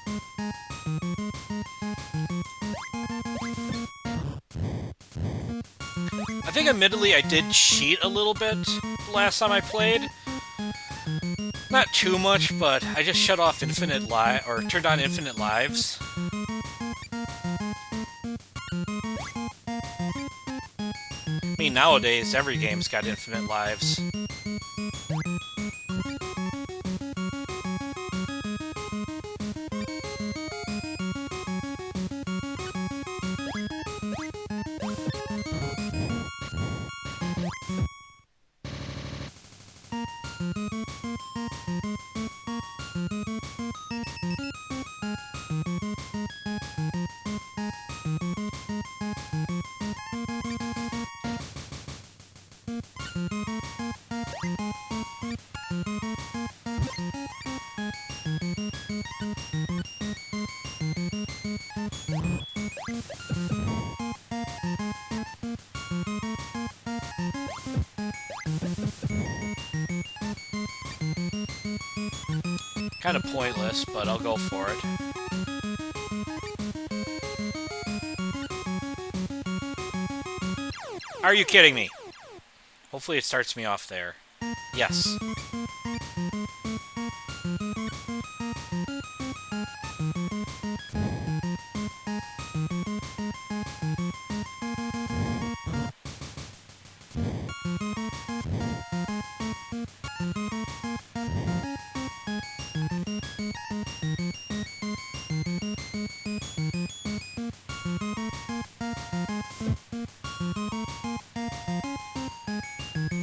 I think admittedly I did cheat a little bit the last time I played. Not too much, but I just shut off infinite turned on infinite lives. I mean, nowadays every game's got infinite lives. Kind of pointless, but I'll go for it. Are you kidding me? Hopefully it starts me off there. Yes.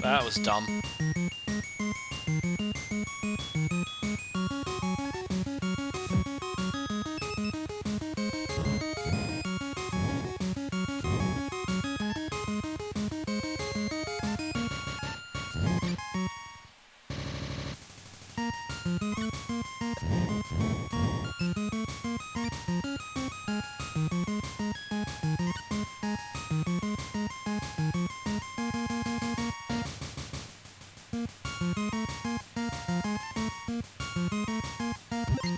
That was dumb.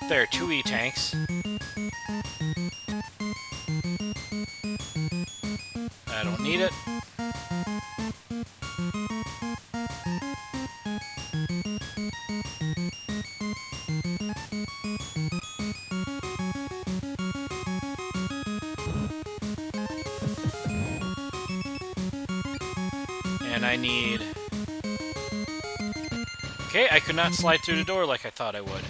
There, 2 E-tanks. I don't need it. And I need... Okay, I could not slide through the door like I thought I would.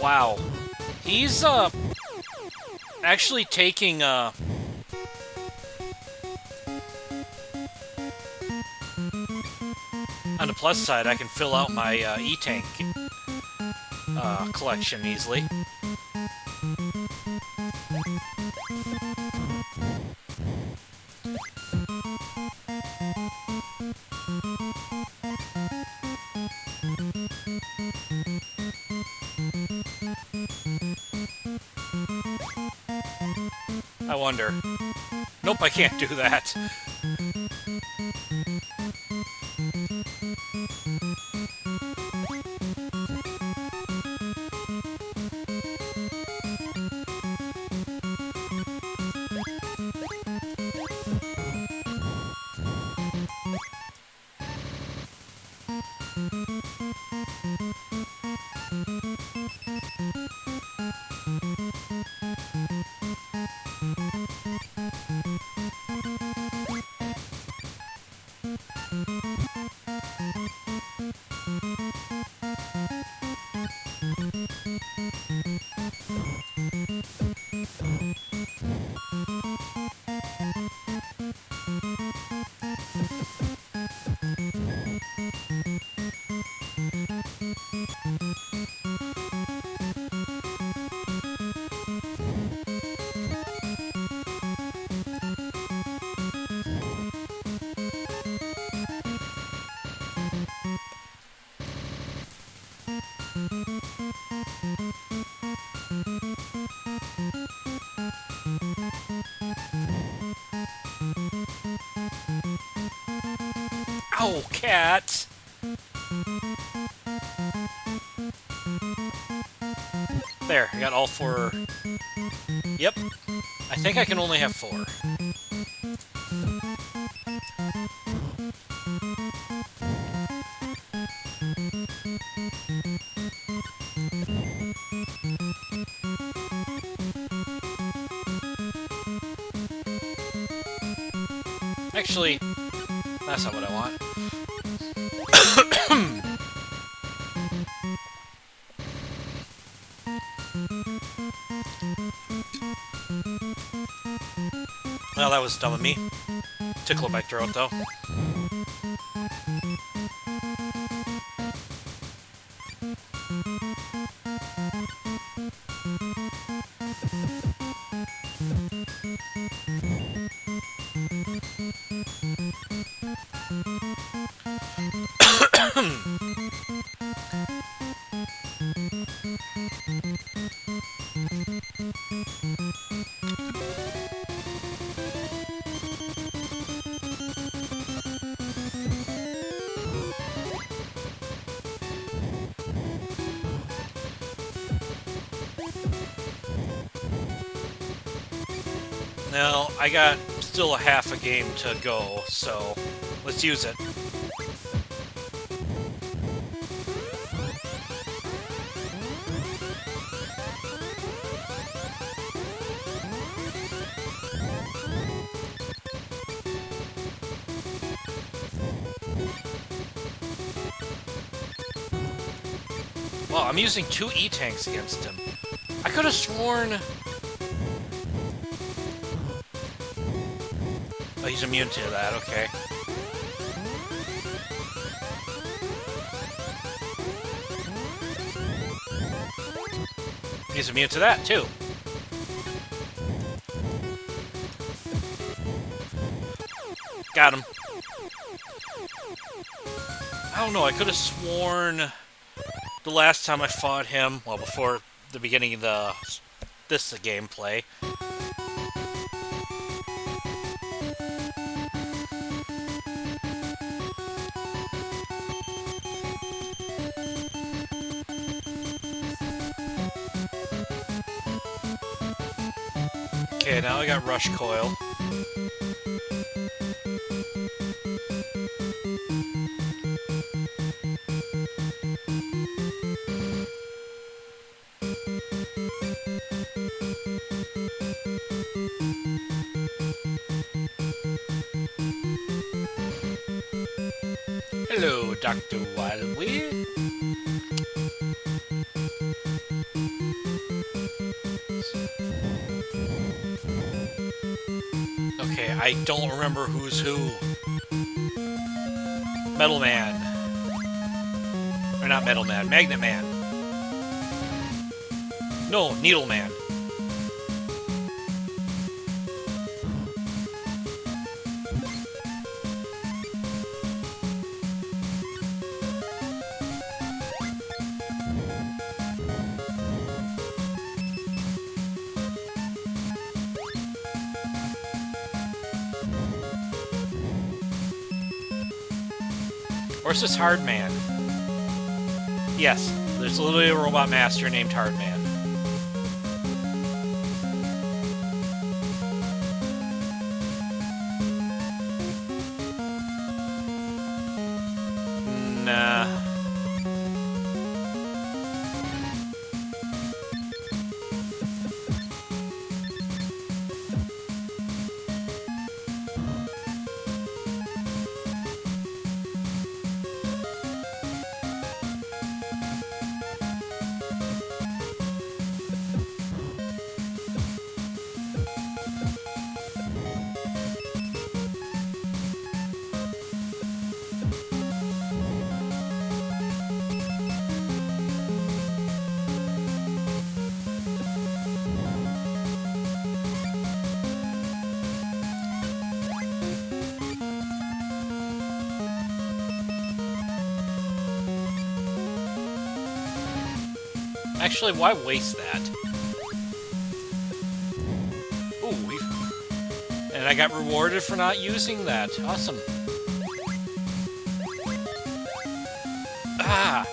Wow. He's, actually taking, on the plus side, I can fill out my, E-tank, collection easily. I wonder. Nope, I can't do that. Ow, cat! There, I got all 4. Yep. I think I can only have 4. Actually, that's not what I want. Well, that was dumb of me. Tickled my throat, though. Now, I got still a half a game to go, so let's use it. Well, I'm using 2 E-tanks against him. I could have sworn... Oh, he's immune to that, okay. He's immune to that, too. Got him. I don't know, I could have sworn the last time I fought him, well, before the beginning of this gameplay, okay, now I got Rush Coil. Hello, Dr. Wily. Okay, I don't remember who's who. Metal Man. Or not Metal Man, Magnet Man. No, Needle Man. Or is this Hard Man? Yes, there's literally a robot master named Hard Man. Nah. Actually, why waste that? Ooh, and I got rewarded for not using that. Awesome. Ah!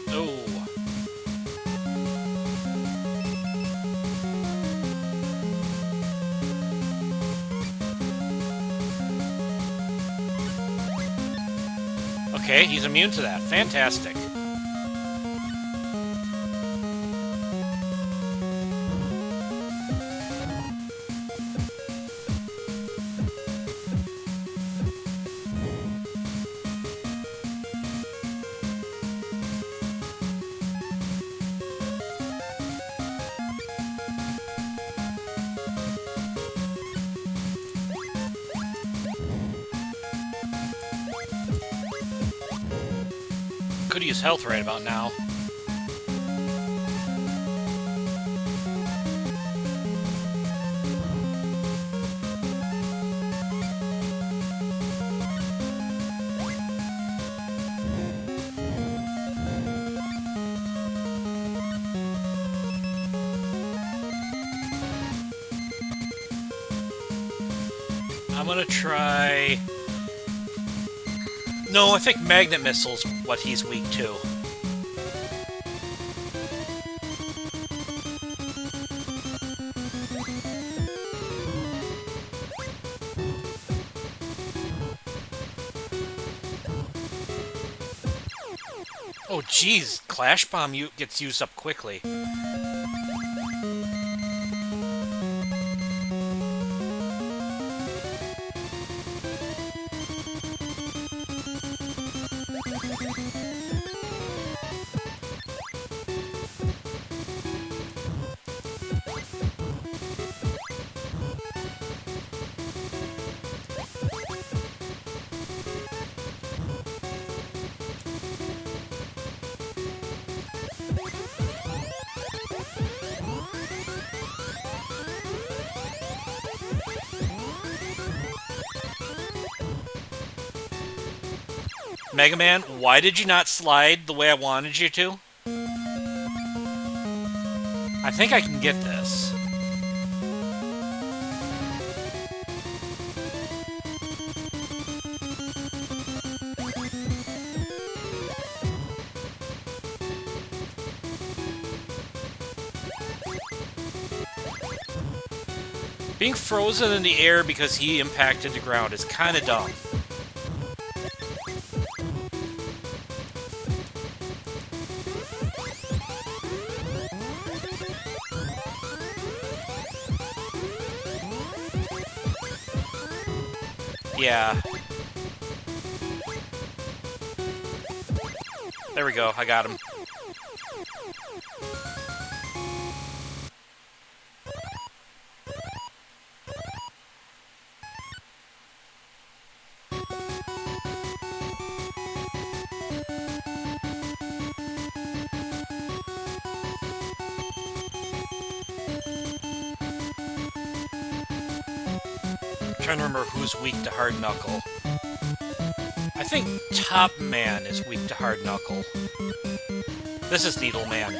Oh. Okay, he's immune to that. Fantastic. Could use health right about now. I'm gonna try No, I think magnet missile's what he's weak to. Oh, geez. Clash Bomb gets used up quickly. Mega Man, why did you not slide the way I wanted you to? I think I can get this. Being frozen in the air because he impacted the ground is kind of dumb. Yeah. There we go, I got him. Trying to remember who's weak to Hard Knuckle. I think Top Man is weak to Hard Knuckle. This is Needle Man.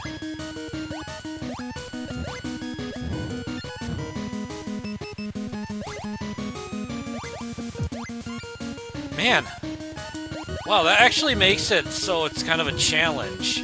Man! Wow, that actually makes it so it's kind of a challenge.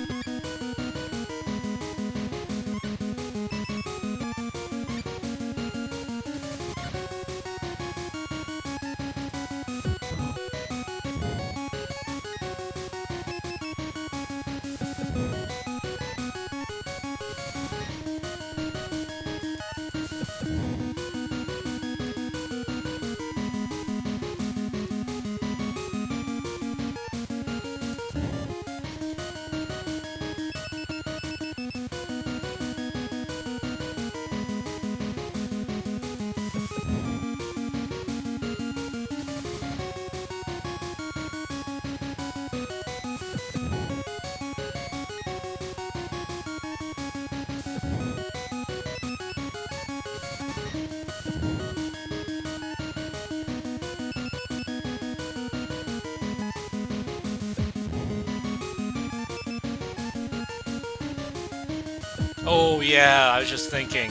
Oh yeah, I was just thinking.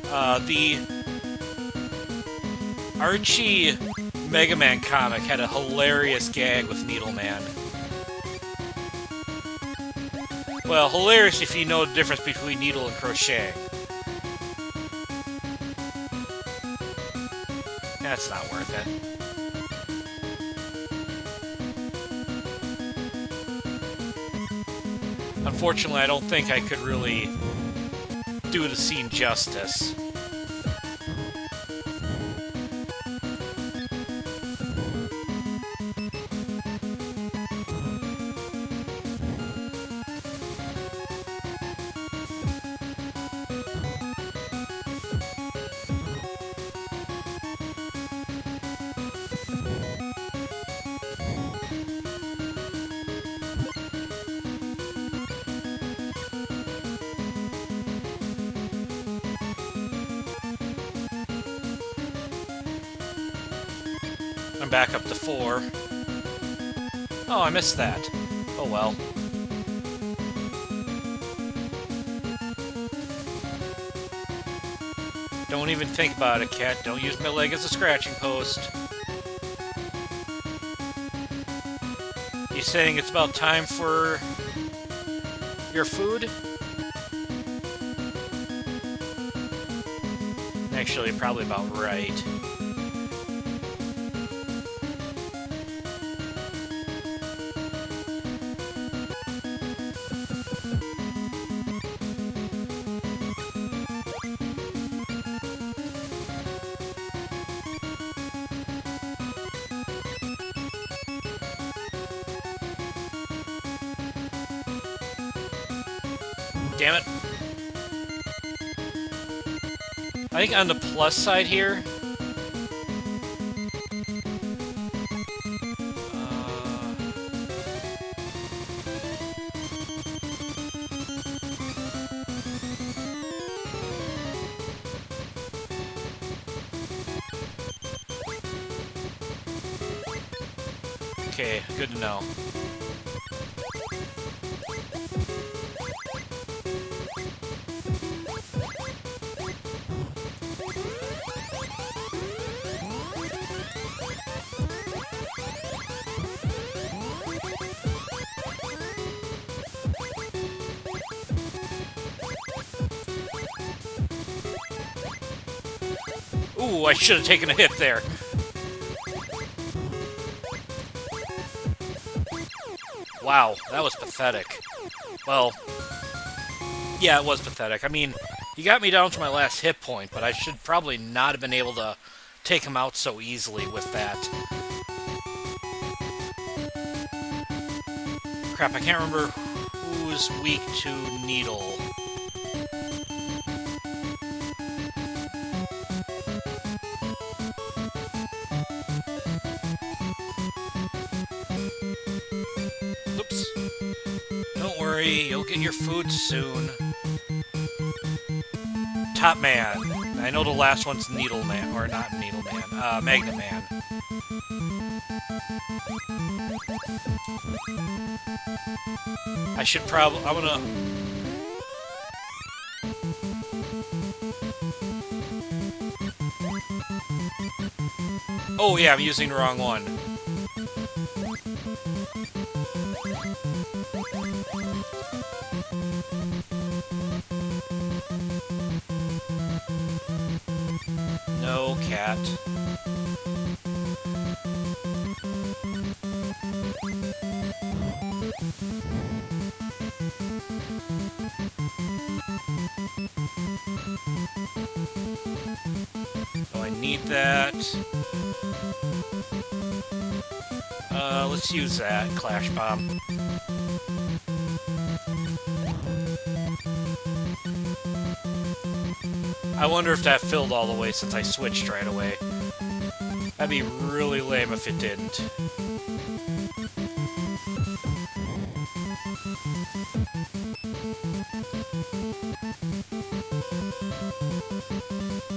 The Archie Mega Man comic had a hilarious gag with Needle Man. Well, hilarious if you know the difference between needle and crochet. That's not worth it. Unfortunately, I don't think I could really do the scene justice. I'm back up to 4. Oh, I missed that. Oh well. Don't even think about it, cat. Don't use my leg as a scratching post. saying it's about time for your food? Actually, probably about right. Damn it. I think on the plus side here... Okay, good to know. Ooh, I should have taken a hit there. Wow, that was pathetic. Well, yeah, it was pathetic. I mean, you got me down to my last hit point, but I should probably not have been able to take him out so easily with that. Crap, I can't remember who's weak to needle. Don't worry, you'll get your food soon. Top Man. I know the last one's Needle Man, or not Needle Man, Magnet Man. I should probably... I'm gonna... Oh yeah, I'm using the wrong one. No, cat. Oh, I need that. Let's use that. Clash Bomb. I wonder if that filled all the way since I switched right away. That'd be really lame if it didn't.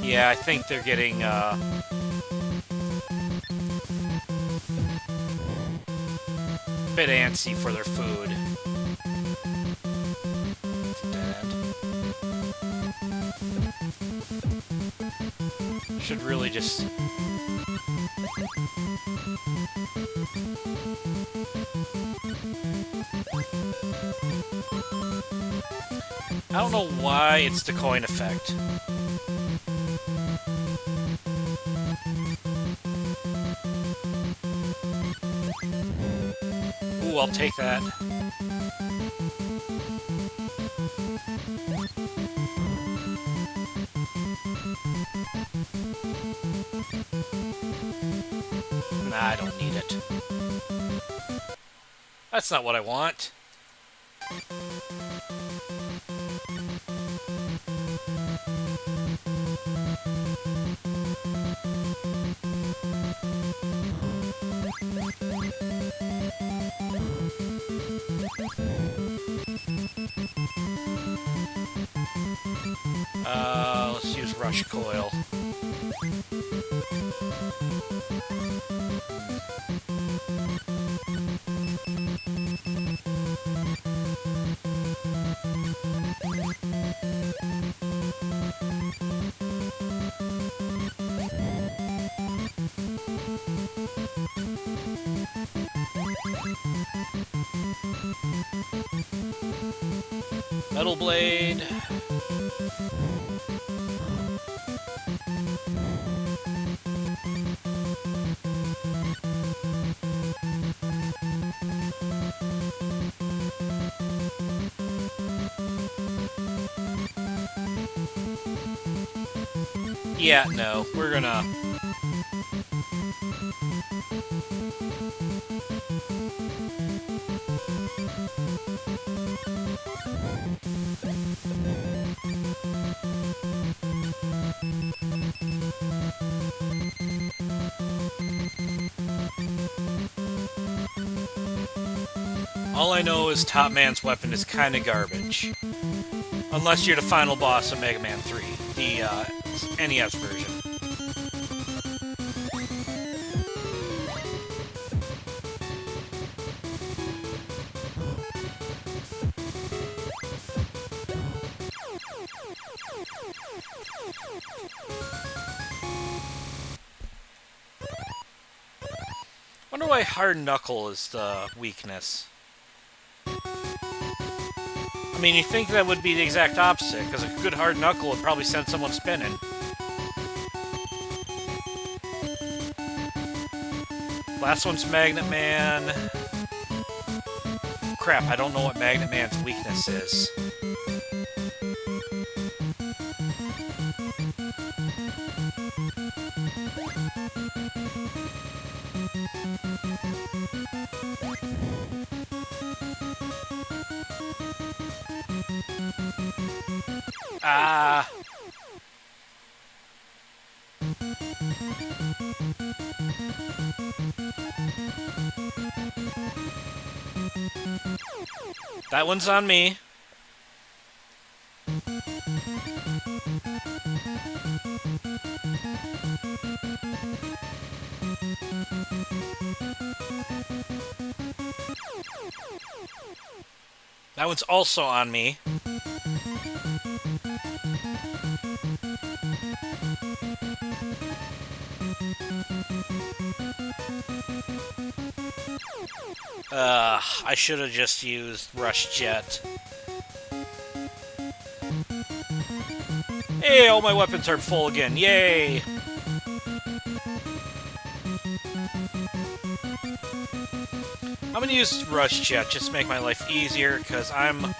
Yeah, I think they're getting, a bit antsy for their food. Should really just... I don't know why it's the coin effect. Ooh, I'll take that. Nah, I don't need it. That's not what I want. Let's use Rush Coil. Metal Blade. Yeah, no, we're gonna... All I know is Top Man's weapon is kind of garbage. Unless you're the final boss of Mega Man 3, the NES version. Wonder why Hard Knuckle is the weakness. I mean, you think that would be the exact opposite, because a good Hard Knuckle would probably send someone spinning. Last one's Magnet Man. Crap, I don't know what Magnet Man's weakness is. Ah. That one's on me. That one's also on me. I should have just used Rush Jet. Hey, all my weapons are full again. Yay! I'm gonna use Rush Jet just to make my life easier, because I'm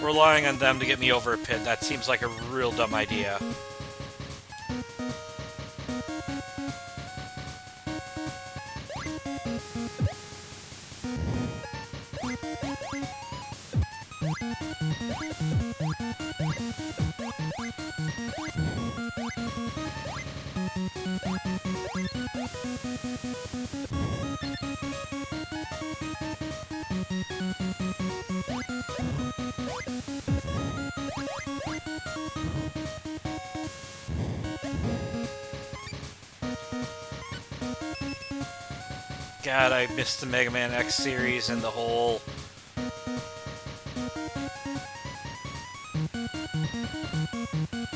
relying on them to get me over a pit. That seems like a real dumb idea. God, I missed the Mega Man X series and the whole...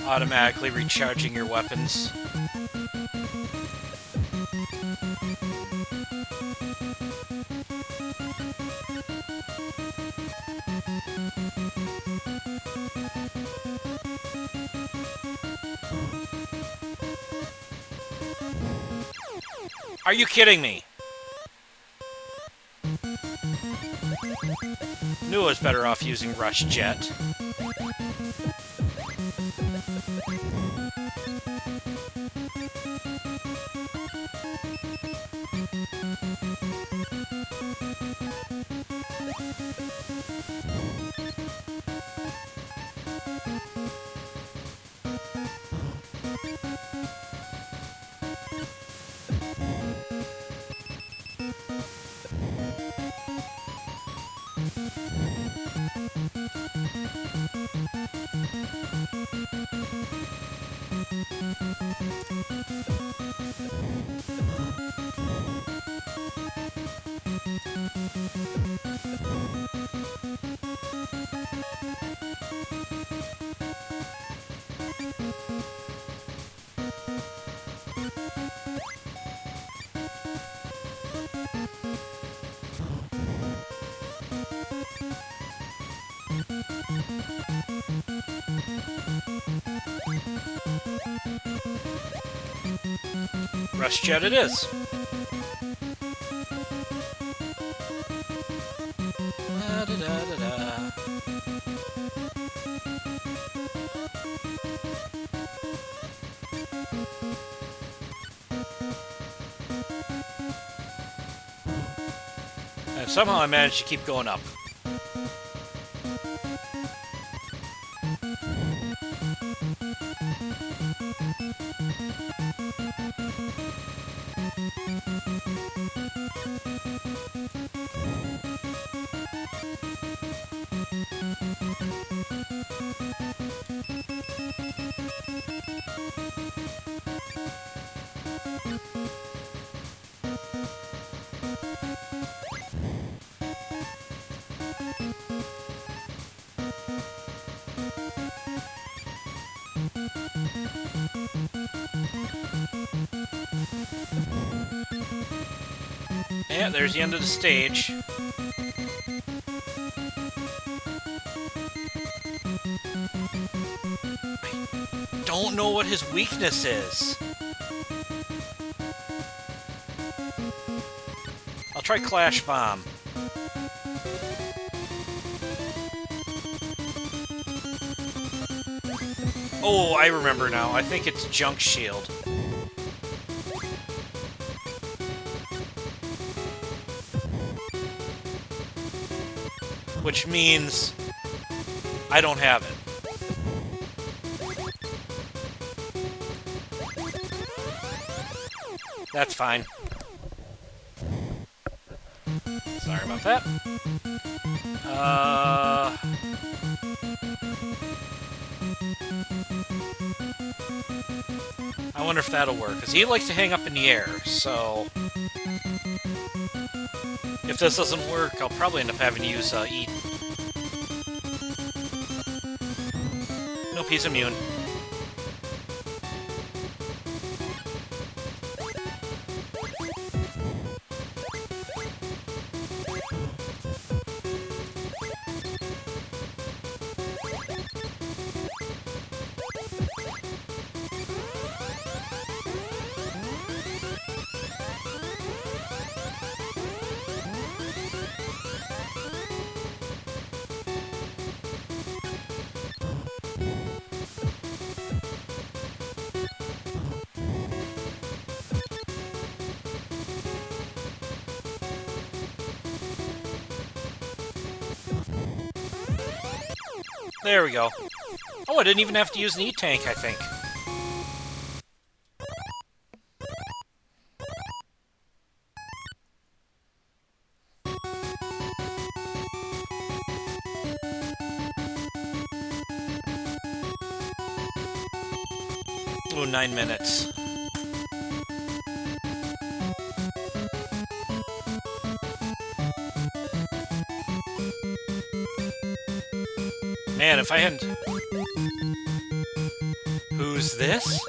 automatically recharging your weapons. Are you kidding me? Knew I was better off using Rush Jet. Rush Jet it is. Da-da-da-da-da. And somehow I managed to keep going up. Yeah, there's the end of the stage. I don't know what his weakness is. I'll try Clash Bomb. Oh, I remember now. I think it's Junk Shield. Which means I don't have it. That's fine. Sorry about that. I wonder if that'll work, because he likes to hang up in the air, so... If this doesn't work, I'll probably end up having to use Eat. Nope, he's immune. There we go. Oh, I didn't even have to use an E-Tank, I think. Ooh, 9 minutes. Man, if I hadn't... Who's this?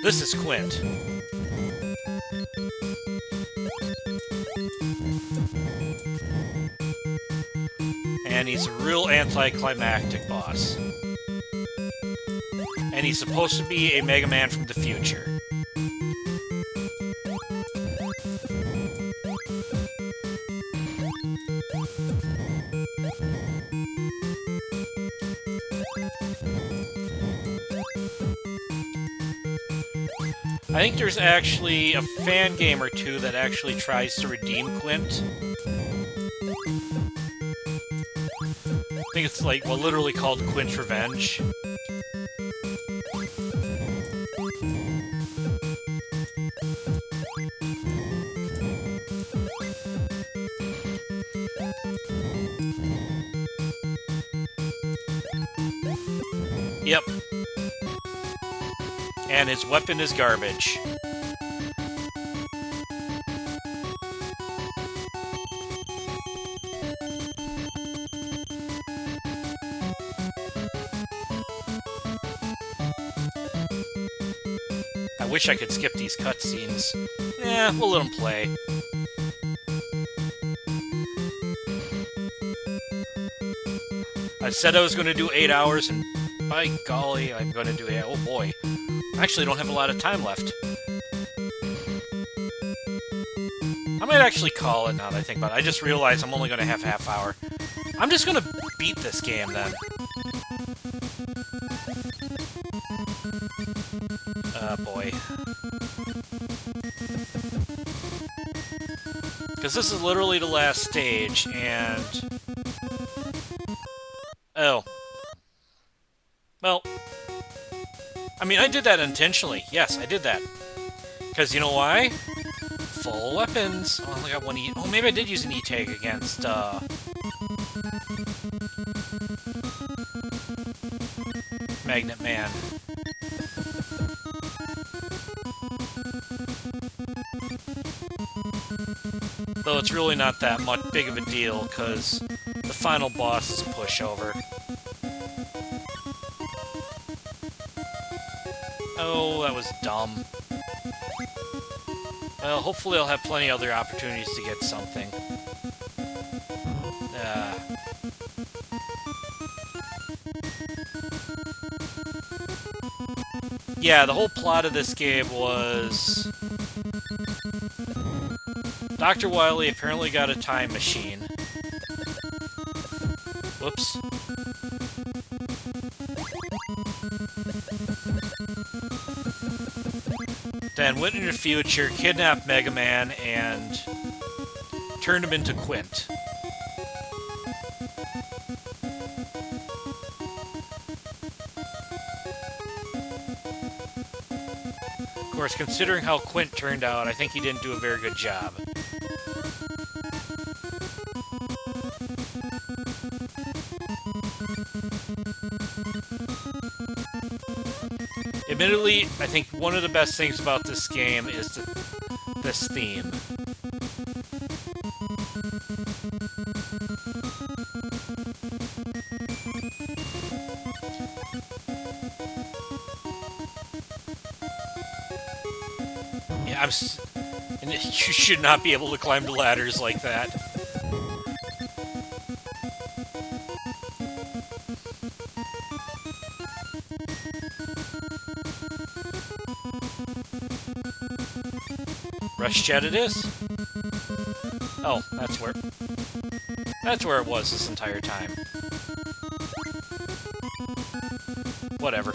This is Quint. And he's a real anticlimactic boss. And he's supposed to be a Mega Man from the future. I think there's actually a fan game or two that actually tries to redeem Quint. I think it's like, well, literally called Quint's Revenge. Yep. And his weapon is garbage. I wish I could skip these cutscenes. Yeah, we'll let them play. I said I was going to do 8 hours, and by golly, I'm going to do 8. Oh boy. I actually don't have a lot of time left. I might actually call it now that I think about it. I just realized I'm only going to have half hour. I'm just going to beat this game then. Boy. Because this is literally the last stage, and... Oh. Well... I mean, I did that intentionally. Yes, I did that. Because you know why? Full weapons. Oh, I only got one E... Oh, maybe I did use an E-tag against, Magnet Man. Though it's really not that much big of a deal, because the final boss is pushover. Oh, that was dumb. Well, hopefully I'll have plenty of other opportunities to get something. Yeah, the whole plot of this game was... Dr. Wily apparently got a time machine. Whoops. Then went into the future, kidnapped Mega Man, and turned him into Quint. Of course, considering how Quint turned out, I think he didn't do a very good job. Admittedly, I think one of the best things about this game is this theme. Yeah, and you should not be able to climb the ladders like that. Rush Jet it is? Oh, that's where it was this entire time. Whatever.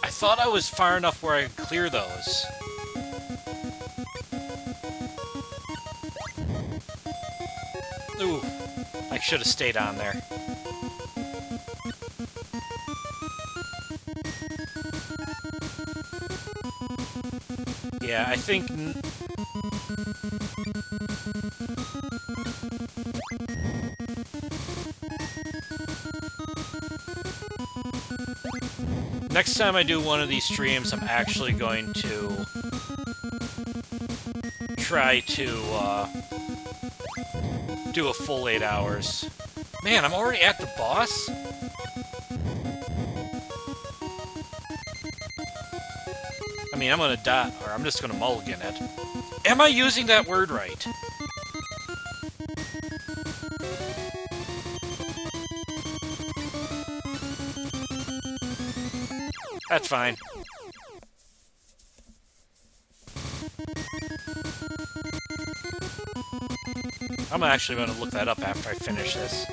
I thought I was far enough where I could clear those. Ooh, I should have stayed on there. Yeah, I think... Next time I do one of these streams, I'm actually going to try to do a full 8 hours. Man, I'm already at the boss? I mean, I'm gonna die, or I'm just gonna mulligan it. Am I using that word right? That's fine. I'm actually going to look that up after I finish this.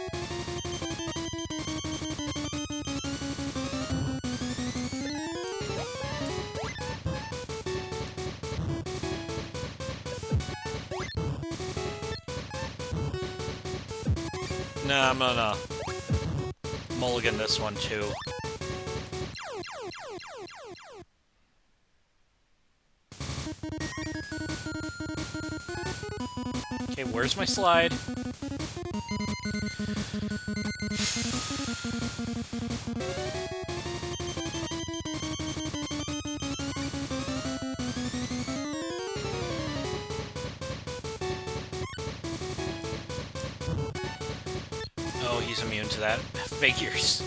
Nah, I'm gonna mulligan this one too. Okay, where's my slide? Oh, he's immune to that. Figures.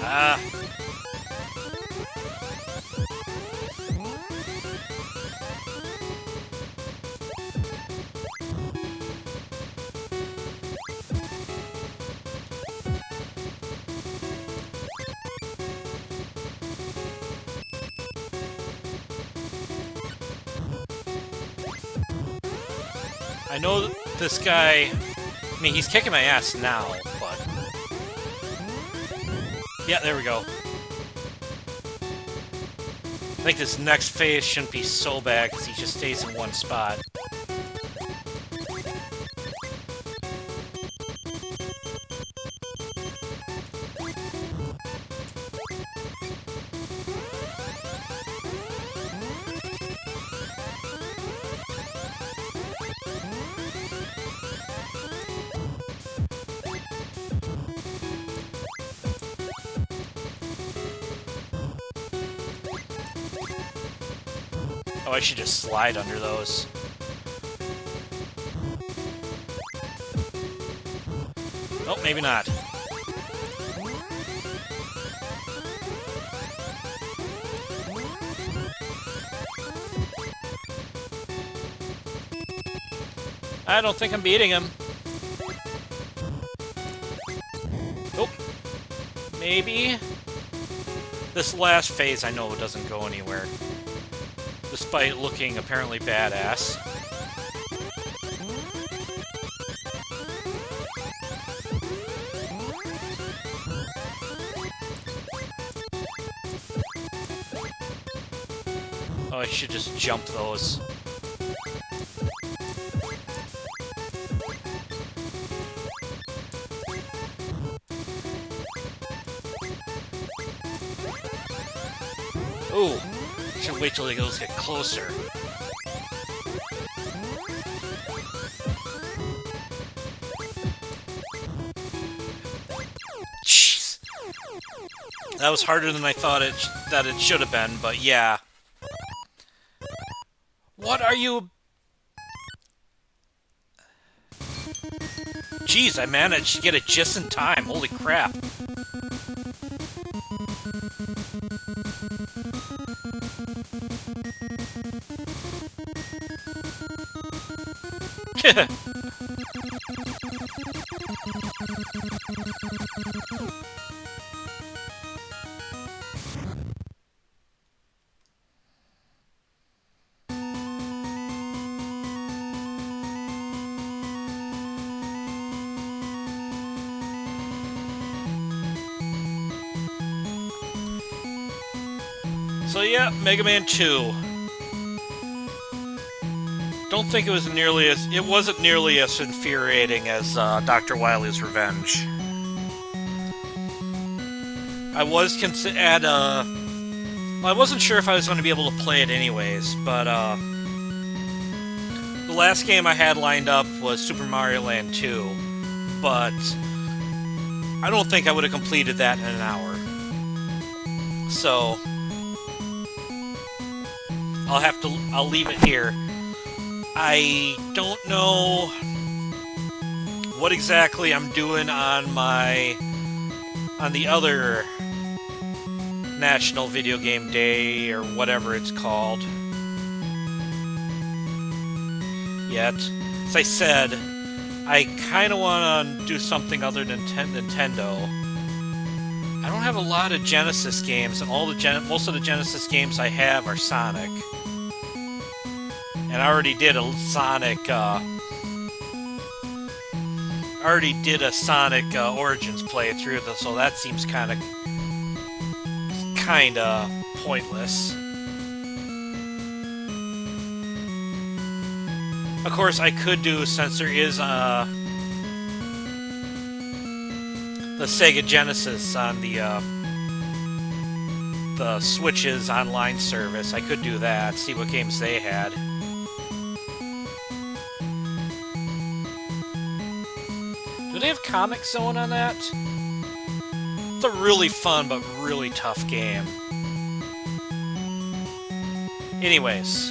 Ah. I know this guy... I mean, he's kicking my ass now, but... Yeah, there we go. I think this next phase shouldn't be so bad, because he just stays in one spot. Oh, I should just slide under those. Oh, maybe not. I don't think I'm beating him. Oh, maybe. This last phase I know doesn't go anywhere. Despite looking apparently badass. Oh, I should just jump those. Ooh. Should wait till those get closer. Jeez. That was harder than I thought it should have been, but yeah. What are you... Jeez, I managed to get it just in time. Holy crap. So yeah, Mega Man 2. Don't think it wasn't nearly as infuriating as Dr. Wily's Revenge. I wasn't sure if I was going to be able to play it anyways, but the last game I had lined up was Super Mario Land 2, but I don't think I would have completed that in an hour. So I'll leave it here. I don't know what exactly I'm doing on the other National Video Game Day, or whatever it's called, yet. As I said, I kind of want to do something other than Nintendo. I don't have a lot of Genesis games, and most of the Genesis games I have are Sonic. And I already did a Sonic, Origins playthrough, so that seems kind of pointless. Of course, I could do, since there is the Sega Genesis on the Switch's online service. I could do that, see what games they had. Do they have Comic Zone on that? It's a really fun but really tough game. Anyways,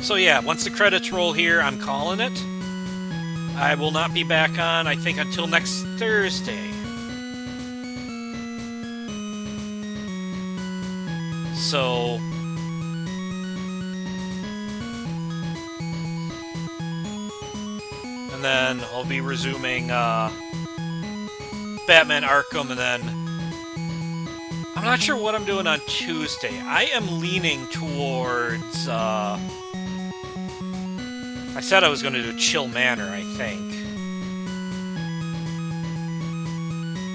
so yeah, once the credits roll here, I'm calling it. I will not be back on, I think, until next Thursday. So... and then I'll be resuming Batman Arkham, and then I'm not sure what I'm doing on Tuesday. I am leaning towards I said I was going to do Chill Manor, I think,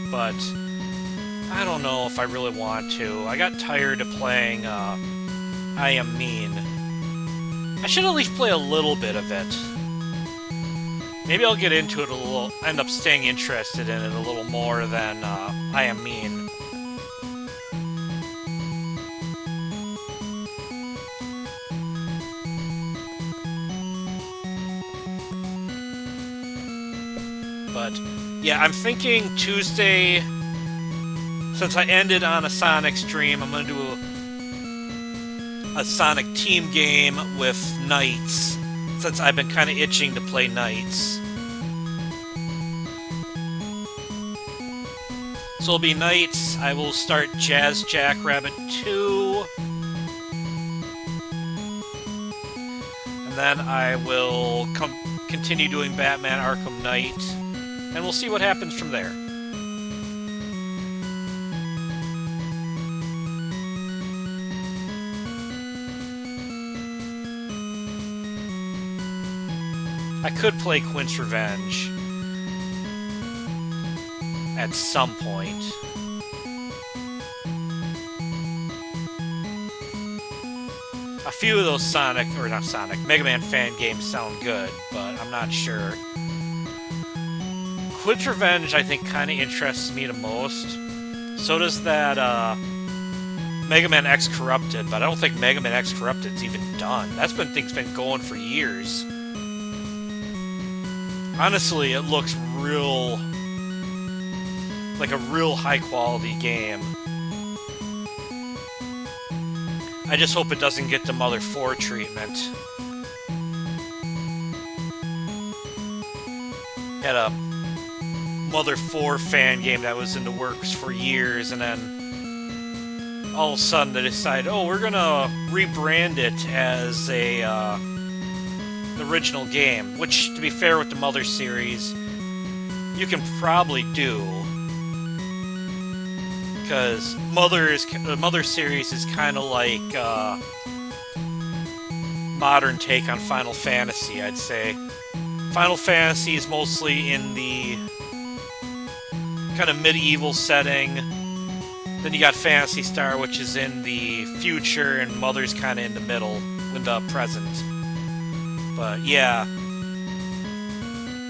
but I don't know if I really want to. I got tired of playing I Am Mean. I should at least play a little bit of it. Maybe I'll get into it a little, end up staying interested in it a little more than I Am Mean. But, yeah, I'm thinking Tuesday, since I ended on a Sonic stream, I'm going to do a Sonic team game with Knights, since I've been kind of itching to play Knights. So it'll be Knights. I will start Jazz Jackrabbit 2. And then I will continue doing Batman Arkham Knight. And we'll see what happens from there. I could play Quint's Revenge at some point. A few of those Mega Man fan games sound good, but I'm not sure. Quint's Revenge, I think, kind of interests me the most. So does that Mega Man X Corrupted, but I don't think Mega Man X Corrupted's even done. That's been going for years. Honestly, it looks like a real high-quality game. I just hope it doesn't get the Mother 4 treatment. Had a Mother 4 fan game that was in the works for years, and then all of a sudden they decide, oh, we're gonna rebrand it as a the original game, which, to be fair with the Mother series, you can probably do, because the Mother series is kind of like modern take on Final Fantasy, I'd say. Final Fantasy is mostly in the kind of medieval setting. Then you got Phantasy Star, which is in the future, and Mother's kind of in the middle, in the present. But yeah,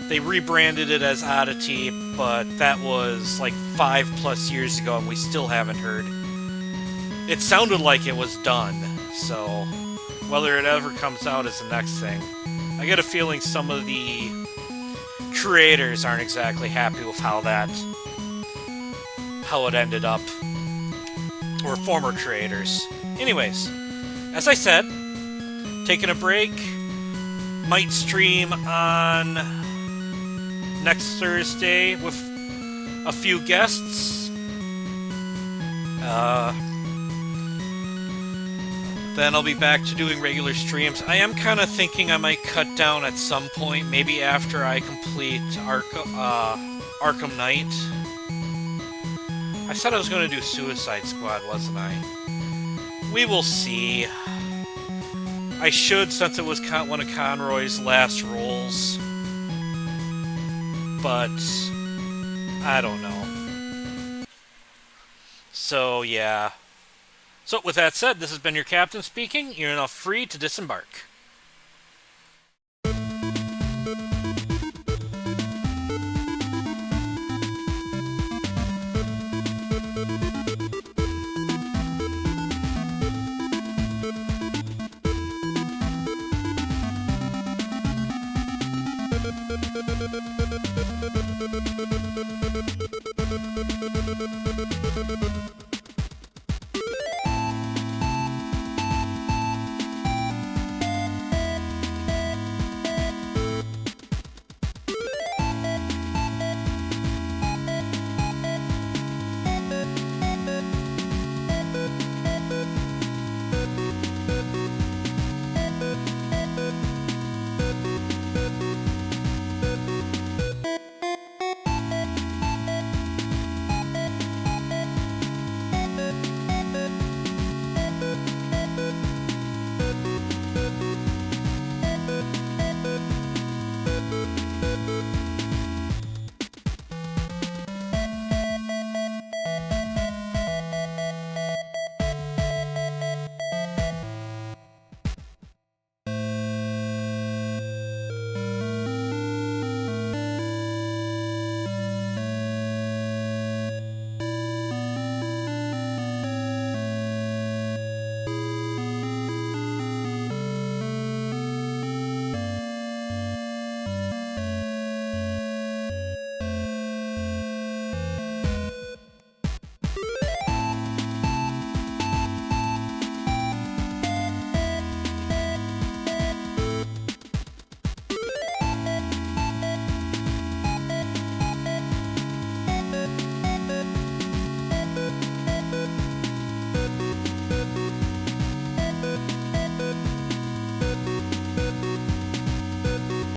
they rebranded it as Oddity, but that was like 5+ years ago, and we still haven't heard. It sounded like it was done, so whether it ever comes out is the next thing. I get a feeling some of the creators aren't exactly happy with how it ended up. Or former creators. Anyways, as I said, taking a break. Might stream on next Thursday with a few guests. Then I'll be back to doing regular streams. I am kind of thinking I might cut down at some point, maybe after I complete Arkham Knight. I said I was going to do Suicide Squad, wasn't I? We will see. I should, since it was one of Conroy's last roles. But I don't know. So, yeah. So, with that said, this has been your captain speaking. You're now free to disembark. Bye.